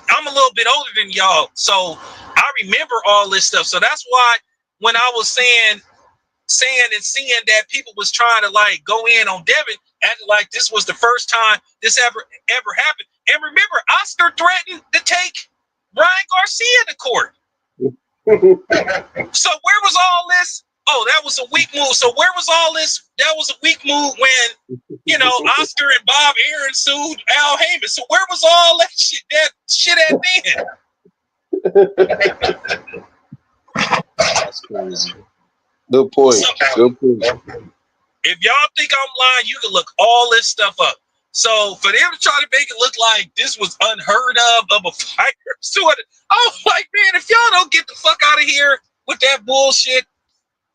Speaker 3: I'm a little bit older than y'all, so I remember all this stuff. So that's why when I was saying and seeing that people was trying to like go in on Devin, acting like this was the first time this ever happened. And remember, Oscar threatened to take Ryan Garcia to court. So where was all this? Oh, that was a weak move. So where was all this? That was a weak move when, Oscar and Bob Aaron sued Al Heyman. So where was all that shit at then?
Speaker 1: That's crazy. Good point. Good point.
Speaker 3: If y'all think I'm lying, you can look all this stuff up. So for them to try to make it look like this was unheard of a fighter suing, I was like, man, if y'all don't get the fuck out of here with that bullshit.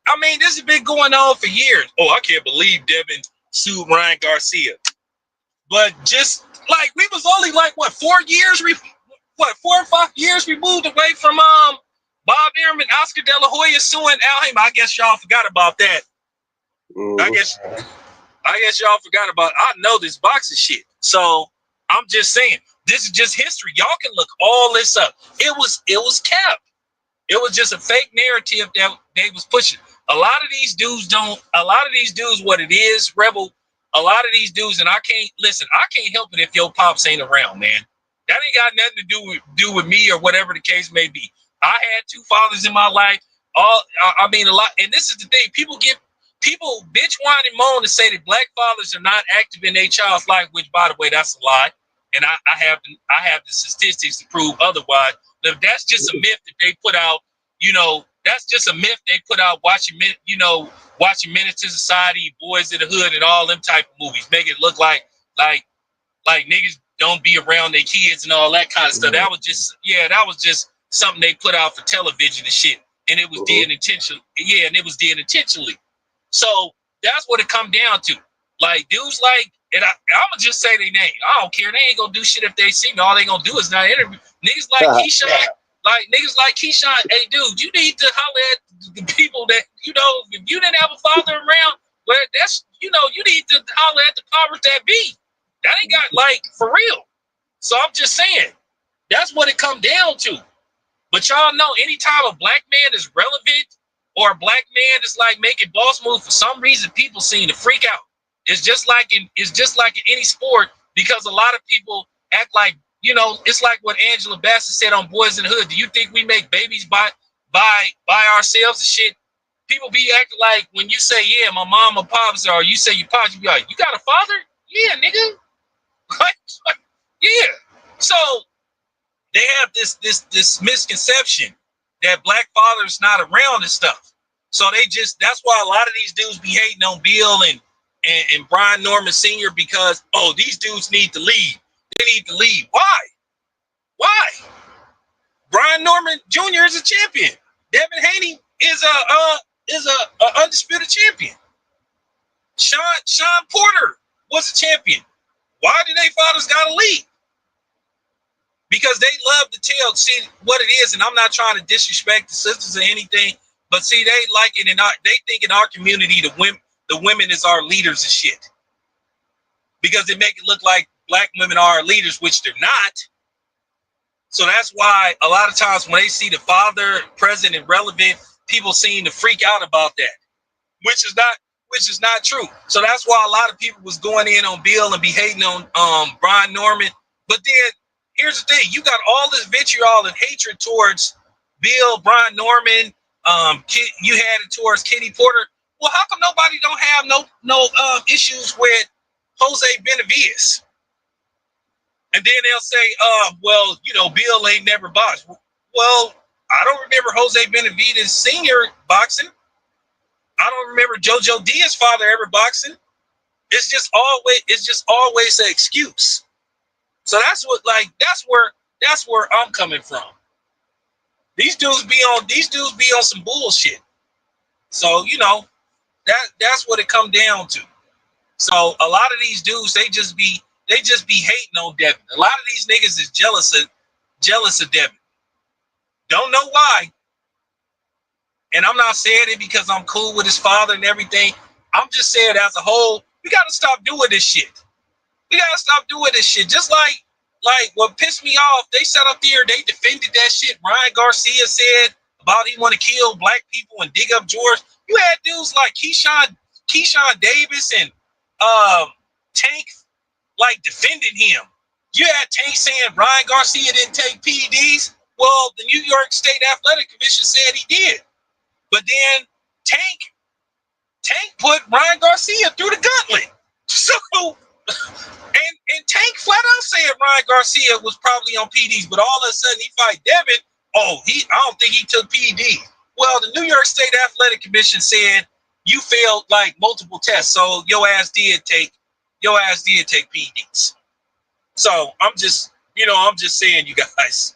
Speaker 3: I mean, this has been going on for years. Oh, I can't believe Devin sued Ryan Garcia. But just like we was only like 4 years, 4 or 5 years removed away from Bob Arum and Oscar De La Hoya suing Al Heyman. I guess y'all forgot about that. I guess y'all forgot about. I know this boxing shit, so I'm just saying this is just history. Y'all can look all this up. It was cap. It was just a fake narrative that they was pushing. A lot of these dudes, what it is, Rebel. A lot of these dudes, and I can't help it if your pops ain't around, man. That ain't got nothing to do with me or whatever the case may be. I had 2 fathers in my life. A lot, and this is the thing. People bitch, whine, and moan to say that black fathers are not active in their child's life, which, by the way, that's a lie. And I have the statistics to prove otherwise. But that's just a myth that they put out. That's just a myth they put out watching Menace to Society, Boys in the Hood, and all them type of movies. Make it look like niggas don't be around their kids and all that kind of stuff. That was just something they put out for television and shit. And it was did intentionally. Yeah, and it was did intentionally. So that's what it come down to. Like dudes like, and I'ma just say their name. I don't care. They ain't gonna do shit if they see me. All they gonna do is not interview. Niggas like Keyshawn, hey dude, you need to holler at the people that, if you didn't have a father around, well, that's, you need to holler at the powers that be. That ain't got for real. So I'm just saying, that's what it come down to. But y'all know anytime a black man is relevant or a black man is making boss moves, for some reason people seem to freak out. It's just like in any sport, because a lot of people act like, it's like what Angela Bassett said on Boys in the Hood. Do you think we make babies by ourselves and shit? People be acting like when you say, yeah, my mom or pops, or you say your pops, you be like, you got a father? Yeah, nigga. Yeah. So they have this misconception that black fathers not around and stuff. So that's why a lot of these dudes be hating on Bill and Brian Norman Sr. because these dudes need to leave. They need to leave. Why? Why? Brian Norman Jr. is a champion. Devin Haney is a undisputed champion. Sean Porter was a champion. Why do they fathers gotta leave? Because they love to see what it is, and I'm not trying to disrespect the sisters or anything, but see, they like it, and they think in our community the women is our leaders and shit, because they make it look like black women are our leaders, which they're not. So that's why a lot of times when they see the father present and relevant, people seem to freak out about that, which is not true. So that's why a lot of people was going in on Bill and be hating on Brian Norman. But then here's the thing: you got all this vitriol and hatred towards Bill, Brian Norman. You had it towards Kenny Porter. Well, how come nobody don't have no issues with Jose Benavidez? And then they'll say, well, Bill ain't never boxed. Well, I don't remember Jose Benavidez Sr. boxing. I don't remember JoJo Diaz's father ever boxing. It's just always an excuse. So that's where I'm coming from. These dudes be on some bullshit. So that's what it come down to. So a lot of these dudes, they just be hating on Devin. A lot of these niggas is jealous of Devin. Don't know why. And I'm not saying it because I'm cool with his father and everything. I'm just saying as a whole, we gotta stop doing this shit. We gotta stop doing this shit. Just like what pissed me off, they sat up there, they defended that shit. Ryan Garcia said about he want to kill black people and dig up George. You had dudes like Keyshawn Davis and Tank like defending him. You had Tank saying Ryan Garcia didn't take PEDs. Well, the New York State Athletic Commission said he did. But then Tank put Ryan Garcia through the gauntlet. So and Tank flat out said Ryan Garcia was probably on PEDs, but all of a sudden he fight Devin. I don't think he took PEDs. Well, the New York State Athletic Commission said you failed like multiple tests, so your ass did take PEDs. So I'm just saying, you guys.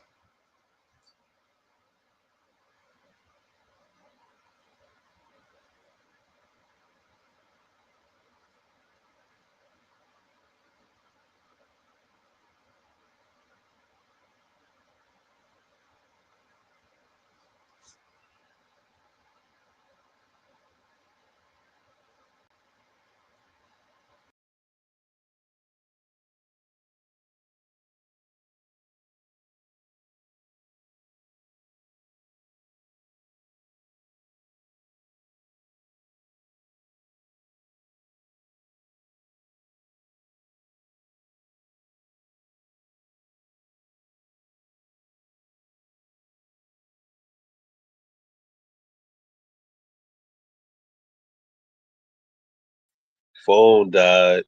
Speaker 1: Phone died.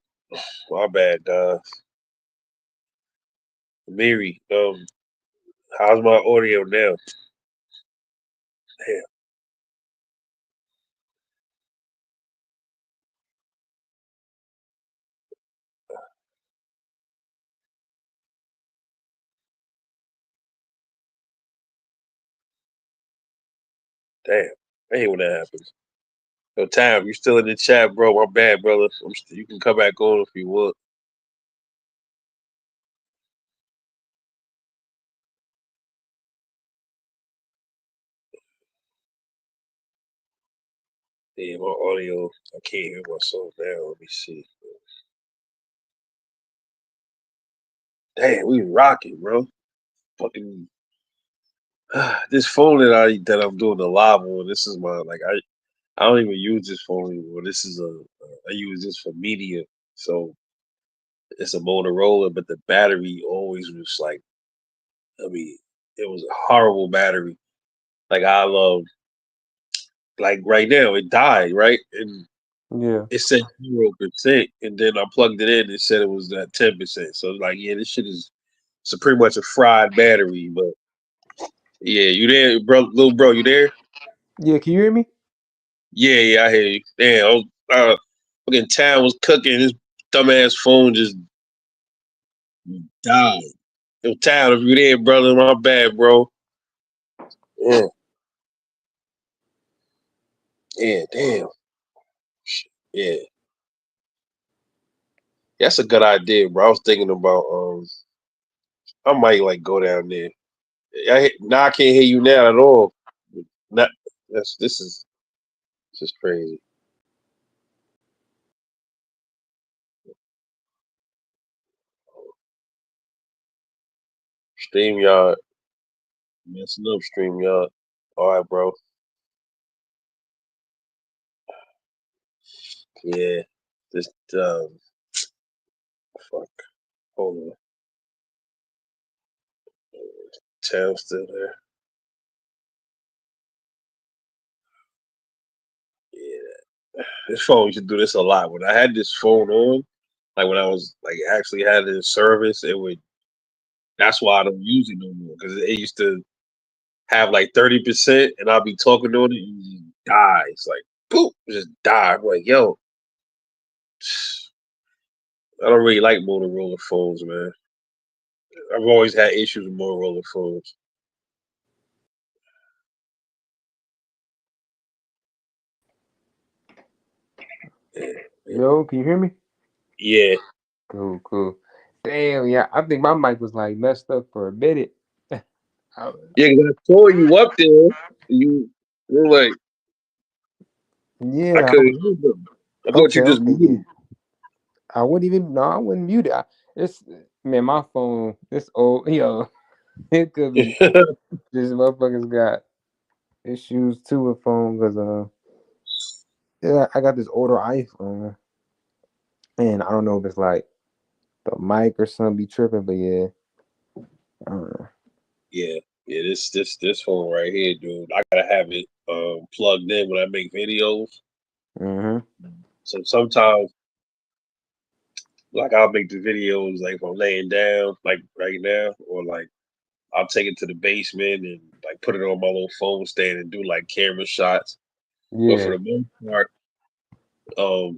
Speaker 1: My bad, guys. Mary, how's my audio now? Damn, damn. I hate when that happens. Yo, Tam, you still in the chat, bro? My bad, brother. You can come back on if you want. Yeah, my audio. I can't hear myself now. Let me see. Damn, we rocking, bro. Fucking this phone that I'm doing the live on. This is my I don't even use this phone anymore. This is I use this for media. So it's a Motorola, but the battery always was like, I mean, it was a horrible battery. Like I love, like right now it died, right? And
Speaker 2: Yeah.
Speaker 1: it said 0%, and then I plugged it in. It said it was at 10%. So like, yeah, this shit is so pretty much a fried battery. But yeah, you there, bro, little bro? You there?
Speaker 2: Yeah, can you hear me?
Speaker 1: Yeah, yeah, I hear you. Damn, fucking town was cooking. This dumbass phone just died. Yo, town, if you there, brother, my bad, bro. Yeah, yeah, damn. Yeah, that's a good idea, bro. I was thinking about I might like go down there. Now I can't hear you now at all. Not this is crazy. StreamYard messing up StreamYard. All right, bro. Yeah, this fuck. Hold on, town still there. Yeah, this phone used to do this a lot. When I had this phone on, like when I was like actually had it in service, it would. That's why I don't use it no more because it used to have like 30%, and I'll be talking on it and it just dies. Like, boop, it just die. I'm like, yo, I don't really like Motorola phones, man. I've always had issues with Motorola phones. Yeah,
Speaker 2: Yo, can you hear me?
Speaker 1: yeah,
Speaker 2: Cool, cool. Damn, yeah. I think my mic was like messed up for a minute. I,
Speaker 1: yeah. 'Cause I saw you up there. You're like, I
Speaker 2: yeah.
Speaker 1: couldn't hear them. I thought
Speaker 2: Okay,
Speaker 1: you just
Speaker 2: okay, yeah.
Speaker 1: muted.
Speaker 2: I wouldn't even. No, I wouldn't mute it. It's man, my phone. It's old. Yo, it could be. This motherfuckers got issues too with phone because yeah, I got this older iPhone, and I don't know if it's like the mic or something be tripping, but yeah, I don't know.
Speaker 1: Yeah, yeah. This phone right here, dude. I gotta have it plugged in when I make videos.
Speaker 2: Mm-hmm.
Speaker 1: So sometimes, like I'll make the videos like if I'm laying down, like right now, or like I'll take it to the basement and like put it on my little phone stand and do like camera shots. But for
Speaker 2: Yeah,
Speaker 1: the most part,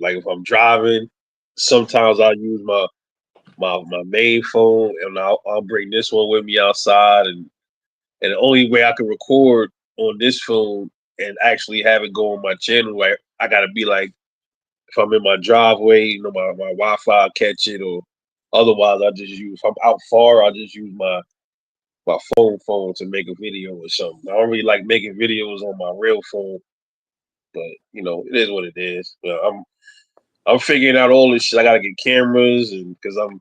Speaker 1: like if I'm driving, sometimes I'll use my main phone and I'll bring this one with me outside and the only way I can record on this phone and actually have it go on my channel, like I gotta be like if I'm in my driveway, my Wi-Fi catch it, or otherwise I just use if I'm out far, I just use my phone to make a video or something. I don't really like making videos on my real phone, but it is what it is. But I'm figuring out all this shit. I gotta get cameras and because I'm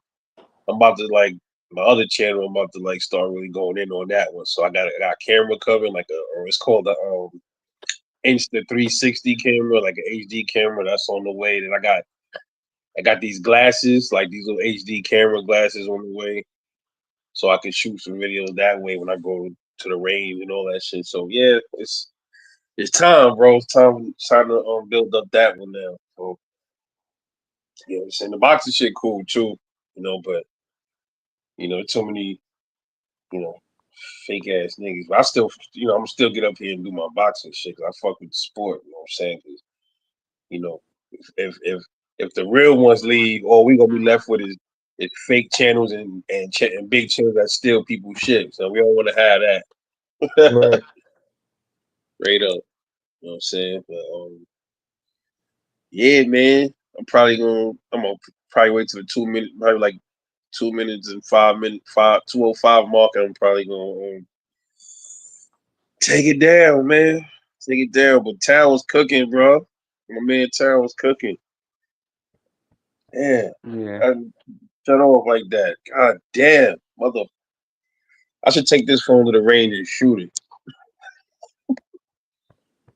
Speaker 1: about to like my other channel. I'm about to like start really going in on that one. So I got camera cover like or it's called the Insta 360 camera, like an HD camera. That's on the way. Then I got these glasses, like these little HD camera glasses on the way, so I can shoot some videos that way when I go to the range and all that shit. So yeah, it's time, bro. It's time to build up that one now. So I'm saying the boxing shit cool too, but too many you know fake ass niggas. But I still, I'm still get up here and do my boxing shit 'cause I fuck with the sport. You know what I'm saying? 'Cause, you know, if the real ones leave, all we gonna be left with is fake channels and big channels that steal people's shit. So we don't want to have that.
Speaker 2: right.
Speaker 1: Straight up. You know what I'm saying? But yeah, man. I'm gonna probably wait till the 2 minute, probably like 2 minutes and 5 minutes, 2:05 mark. And I'm probably gonna take it down, man. Take it down. But Town was cooking, bro. My man Town was cooking. Yeah.
Speaker 2: Yeah,
Speaker 1: I shut off like that. God damn. Mother I should take this phone to the range and shoot it.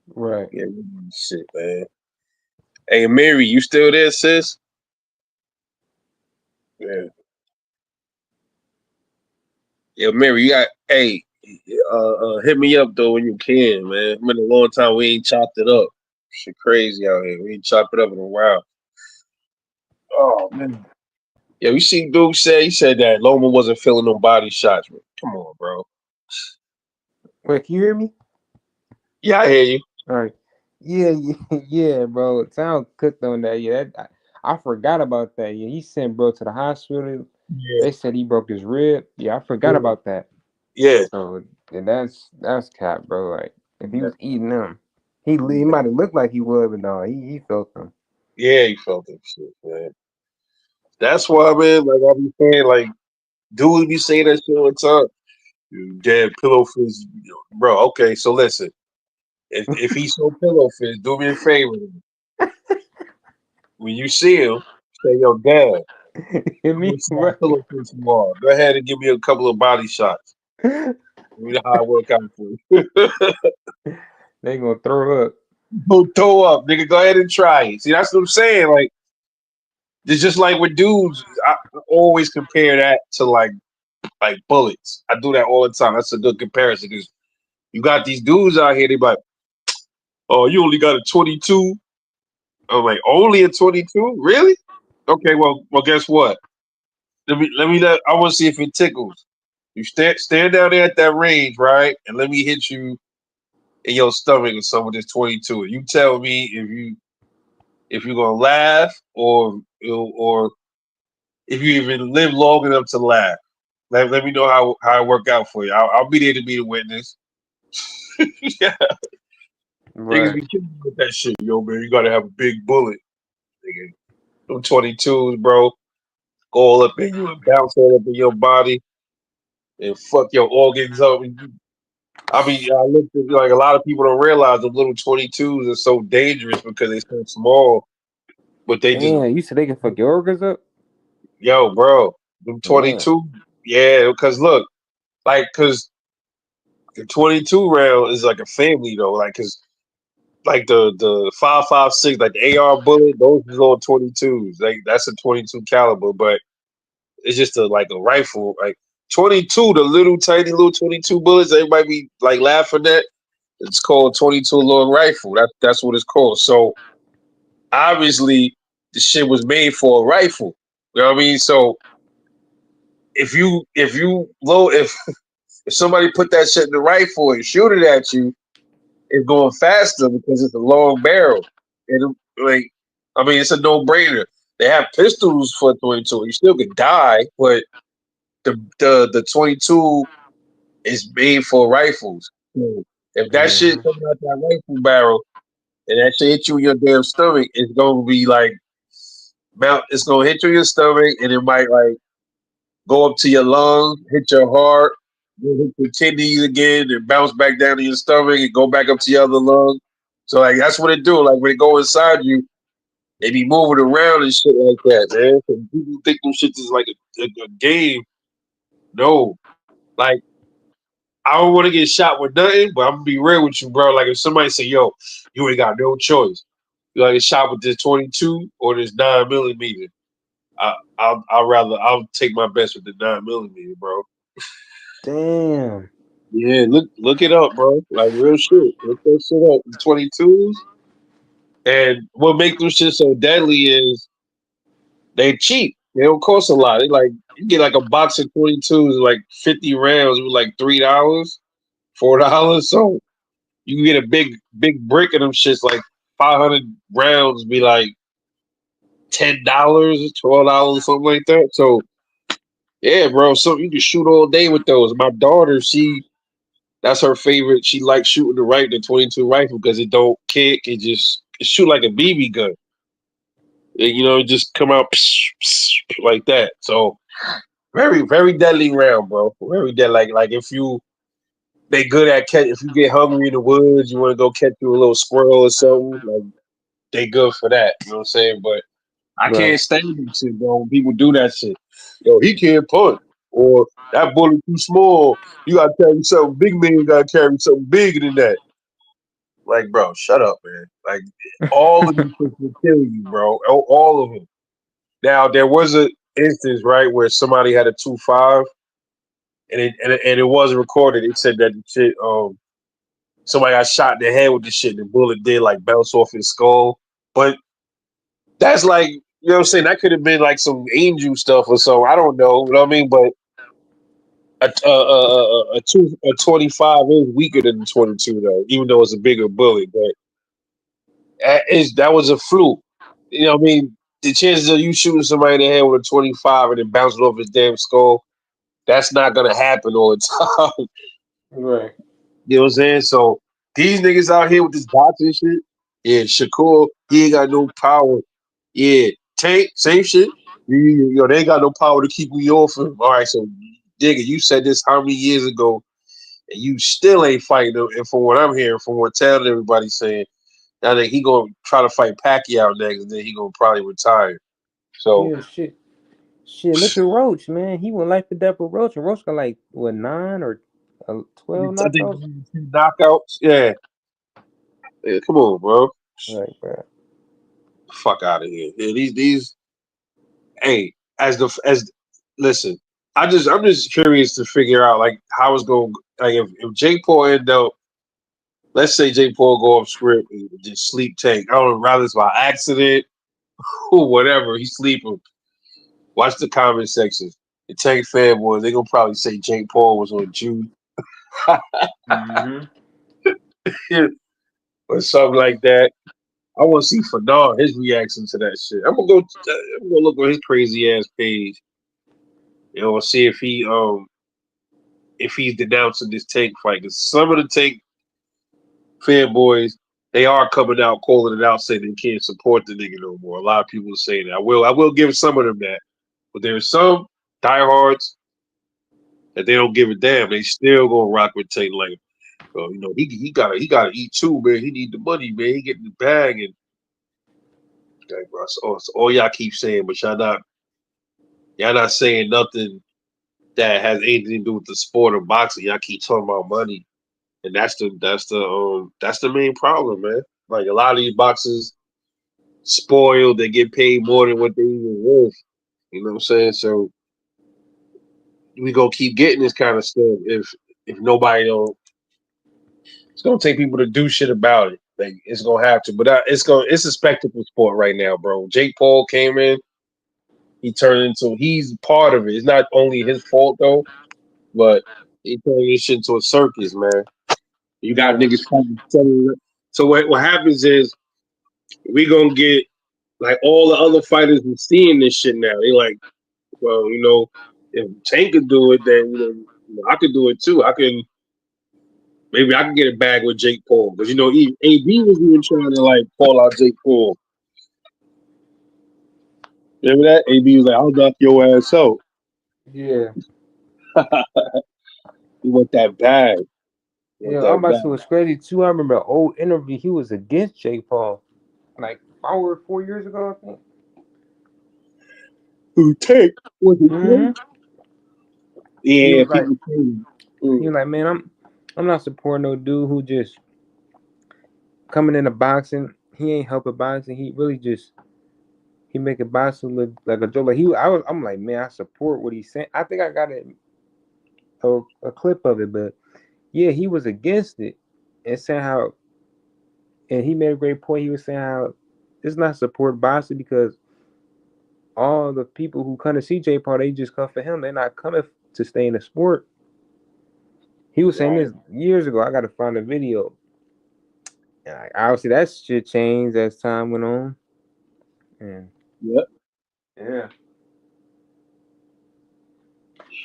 Speaker 2: right.
Speaker 1: Yeah, shit, man. Hey Mary, you still there, sis? Yeah. Yeah, Mary, you got hit me up though when you can, man. It's been a long time we ain't chopped it up. Shit crazy out here. We ain't chop it up in a while. Oh man. Yeah, you see Duke say he said that Loma wasn't feeling no body shots. Man. Come on, bro.
Speaker 2: Wait, can you hear me?
Speaker 1: Yeah, I hear you.
Speaker 2: All right. Yeah, yeah, yeah, bro. Sound cooked on that. Yeah, I forgot about that. Yeah, he sent bro to the hospital.
Speaker 1: Yeah,
Speaker 2: They said he broke his rib. Yeah, I forgot
Speaker 1: yeah,
Speaker 2: about that.
Speaker 1: yeah.
Speaker 2: So and that's cap, bro. Like if he
Speaker 1: Yeah,
Speaker 2: was eating them, he might have looked like he was, but no, he felt them.
Speaker 1: yeah, he felt that shit, man. That's why, man, like I be saying, like, dudes be saying that shit all the time. You damn pillow fish, bro. Okay, so listen, if he's so pillow fish, do me a favor. When you see him, say, yo, dad,
Speaker 2: Hear
Speaker 1: I'm gonna
Speaker 2: me?
Speaker 1: see how
Speaker 2: Right.
Speaker 1: pillow fish you are. Go ahead and give me a couple of body shots. You know how I work out for you.
Speaker 2: They gonna throw up.
Speaker 1: Don't throw up, nigga. Go ahead and try it. See, that's what I'm saying. Like, it's just like with dudes. I always compare that to like bullets. I do that all the time. That's a good comparison because you got these dudes out here. They like, oh, you only got a 22. I'm like, only a 22? Really? Okay, well, guess what? Let. I want to see if it tickles. You stand down there at that range, right? And let me hit you in your stomach or something with this 22. You tell me if you're gonna laugh or if you even live long enough to laugh. Let me know how it work out for you. I'll be there to be the witness. Yeah, niggas
Speaker 2: Right.
Speaker 1: be killing me with that shit, yo, man. You gotta have a big bullet, nigga. Them 22s, bro, go all up in you and bounce all up in your body and fuck your organs up. I mean, I looked at like a lot of people don't realize the little 22s are so dangerous because they're so small, but they just,
Speaker 2: Damn, you said they can fuck your organs up?
Speaker 1: yo, bro, them
Speaker 2: Damn.
Speaker 1: 22, yeah, because look, like, because the 22 round is like a family though, like, because like the 5.56, like the AR bullet, those is all 22s. Like that's a 22 caliber, but it's just like a rifle. Like 22, the little tiny little 22 bullets, everybody be like laughing at. It's called 22 long rifle. That's what it's called. So obviously the shit was made for a rifle. You know what I mean? So if you low if somebody put that shit in the rifle and shoot it at you, it's going faster because it's a long barrel. And like, I mean, it's a no brainer. They have pistols for 22. You still could die, but the 22 is made for rifles. So if that shit
Speaker 2: Hmm.
Speaker 1: comes out that rifle barrel and that shit hit you in your damn stomach, it's gonna be like mount. It's gonna hit you in your stomach, and it might like go up to your lungs, hit your heart, then hit your kidneys again, and bounce back down to your stomach and go back up to your other lung. So like that's what it do. Like when it go inside you, they be moving around and shit like that, man. So people think them shit is like a game. No, like I don't want to get shot with nothing, but I'm gonna be real with you, bro. Like if somebody say, "Yo, you ain't got no choice," you like get shot with this 22 or this 9 millimeter. I'll take my best with the 9 millimeter, bro.
Speaker 2: Damn.
Speaker 1: Yeah, look it up, bro. Like real shit. Look that shit up. 22s. And what make them shit so deadly is they cheap. They don't cost a lot. They like you get like a box of 22s, like 50 rounds with like $3, $4. So you can get a big brick of them shits like 500 rounds be like $10, $12, something like that. So yeah, bro. So you can shoot all day with those. My daughter, that's her favorite. She likes shooting the 22 rifle because it don't kick. It shoot like a BB gun. It just come out like that. So very very deadly round, bro. Very deadly. Like if you they good at catch. If you get hungry in the woods, you want to go catch you a little squirrel or something. Like they good for that. You know what I'm saying? But I
Speaker 2: Right.
Speaker 1: can't stand them shit, bro. When people do that shit. Yo, he can't punt. Or that bullet too small. You gotta carry something big, man. You gotta carry something bigger than that. Like, bro, shut up, man. Like, all of these things will kill you, bro. All of them. Now, there was a instance, right, where somebody had a 2.5, and it was recorded. It said that the shit somebody got shot in the head with this shit, and the bullet did like bounce off his skull. But that's like, you know what I'm saying? That could have been like some angel stuff or so. I don't know. You know what I mean? But a 25 is weaker than the 22 though, even though it's a bigger bullet. But that was a fluke. You know what I mean? The chances of you shooting somebody in the head with a 25 and then bouncing off his damn skull, that's not gonna happen all the time.
Speaker 2: Right.
Speaker 1: You know what I'm saying? So these niggas out here with this boxing shit, yeah, Shakur, he ain't got no power. Yeah, Tank, same shit. They ain't got no power to keep me off him. All right, so nigga, you said this how many years ago, and you still ain't fighting him. And from what I'm hearing, from what telling everybody's saying, I think he gonna try to fight Pacquiao next, and then he gonna probably retire. So
Speaker 2: Yeah, shit. Look at Roach, man. He went life or death with Roach, and Roach got like what 9 or 12
Speaker 1: I think
Speaker 2: knockouts.
Speaker 1: knockouts, yeah. Yeah, come on, bro.
Speaker 2: Right, bro.
Speaker 1: Fuck out of here. Yeah, these. Hey, as listen, I'm just curious to figure out like how it's going. Like if Jake Paul end up, let's say Jake Paul go off script and just sleep Tank. I don't know, rather it's by accident or whatever. He's sleeping. Watch the comment section. The Tank fanboys, they gonna probably say Jake Paul was on Jude
Speaker 2: Mm-hmm.
Speaker 1: or something like that. I want to see Fernand his reaction to that shit. I'm gonna look on his crazy ass page. You know, see if he's denouncing this Tank fight. Because some of the Tank fanboys, they are coming out calling it out, saying they can't support the nigga no more. A lot of people are saying that. I will give some of them that, but there's some diehards that they don't give a damn. They still gonna rock with Tank like, well, you know, he gotta eat too, man. He need the money, man. He getting the bag and like, bro, so all y'all keep saying, but y'all not saying nothing that has anything to do with the sport of boxing. Y'all keep talking about money. And that's the main problem, man. Like a lot of these boxers spoiled, they get paid more than what they even worth. You know what I'm saying? So we gonna keep getting this kind of stuff if nobody don't. It's gonna take people to do shit about it. Like it's gonna have to, but it's a spectacle sport right now, bro. Jake Paul came in, he's part of it. It's not only his fault though, but he turned this shit into a circus, man. You got
Speaker 2: Yeah.
Speaker 1: niggas fighting. So what happens is we gonna get like all the other fighters are seeing this shit now. They like, well, you know, if Tank could do it, then I could do it too. Maybe I can get a bag with Jake Paul because you know AB was even trying to like call out Jake Paul. Remember that? AB was like, "I'll knock your ass out."
Speaker 2: Yeah.
Speaker 1: He want that bag. He want
Speaker 2: Yeah, I'm
Speaker 1: that
Speaker 2: about
Speaker 1: bag.
Speaker 2: to was crazy too. I remember an old interview. He was against Jake Paul, like 4 years ago, I think.
Speaker 1: Who Tank? Was it Tank?
Speaker 2: Mm-hmm. He
Speaker 1: Yeah,
Speaker 2: was like,
Speaker 1: people saying.
Speaker 2: man, I'm not supporting no dude who just coming into boxing. He ain't helping boxing. He really just he making boxing look like a joke. Like I'm like, man, I support what he's saying. I think I got a clip of it, but yeah, he was against it and saying how, and he made a great point. He was saying how it's not support boxing because all the people who come to see Jay Paul, they just come for him. They're not coming to stay in the sport. He was saying
Speaker 1: Right.
Speaker 2: this years ago. I got to find a video. Obviously, that shit changed as time went on. And
Speaker 1: Yep.
Speaker 2: yeah,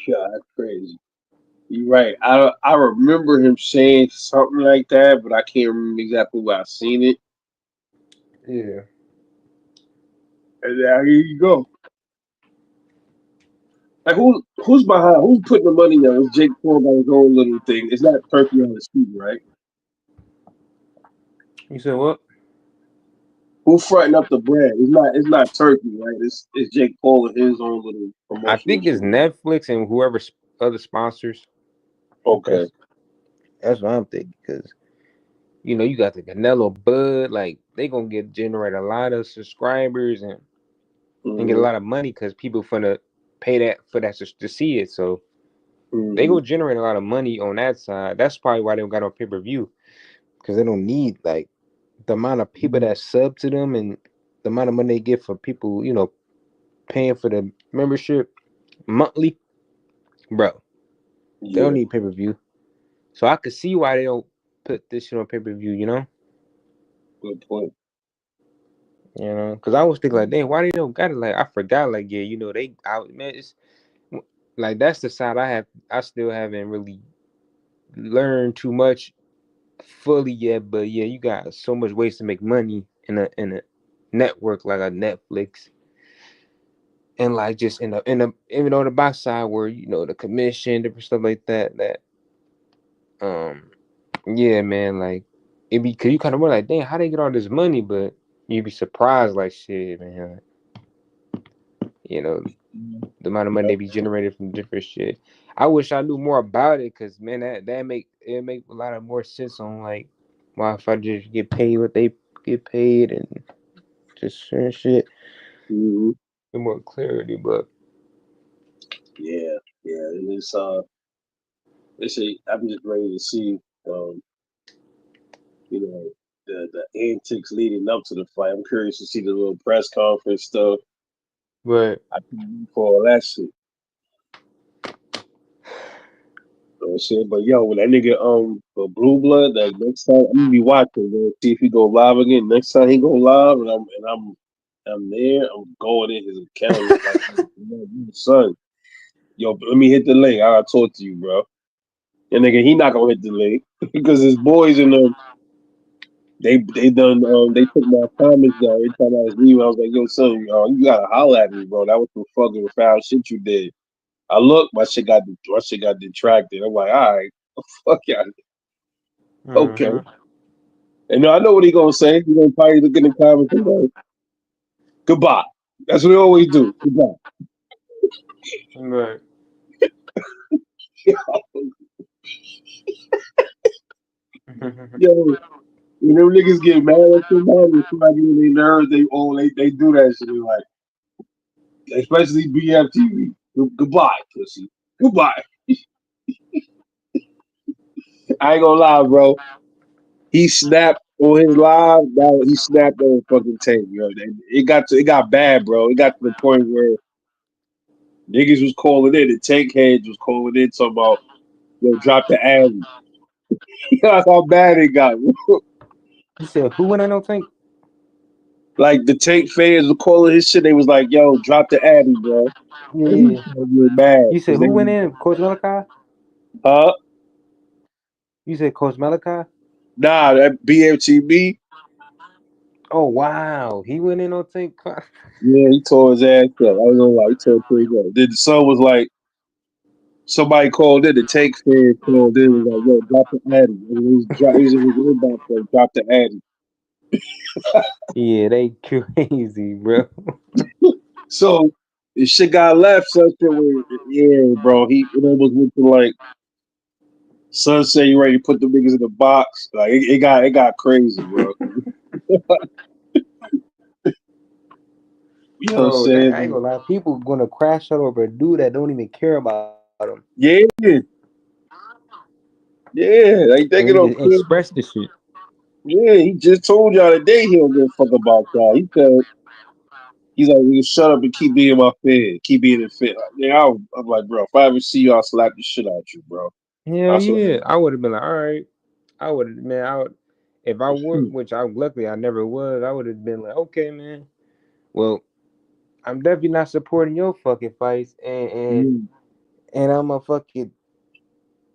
Speaker 1: Yeah, that's crazy. You're right. I remember him saying something like that, but I can't remember exactly where I seen it.
Speaker 2: yeah.
Speaker 1: And there you go. Like who's behind? Who's putting the money on? It's Jake Paul got his own little thing. It's not Turkey on the street, right?
Speaker 2: You said what?
Speaker 1: Who's fronting up the brand? It's not Turkey, right? It's Jake Paul and his own little
Speaker 2: I
Speaker 1: promotional
Speaker 2: think it's
Speaker 1: shit.
Speaker 2: Netflix and whoever other sponsors.
Speaker 1: Okay.
Speaker 2: That's what I'm thinking. Because you got the Canelo Bud, like they gonna generate a lot of subscribers and get a
Speaker 1: Hmm.
Speaker 2: lot of money because people finna pay that for that to see it. So they
Speaker 1: Hmm.
Speaker 2: go generate a lot of money on that side. That's probably why they don't got on pay per view. because they don't need like the amount of people that sub to them and the amount of money they get for people, paying for the membership monthly, bro. They don't
Speaker 1: Yeah,
Speaker 2: need pay per view. So I could see why they don't put this shit on pay per view.
Speaker 1: good point.
Speaker 2: Because I was thinking like, dang, why they don't got it? Like I forgot, like yeah, man, it's like that's the side I have. I still haven't really learned too much fully yet, but yeah, you got so much ways to make money in a network like a Netflix, and like just in a even on the box side where the commission, different stuff like that. Um, yeah, man, like it be cause you kind of wonder like, damn, how they get all this money? But you'd be surprised, like shit, man. You know the amount of money
Speaker 1: Yep.
Speaker 2: they be generated from different shit. I wish I knew more about it, cause man, that make a lot of more sense on like why if I just get paid what they get paid and just certain shit,
Speaker 1: Hmm.
Speaker 2: get more clarity. But
Speaker 1: Yeah, yeah. And they say I'm just ready to see, um, you know, the antics leading up to the fight. I'm curious to see the little press conference stuff.
Speaker 2: but
Speaker 1: I can wait for all that shit. You know what I'm saying? But yo, when that nigga for Blue Blood, like next time I'm gonna be watching, man. See if he go live again. Next time he go live, and I'm there. I'm going in his account like, son, yo, let me hit the link. I gotta talk to you, bro. And nigga, he not gonna hit the link because his boys in the they took my comments down every time I was leaving. I was like, yo, son, you gotta holler at me, bro. That was some fucking foul shit you did. I look, my shit got detracted. I'm like, all right, fuck yeah, okay.
Speaker 2: uh-huh.
Speaker 1: And I know what he gonna say. He gonna probably look in the comments and go, goodbye. That's what he always do. Goodbye.
Speaker 2: Right.
Speaker 1: Yo, when them niggas get mad at somebody, if somebody get on their nerves, they do that shit. They like, especially BFTV. Goodbye, pussy. Goodbye. I ain't gonna lie, bro. He snapped on his live. Now he snapped on fucking tape, yo. It got bad, bro. It got to the point where niggas was calling in. The tank heads was calling in talking about, yo, drop the alley. That's how bad it got.
Speaker 2: You said who went on no tank?
Speaker 1: Like the tank fans were calling his shit. They was like, "Yo, drop the Addy, bro." And he
Speaker 2: Yeah.
Speaker 1: started getting mad
Speaker 2: You said
Speaker 1: because they,
Speaker 2: who went in? Coach Malachi?
Speaker 1: huh?
Speaker 2: You said Coach Malachi?
Speaker 1: Nah, that BMTB.
Speaker 2: Oh wow, he went in on tank.
Speaker 1: Yeah, he tore his ass up. I was gonna lie, he tore his ass up. Then the son was like, somebody called in. The tank fan called in. Was like, "Yo, drop the Addy." And he was in his inbox like, "Drop the Addy."
Speaker 2: Yeah, they crazy, bro.
Speaker 1: So the shit got left. So shit was, yeah, bro. It almost went to like, son said you ready to put the niggas in the box. Like it got crazy, bro. You know what I'm
Speaker 2: Bro, I ain't
Speaker 1: saying?
Speaker 2: gonna lie. People gonna crash out over a dude that don't even care about him,
Speaker 1: Yeah, yeah. Like
Speaker 2: and
Speaker 1: they
Speaker 2: he
Speaker 1: get
Speaker 2: just
Speaker 1: on Chris.
Speaker 2: express the shit.
Speaker 1: Yeah, he just told y'all today he don't give a fuck about y'all. He said he's like, "You shut up and keep being my fan, keep being a fan." Like, yeah, I'm like, bro, if I ever see you, I'll slap the shit out you, bro.
Speaker 2: Hell
Speaker 1: I said,
Speaker 2: yeah, I would have been like, all right. I would have, man. I would, if I were, which I luckily I never was. I would have been like, okay, man. Well, I'm definitely not supporting your fucking fights, and I'm a fucking.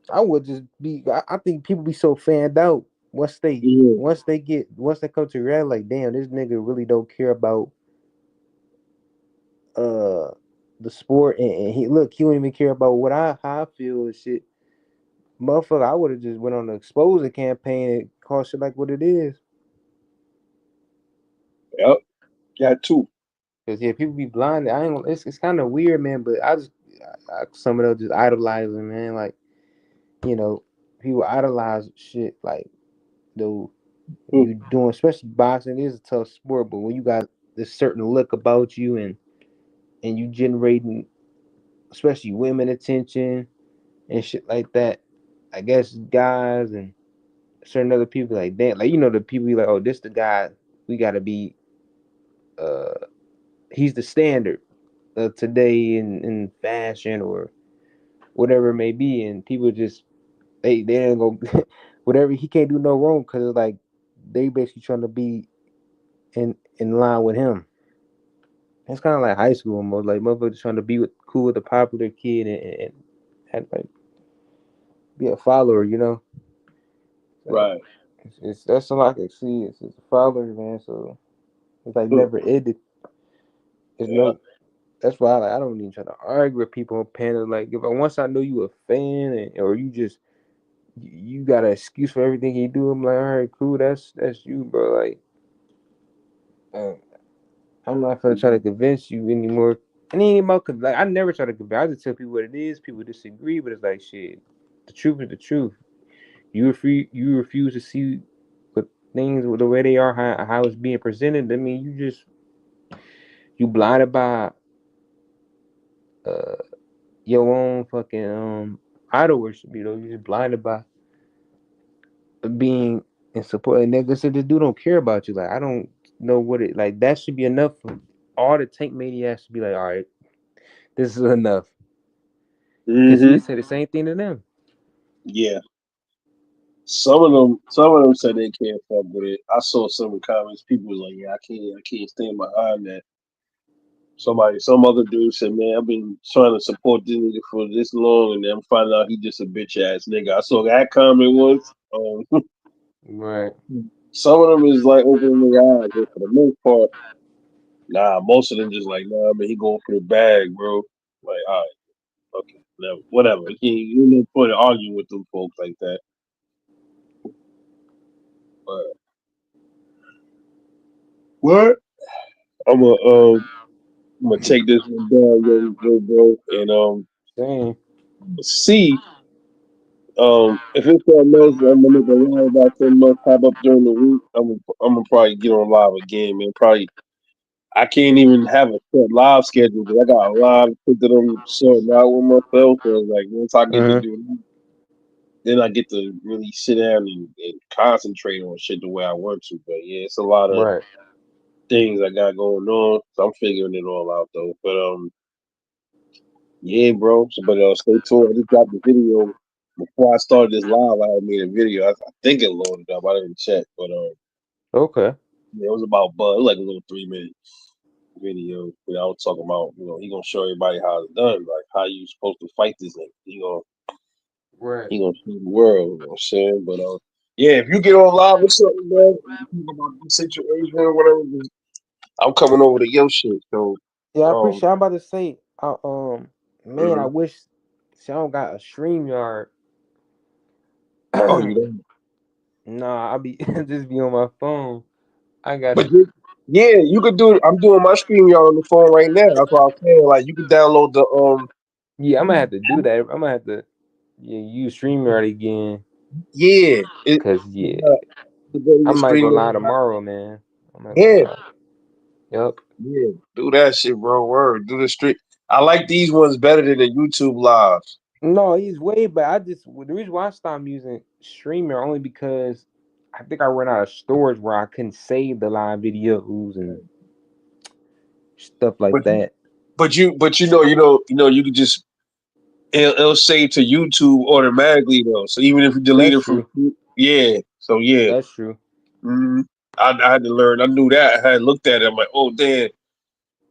Speaker 2: I would just be. I think people be so fanned out
Speaker 1: yeah,
Speaker 2: once they come to reality, like, damn, this nigga really don't care about uh the sport, and he don't even care about what I how I feel and shit. Motherfucker, I would have just went on the exposure campaign and called shit like what it is.
Speaker 1: yep, got two.
Speaker 2: Cause yeah, people be blinded. I ain't. It's kind of weird, man. But some of them just idolizing, man. Like people idolize shit. Like though
Speaker 1: Mm,
Speaker 2: you doing, especially boxing is a tough sport. But when you got this certain look about you and you generating, especially women attention and shit like that. I guess guys and certain other people like damn, like the people be like, oh, this the guy we gotta be. Uh, he's the standard of today in fashion or whatever it may be, and people just they ain't go whatever he can't do no wrong because like they basically trying to be in line with him. It's kind of like high school almost, like motherfuckers trying to be cool with the popular kid and like be a follower, Like
Speaker 1: Right.
Speaker 2: it's that's all I can see. It's a follower, man. So it's like
Speaker 1: Hmm.
Speaker 2: never ended. It's
Speaker 1: Yeah.
Speaker 2: no. That's why I don't even try to argue with people on panel. Like if I once I know you a fan or you just you got an excuse for everything you do, I'm like, all right, cool. That's you, bro. Like uh, I'm not gonna try to convince you anymore. And anymore, cause like I never try to convince. I just tell people what it is. People disagree, but it's like shit. The truth is the truth. You refuse to see what things the way they are, how it's being presented. I mean, you blinded by uh your own fucking idol worship. You just blinded by being in support. And niggas said this dude don't care about you. Like I don't know what it like. That should be enough for all the tank maniacs to be like, all right, this is enough. Cause
Speaker 1: Hmm.
Speaker 2: he said the same thing to them.
Speaker 1: Yeah. Some of them said they can't fuck with it. I saw some comments. People was like, "Yeah, I can't stand behind that." Some other dude said, "Man, I've been trying to support this nigga for this long, and then I'm finding out he just a bitch ass nigga." I saw that comment once.
Speaker 2: Right.
Speaker 1: Some of them is like opening their eyes, but for the most part, nah. Most of them just like, nah, man, he going for the bag, bro. Like, all right, okay, whatever. You no point in arguing with them folks like that. But what? I'm gonna I'm gonna take this one down, bro, and
Speaker 2: Same.
Speaker 1: see if it's something else, I'm gonna make a live about something else pop up during the week. I'm gonna probably get on live again, man. Probably I can't even have a set live schedule because I got a lot of shit that I'm sorting out with myself. So like once I get to
Speaker 2: Uh-huh.
Speaker 1: do that, then I get to really sit down and concentrate on shit the way I want to. But yeah, it's a lot of
Speaker 2: Right.
Speaker 1: things I got going on. So I'm figuring it all out though. But yeah, bro. So, but stay tuned. I just dropped the video before I started this live. I had made a video. I think it loaded up. I didn't check, but
Speaker 2: Okay.
Speaker 1: yeah, it was about Bud. It was like a little 3 minute video. I was talking about, he gonna show everybody how it's done, like how you supposed to fight this nigga.
Speaker 2: Right.
Speaker 1: He gonna show the world. You know what I'm saying? But yeah, if you get on live or something, man, and you talk about the situation or whatever, I'm coming over to your shit. So
Speaker 2: Yeah, I
Speaker 1: um,
Speaker 2: appreciate. I'm about to say, man, I
Speaker 1: mhm.
Speaker 2: wish. See, I don't got a stream yard.
Speaker 1: Oh, you don't.
Speaker 2: Nah, I'll be just be on my phone. I got
Speaker 1: But
Speaker 2: it.
Speaker 1: yeah, you could do it. I'm doing my stream y'all on the phone right now. That's what I'm saying. Like you can download the
Speaker 2: Yeah, I'm gonna have to do that. I'm gonna have to use StreamYard again.
Speaker 1: yeah,
Speaker 2: Cause yeah,
Speaker 1: to go to
Speaker 2: I
Speaker 1: your
Speaker 2: might
Speaker 1: stream.
Speaker 2: go live tomorrow, man. I might go
Speaker 1: Yeah,
Speaker 2: live. Yup.
Speaker 1: yeah, do that shit, bro. Word, do the stream. I like these ones better than the YouTube lives.
Speaker 2: No, he's way back. The reason why I stopped using StreamYard only because I think I ran out of storage where I couldn't save the live videos and stuff like
Speaker 1: But
Speaker 2: that.
Speaker 1: you could just it'll save to YouTube automatically though. So even if you delete
Speaker 2: That's
Speaker 1: it from
Speaker 2: true.
Speaker 1: yeah, so yeah,
Speaker 2: That's true.
Speaker 1: hmm I had to learn. I knew that. I had looked at it. I'm like, oh damn,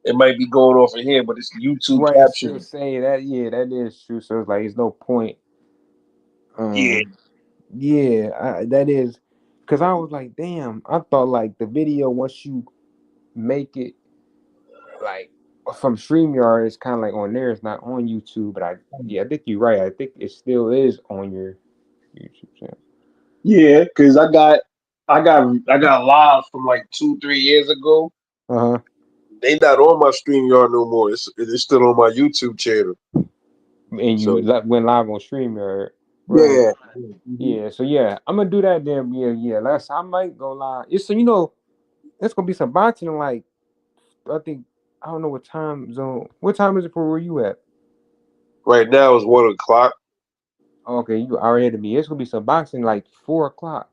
Speaker 1: it might be going off in here, but it's YouTube
Speaker 2: Right, it's still
Speaker 1: caption.
Speaker 2: saying that. Yeah, that is true. So it's like, it's no point.
Speaker 1: Yeah,
Speaker 2: Um, yeah, that is because I was like, damn. I thought like the video once you make it like from StreamYard, it's kind of like on there. It's not on YouTube, but I think you're right. I think it still is on your YouTube channel.
Speaker 1: yeah, because I got live from like 2 3 years ago.
Speaker 2: Uh huh.
Speaker 1: They not on my StreamYard no more. It's still on my YouTube channel.
Speaker 2: And you
Speaker 1: So
Speaker 2: went live on StreamYard, right?
Speaker 1: yeah. Mhm.
Speaker 2: Yeah. So yeah, I'm gonna do that then. Yeah, yeah. I might go live. It's so it's gonna be some boxing in like I think I don't know what time zone. What time is it for where you at?
Speaker 1: Right now it's 1 o'clock.
Speaker 2: Okay, you already ahead of me. It's gonna be some boxing like 4 o'clock.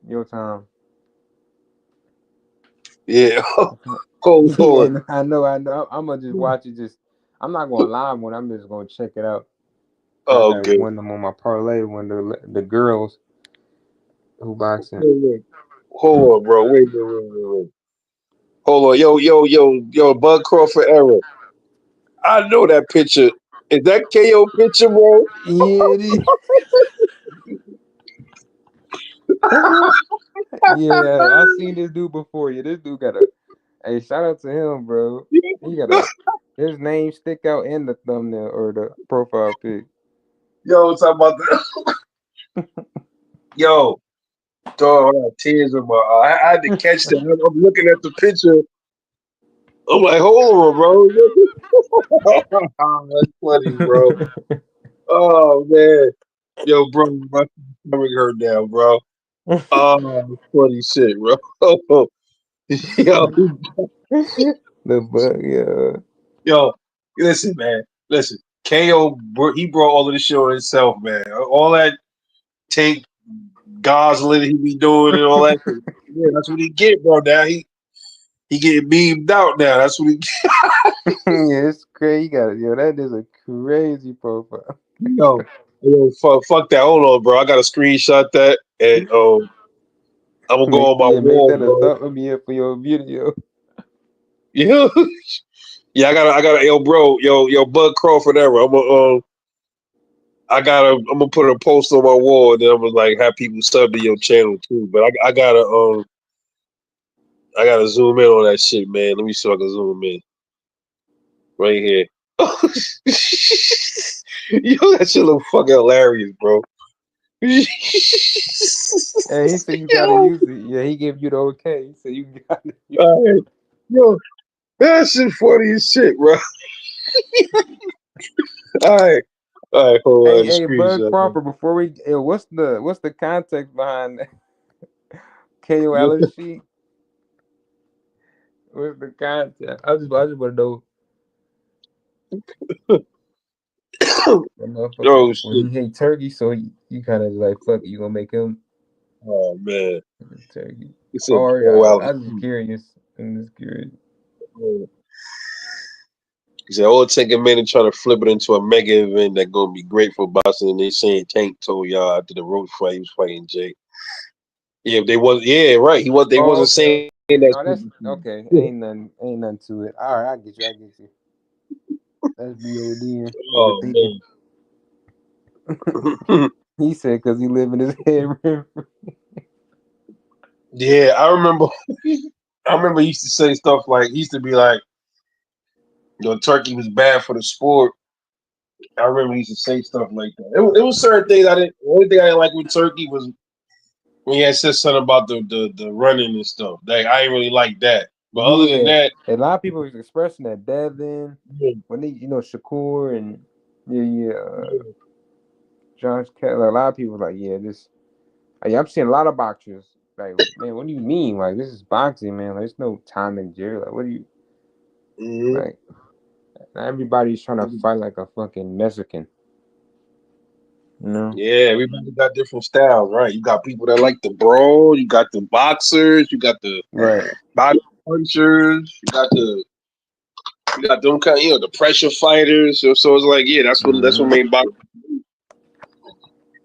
Speaker 2: Your time.
Speaker 1: Yeah. Hold
Speaker 2: Yeah,
Speaker 1: on.
Speaker 2: I know. I'm gonna just watch it. I'm not gonna live one. I'm just gonna check it out. Cause I
Speaker 1: Oh,
Speaker 2: got
Speaker 1: okay.
Speaker 2: one of them on my parlay. When the girls who boxing.
Speaker 1: Wait. Hold on, bro. Wait. Hold on. Yo, Bud Crawford era. I know that picture. Is that KO picture, bro?
Speaker 2: Yeah, it is. Yeah, I seen this dude before. Yeah, this dude got a. Hey, shout out to him, bro. He got a. His name stick out in the thumbnail or the profile pic.
Speaker 1: Yo, talking about the yo, dog, I got tears in my eye. I had to catch that. I'm looking at the picture. I'm like, hold on, bro. That's funny, bro. Oh man, yo, bro, my stomach hurt now, bro. Oh, funny shit, bro. yo,
Speaker 2: The bug, yeah.
Speaker 1: yo, listen, man, listen. KO, he brought all of this shit on himself, man. All that tank Gosling he be doing and all that. Yeah, that's what he get, bro. Now he getting beamed out now. That's what he
Speaker 2: Yeah, it's crazy. Yo, that is a crazy profile.
Speaker 1: yo. Fuck that. Hold on, bro. I gotta screenshot that and I'm gonna go on my
Speaker 2: Make
Speaker 1: wall,
Speaker 2: that a
Speaker 1: bro.
Speaker 2: thought of me for your video.
Speaker 1: Yeah, yeah. I gotta. Yo, Bud Crawford ever. I'm gonna put a post on my wall and then I'm gonna like have people sub to your channel too. But I gotta zoom in on that shit, man. Let me see if I can zoom in right here. Yo, that shit look fucking hilarious, bro.
Speaker 2: And he said you gotta
Speaker 1: Yo,
Speaker 2: use it. Yeah, he gave you the okay. He said you gotta use
Speaker 1: all right. Yo, that shit funny as shit, bro. All right. All right, hold on, the
Speaker 2: Hey, Bud
Speaker 1: screenshot.
Speaker 2: Crawford, before we what's the context behind KO
Speaker 1: Yo,
Speaker 2: Allen sheet? What's the context? I just wanna know that motherfucker
Speaker 1: oh
Speaker 2: when
Speaker 1: shit.
Speaker 2: he hate turkey, so you kinda like fuck it, you gonna make him
Speaker 1: Oh man.
Speaker 2: turkey.
Speaker 1: He said
Speaker 2: Or
Speaker 1: Joe Allen.
Speaker 2: I just curious. I'm just curious.
Speaker 1: He said, "Oh, take a minute trying to flip it into a mega event that gonna be great for boxing." And they saying Tank told y'all after the road fight he was fighting Jake. Yeah, they was. Yeah, right. He was. They
Speaker 2: Oh,
Speaker 1: wasn't
Speaker 2: okay.
Speaker 1: saying that.
Speaker 2: No, that's okay. Ain't nothing to it. All right, I get you. I get you. That's BOD overthinking.
Speaker 1: Oh man.
Speaker 2: He said because he live in his head.
Speaker 1: Yeah, I remember. I remember he used to say stuff like he used to be like, turkey was bad for the sport. I remember he used to say stuff like that. It was certain things I didn't. The only thing I didn't like with turkey was when he had said something about the running and stuff. Like I didn't really like that. But other than
Speaker 2: Yeah,
Speaker 1: that,
Speaker 2: a lot of people was expressing that Devin
Speaker 1: yeah,
Speaker 2: when they, Shakur and yeah,
Speaker 1: yeah,
Speaker 2: Josh Kelly. A lot of people was like, yeah, this. Like, I'm seeing a lot of boxers like, man, what do you mean? Like, this is boxing, man. Like, there's no time in jail. Like, what do you
Speaker 1: mhm.
Speaker 2: like? Not everybody's trying to fight like a fucking Mexican, you know?
Speaker 1: Yeah, everybody got different styles, right? You got people that like the brawl, you got the boxers, you got the
Speaker 2: Right.
Speaker 1: body punchers, you got them kind, the pressure fighters. So it's like, yeah, that's what
Speaker 2: Hmm.
Speaker 1: made boxing.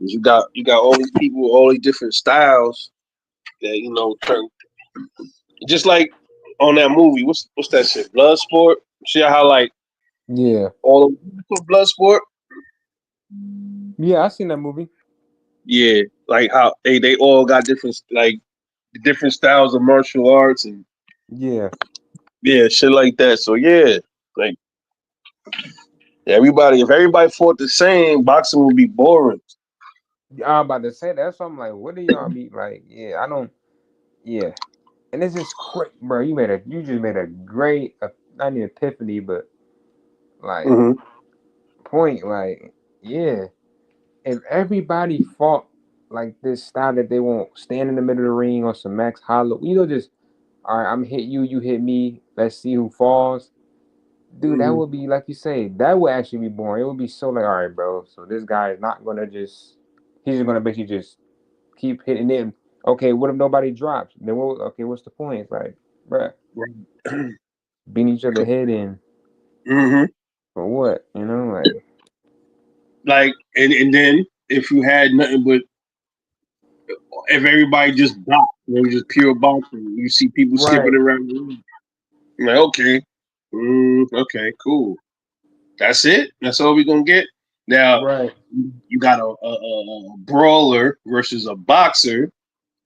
Speaker 1: You got all these people, all these different styles that turn just like on that movie. What's that shit? Bloodsport. See how like
Speaker 2: Yeah.
Speaker 1: all of Bloodsport.
Speaker 2: Yeah, I seen that movie.
Speaker 1: Yeah, like how they all got different styles of martial arts and
Speaker 2: Yeah.
Speaker 1: yeah, shit like that. So yeah, like if everybody fought the same, boxing would be boring.
Speaker 2: I'm about to say that. So I'm like, what do y'all be like? Yeah, I don't. Yeah, and it's just great, bro. You just made a great, not an epiphany, but like
Speaker 1: Hmm.
Speaker 2: point. Like, yeah, if everybody fought like this style that they won't stand in the middle of the ring on some Max Hollow, just all right. I'm hit you, you hit me. Let's see who falls. Dude, that
Speaker 1: Hmm.
Speaker 2: would be like you say. That would actually be boring. It would be so like, all right, bro. So this guy is not gonna just. He's just gonna basically just keep hitting it. Okay, what if nobody drops? Then what? Okay, what's the point? It's like, bruh,
Speaker 1: Right.
Speaker 2: beating each other head in
Speaker 1: Mm-hmm.
Speaker 2: for what? Like
Speaker 1: Like, and then if you had nothing but if everybody just boxed, it was just pure boxing. You see people skipping
Speaker 2: right,
Speaker 1: around the room. You're like, okay, okay, cool. That's it. That's all we gonna get. Now
Speaker 2: right,
Speaker 1: you got a brawler versus a boxer.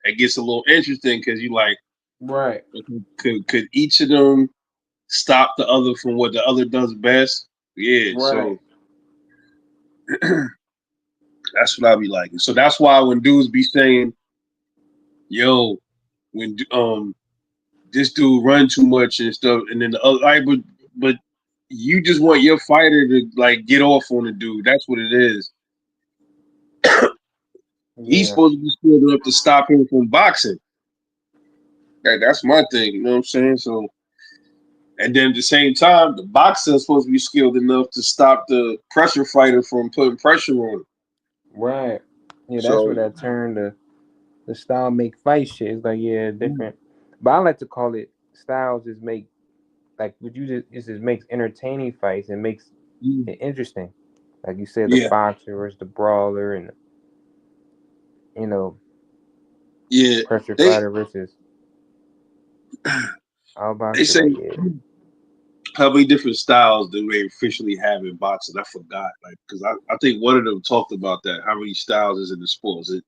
Speaker 1: It gets a little interesting because you like,
Speaker 2: right,
Speaker 1: could each of them stop the other from what the other does best? Yeah.
Speaker 2: right,
Speaker 1: So that's what I be liking. So that's why when dudes be saying, "Yo, when this dude run too much and stuff," and then the other, right, but you just want your fighter to like get off on the dude. That's what it is. He's
Speaker 2: yeah,
Speaker 1: supposed to be skilled enough to stop him from boxing. That's my thing. You know what I'm saying? So, and then at the same time, the boxer is supposed to be skilled enough to stop the pressure fighter from putting pressure on him.
Speaker 2: right. Yeah, that's where
Speaker 1: So,
Speaker 2: that turn the style make fight shit. It's like yeah, different. But I like to call it styles just make like what you just makes entertaining fights and makes it interesting. Like you said, the
Speaker 1: yeah,
Speaker 2: boxer versus the brawler and you know
Speaker 1: yeah.
Speaker 2: pressure
Speaker 1: They
Speaker 2: fighter versus all
Speaker 1: they
Speaker 2: boxer.
Speaker 1: say
Speaker 2: Like yeah,
Speaker 1: how many different styles do they officially have in boxing? I forgot. Like, because I think one of them talked about that. How many styles is in the sport? Is it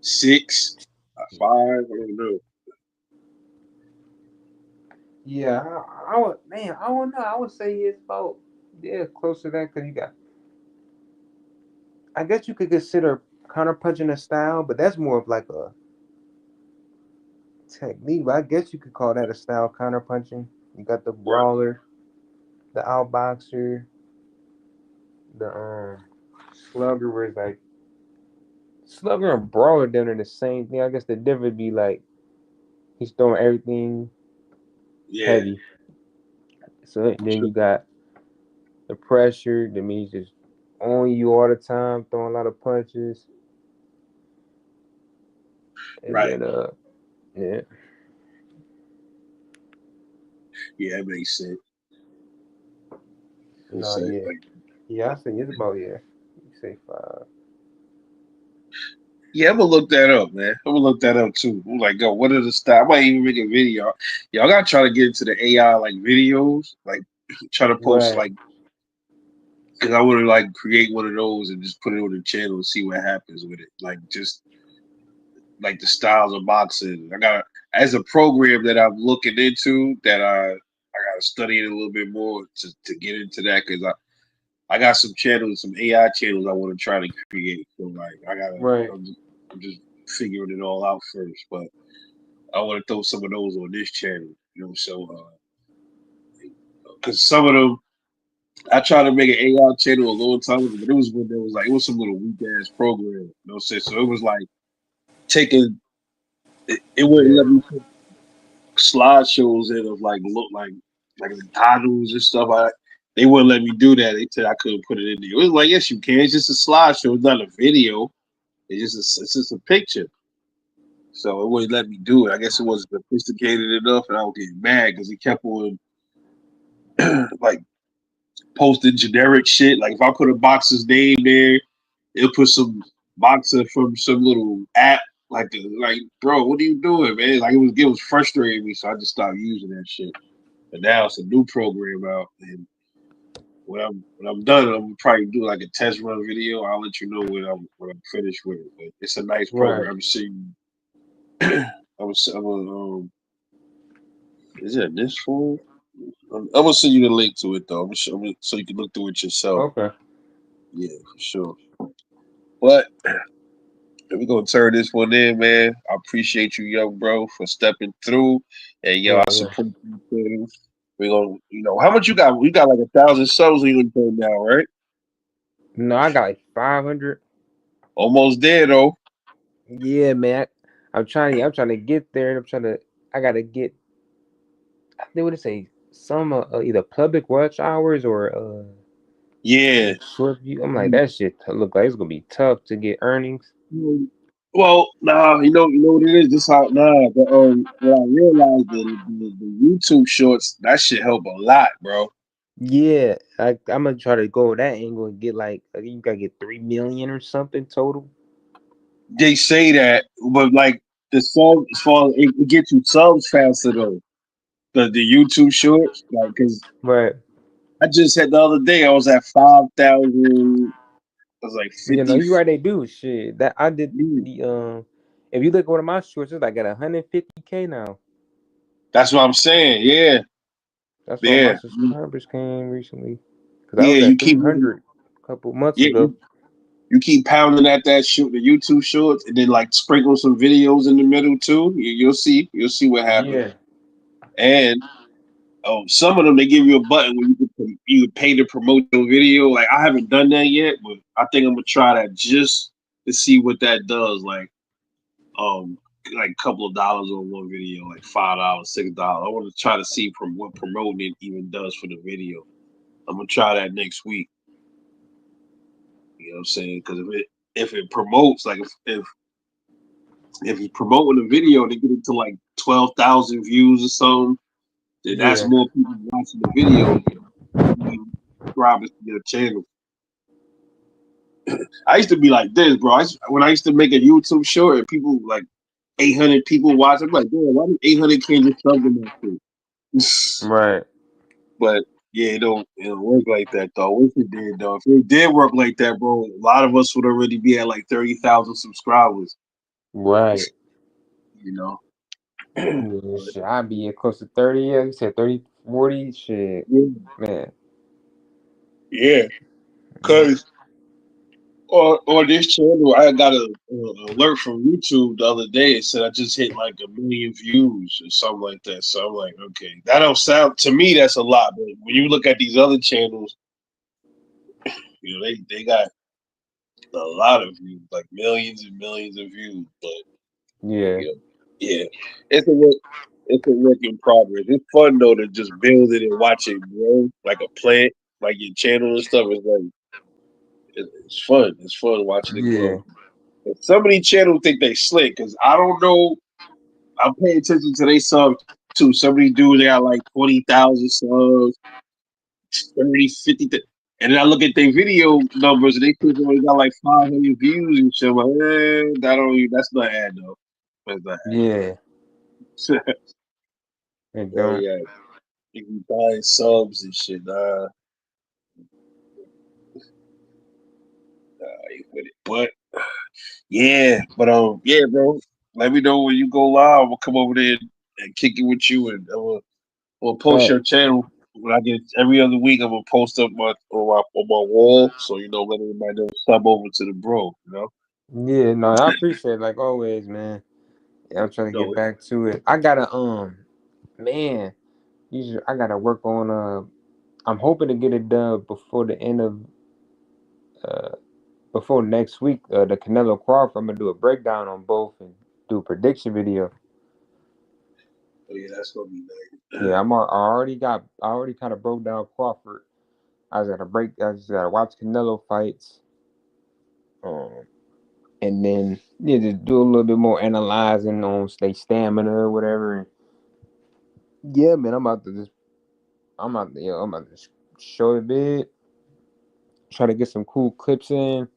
Speaker 1: six, five? I don't know.
Speaker 2: yeah. I would man, I don't know. I would say it's about yeah close to that because you got. I guess you could consider counter punching a style, but that's more of like a technique. But I guess you could call that a style counter punching. You got the
Speaker 1: Right.
Speaker 2: brawler, the outboxer, the slugger, where it's like slugger and brawler doing the same thing. I guess the difference be like he's throwing everything
Speaker 1: Yeah.
Speaker 2: heavy. So then you got the pressure. That means just on you all the time, throwing a lot of punches, and
Speaker 1: Right.
Speaker 2: then yeah,
Speaker 1: Yeah, that makes sense. It's
Speaker 2: no, yeah,
Speaker 1: like,
Speaker 2: yeah. I say it's about yeah. You say 5.
Speaker 1: yeah, I'm gonna look that up, man. I'm gonna look that up too. I'm like, yo, what are the styles? I might even make a video. Y'all gotta try to get into the AI like videos, like try to post
Speaker 2: Right,
Speaker 1: like, because I want to like create one of those and just put it on the channel and see what happens with it. Like just like the styles of boxing. I got as a program that I'm looking into that I gotta study it a little bit more to get into that because I got some channels, some AI channels I want to try to create. So like
Speaker 2: right,
Speaker 1: I'm just figuring it all out first, but I want to throw some of those on this channel, you know. So because some of them I tried to make an AI channel a long time ago, but it was when there was like it was some little weak ass program, you know. What I'm saying? So it was like taking it wouldn't
Speaker 2: yeah,
Speaker 1: let me slideshows in of like look like the titles and stuff. They wouldn't let me do that. They said I couldn't put it in there. It was like yes, you can. It's just a slideshow. It's not a video. It's just a picture. So it wouldn't let me do it. I guess it wasn't sophisticated enough, and I was getting mad because he kept on like posting generic shit. Like if I put a boxer's name there, it'll put some boxer from some little app. Like, bro, what are you doing, man? Like it was frustrating me, so I just stopped using that shit. But now it's a new program out, and when I'm done, I'm gonna probably do like a test run video. I'll let you know when I'm finished with it. But it's a nice
Speaker 2: right.
Speaker 1: program. I'm seeing. I'm gonna, is it this phone? I'm gonna send you the link to it though. So you can look through it yourself.
Speaker 2: Okay.
Speaker 1: Yeah, for sure. But we're gonna turn this one in, man. I appreciate you, young bro, for stepping through. And yo,
Speaker 2: Yeah,
Speaker 1: I
Speaker 2: yeah.
Speaker 1: support you too. We're gonna, how much you got? We got like 1,000 subs on YouTube now, right?
Speaker 2: No, I got like 500.
Speaker 1: Almost there though.
Speaker 2: Yeah, man. I'm trying to get there. I gotta get. I think what it say. Some either public watch hours or
Speaker 1: Yeah.
Speaker 2: short view. I'm like that shit look like it's gonna be tough to get earnings.
Speaker 1: Well, nah, you know what it is. This how what I realized the YouTube shorts that shit help a lot, bro.
Speaker 2: Yeah, I'm gonna try to go that angle and get like I think you gotta get 3 million or something total.
Speaker 1: They say that, but like the sub as far as it gets you subs faster though. The YouTube shorts, like, cause
Speaker 2: Right.
Speaker 1: I just had the other day I was at 5,000. I was like
Speaker 2: You know,
Speaker 1: 50.
Speaker 2: you right. They do shit that I did
Speaker 1: Mm.
Speaker 2: the. If you look at one of my shorts, it's like at 150K now.
Speaker 1: That's what I'm saying. Yeah,
Speaker 2: That's why my
Speaker 1: yeah,
Speaker 2: subscribers came recently. Cause I
Speaker 1: yeah.
Speaker 2: was
Speaker 1: You
Speaker 2: at
Speaker 1: keep
Speaker 2: 300 a couple months
Speaker 1: yeah
Speaker 2: ago.
Speaker 1: you keep pounding at that shoot the YouTube shorts, and then like sprinkle some videos in the middle too. You'll see what happens.
Speaker 2: Yeah.
Speaker 1: And some of them they give you a button where you can pay to promote your video. Like I haven't done that yet, but I think I'm gonna try that just to see what that does. Um like a couple of dollars on one video, like $5, $6. I want to try to see from what promoting it even does for the video. I'm gonna try that next week. You know what I'm saying? Because if it promotes, like if it's promoting a video, they get it to like 12,000 views or something. Then that's
Speaker 2: Yeah.
Speaker 1: more people watching the video. Subscribers to your channel. I used to be like this, bro. When I used to make a YouTube short and people like 800 people watch, I'm like, damn, why did 800 can't just sub in that shit?
Speaker 2: Right.
Speaker 1: But yeah, it don't work like that though. I wish it did though. If it did work like that, bro, a lot of us would already be at like 30,000 subscribers.
Speaker 2: Right.
Speaker 1: You know.
Speaker 2: Yeah,
Speaker 1: But
Speaker 2: shit, I'd be at close to 30. Yeah, you said 30, 40. Shit,
Speaker 1: yeah,
Speaker 2: man.
Speaker 1: yeah.
Speaker 2: Mm.
Speaker 1: Cause on this channel, I got a alert from YouTube the other day. It said I just hit like 1 million views or something like that. So I'm like, okay, that don't sound to me that's a lot. But when you look at these other channels, they got a lot of views, like millions and millions of views. But
Speaker 2: Yeah,
Speaker 1: you know, yeah, it's a work. It's a work in progress. It's fun though to just build it and watch it grow like a plant, like your channel and stuff. It's like it's fun. It's fun watching it
Speaker 2: yeah,
Speaker 1: grow. And some of these channels think they slick because I don't know. I'm paying attention to they subs too. Some of these dudes they got like 20,000 subs, 30, 50. And then I look at their video numbers and they think they only got like 500 views and shit. I'm like, that's not adding up. That's not
Speaker 2: yeah.
Speaker 1: adding up.
Speaker 2: And
Speaker 1: Hell
Speaker 2: don't.
Speaker 1: yeah. You be buying subs and shit. I ain't with it. But yeah, bro. Let me know when you go live. We'll come over there and kick it with you, and we'll post
Speaker 2: But
Speaker 1: your channel. When I get every other week, I'm gonna post up on my wall, so let everybody know sub over to the bro.
Speaker 2: yeah, no, I appreciate it, like always, man. Yeah, I'm trying to get
Speaker 1: No,
Speaker 2: back to it. I gotta man. I gotta work on I'm hoping to get it done before the end of uh before next week. The Canelo Crawford. I'm gonna do a breakdown on both and do a prediction video.
Speaker 1: oh yeah, that's gonna be nice.
Speaker 2: Yeah, I already kind of broke down Crawford. I just gotta watch Canelo fights, um, and then yeah, just do a little bit more analyzing on their stamina or whatever. And yeah, man, I'm about to just show a bit, try to get some cool clips in,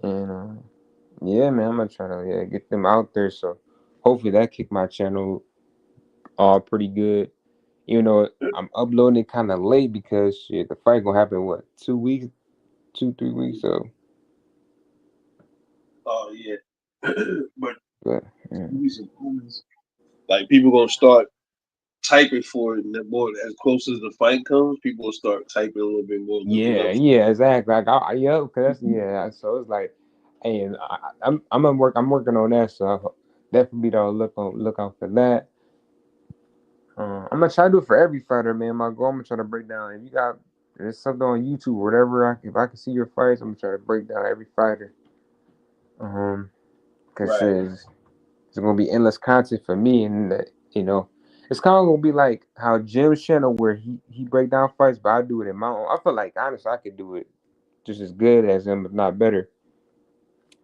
Speaker 2: and yeah, man, I'm gonna try to get them out there. So hopefully that kick my channel all pretty good. You know, I'm uploading it kind of late because shit, the fight gonna happen what 2 weeks, 2 3 weeks. So,
Speaker 1: Oh yeah, but
Speaker 2: but yeah.
Speaker 1: give me some comments. Like people gonna start typing for it, and then more as close as the fight comes, people will start typing a little bit more, looking
Speaker 2: Yeah,
Speaker 1: up.
Speaker 2: yeah, exactly. Like, yeah, cause that's yeah. So it's like, hey, I'm at work. I'm working on that. So I'll definitely don't look out for that. I'm gonna try to do it for every fighter, man. My goal, I'm gonna try to break down. If you got there's something on YouTube, whatever, if I can see your fights, I'm gonna try to break down every fighter. Cause
Speaker 1: Right.
Speaker 2: it's gonna be endless content for me, and it's kind of gonna be like how Jim's channel where he break down fights, but I do it in my own. I feel like honestly, I could do it just as good as him, if not better,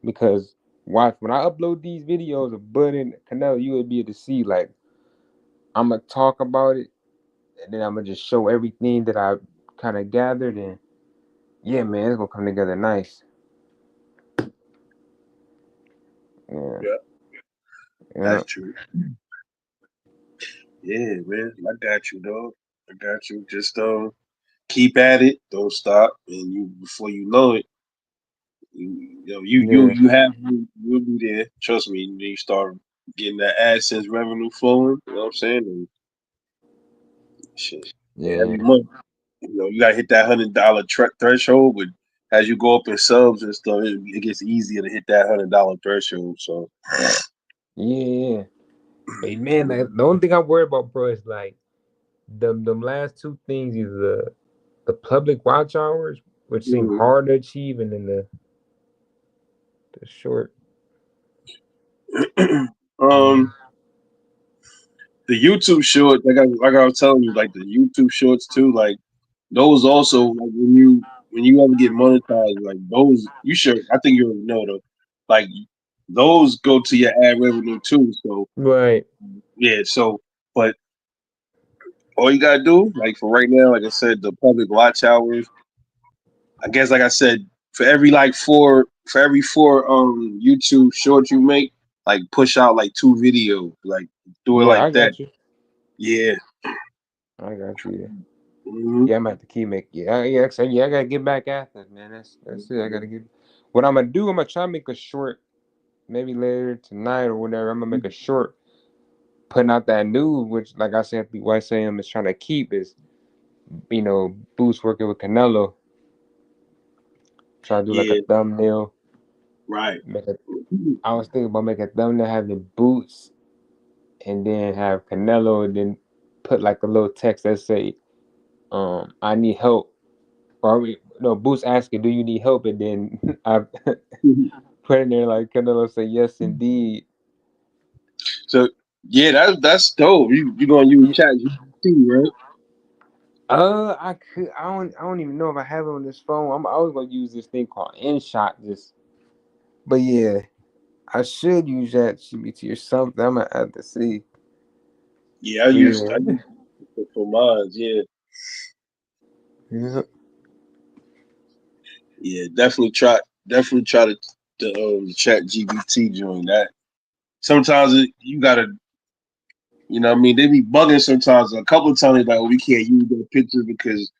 Speaker 2: because watch when I upload these videos of Bud and Canelo, you will be able to see like I'm gonna talk about it, and then I'm gonna just show everything that I kind of gathered, and yeah, man, it's gonna come together nice. Yeah,
Speaker 1: Yeah,
Speaker 2: yeah,
Speaker 1: that's true. Yeah, man, I got you, dog. I got you. Just keep at it. Don't stop, and you before you know it,
Speaker 2: yeah,
Speaker 1: you'll be there. Trust me. You start getting that AdSense revenue flowing. You know what I'm saying? And shit,
Speaker 2: yeah,
Speaker 1: every month, you gotta hit that $100 threshold. But as you go up in subs and stuff, it gets easier to hit that $100 threshold. So,
Speaker 2: yeah. But man, like, the only thing I worry about, bro, is like them last two things is the public watch hours, which seem
Speaker 1: mhm.
Speaker 2: hard to achieve, and then the short.
Speaker 1: um,
Speaker 2: Yeah,
Speaker 1: the YouTube short, like I was telling you, like the YouTube shorts too, like those also, like when you ever get monetized, like those you should, I think you already know though, like those go to your ad revenue too. So
Speaker 2: right.
Speaker 1: yeah, so but all you gotta do, like for right now, like I said, the public watch hours. I guess like I said, for every four YouTube shorts you make, like push out like two videos, like do it
Speaker 2: Yeah,
Speaker 1: like
Speaker 2: I
Speaker 1: that.
Speaker 2: got you.
Speaker 1: Yeah.
Speaker 2: I got you.
Speaker 1: Hmm.
Speaker 2: Yeah, I'm at the key make. Yeah, yeah, so yeah, I gotta get back at that, man. That's it. I gotta get. What I'm gonna do, I'm gonna try to make a short, maybe later tonight or whatever. I'm gonna make a short, putting out that news, which, like I said, the White Sam is trying to keep is, Boots working with Canelo. Try to do like a
Speaker 1: Yeah.
Speaker 2: thumbnail.
Speaker 1: Right.
Speaker 2: Make a. I was thinking about making a thumbnail having Boots, and then have Canelo, and then put like a little text that say, I need help. Or no, Boots asking, "Do you need help?" And then I put in there like Canelo say, "Yes, indeed."
Speaker 1: So yeah, that's dope. You gonna use
Speaker 2: Yeah.
Speaker 1: Chat GPT, right?
Speaker 2: I could. I don't even know if I have it on this phone. I was gonna use this thing called InShot. But yeah, I should use that GBT or something. I'm gonna have to see.
Speaker 1: Yeah,
Speaker 2: But
Speaker 1: I
Speaker 2: yeah,
Speaker 1: use it for mine. Yeah,
Speaker 2: yeah,
Speaker 1: yeah. Definitely try the Chat GPT join that. Sometimes you gotta, what I mean, they be bugging sometimes. A couple of times, like, oh, we can't use their pictures because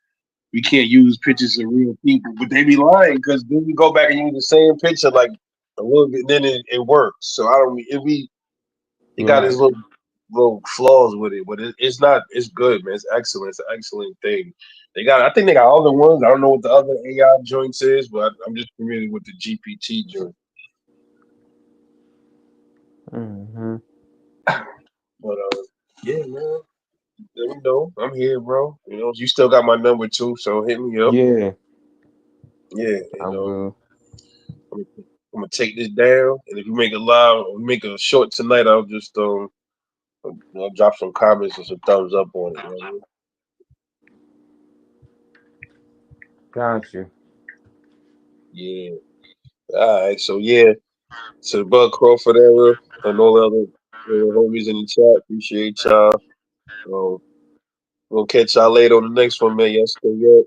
Speaker 1: we can't use pictures of real people. But they be lying because then we go back and use the same picture like a little bit, then it works. So I don't. It got his
Speaker 2: right.
Speaker 1: little flaws with it, but it's not. It's good, man. It's excellent. It's an excellent thing. I think they got other ones. I don't know what the other AI joints is, but I'm just familiar with the GPT joint.
Speaker 2: Hmm.
Speaker 1: But yeah, man. Let me know. I'm here, bro. You still got my number too, so hit me up.
Speaker 2: Yeah,
Speaker 1: Yeah,
Speaker 2: I will.
Speaker 1: I'm, I'm gonna take this down, and if you make a live or make a short tonight, I'll just I'll drop some comments and some thumbs up on it. You know what I mean?
Speaker 2: Got you.
Speaker 1: Yeah. All right. So yeah. To Bud Crawford era and all the other homies in the chat, appreciate y'all. Um, we'll catch y'all later on the next one, man. Y'all stay up.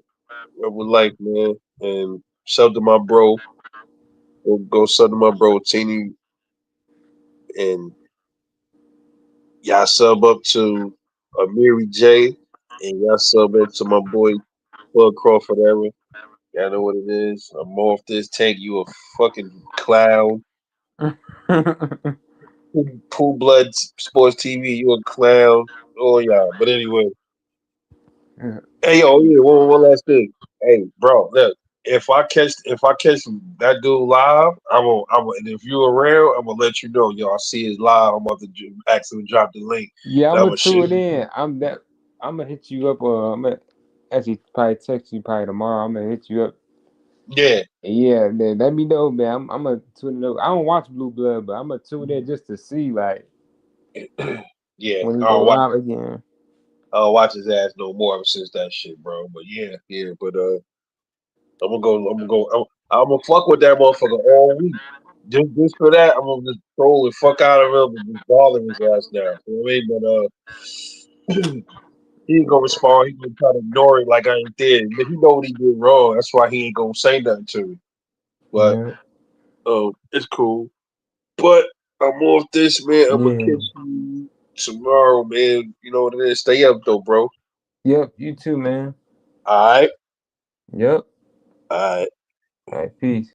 Speaker 1: With life, man. And sub to my bro. Go sub to my bro, Teeny. And y'all sub up to Amiri J. And y'all sub up to my boy, Bud Crawford era. Y'all know what it is. I'm off this tank. You a fucking clown. Pool Blood Sports TV. You a clown. Oh, y'all. But anyway. Hey yo, yeah, one last thing. Hey, bro, look, if I catch that dude live, and if you around, I'm gonna let you know. Yo, I see his live. I'm about to actually drop the link,
Speaker 2: Yeah,
Speaker 1: and
Speaker 2: I'm
Speaker 1: I'm
Speaker 2: gonna
Speaker 1: gonna shoot.
Speaker 2: tune in. I'm gonna hit you up. I'm gonna actually probably text you probably tomorrow. I'm gonna hit you up.
Speaker 1: Yeah,
Speaker 2: Yeah, man, let me know, man. I'm gonna tune in. I don't watch Blue Blood, but I'm gonna tune in just to see like
Speaker 1: yeah.
Speaker 2: when he go live again.
Speaker 1: I don't watch his ass no more ever since that shit, bro. But yeah, yeah. But I'm gonna go. I'm gonna fuck with that motherfucker all week. just for that, I'm gonna just troll the fuck out of him and just bother his ass now. You know what I mean? But he ain't gonna respond. He gonna try to ignore it like I ain't did. But he know what he did wrong. That's why he ain't gonna say nothing to me. But
Speaker 2: Yeah.
Speaker 1: it's cool. But I'm off this, man. I'm gonna
Speaker 2: Yeah.
Speaker 1: catch you tomorrow, man. You know what it is. Stay up though, bro.
Speaker 2: Yep. You too, man.
Speaker 1: All right.
Speaker 2: Yep.
Speaker 1: All right.
Speaker 2: All right. Peace.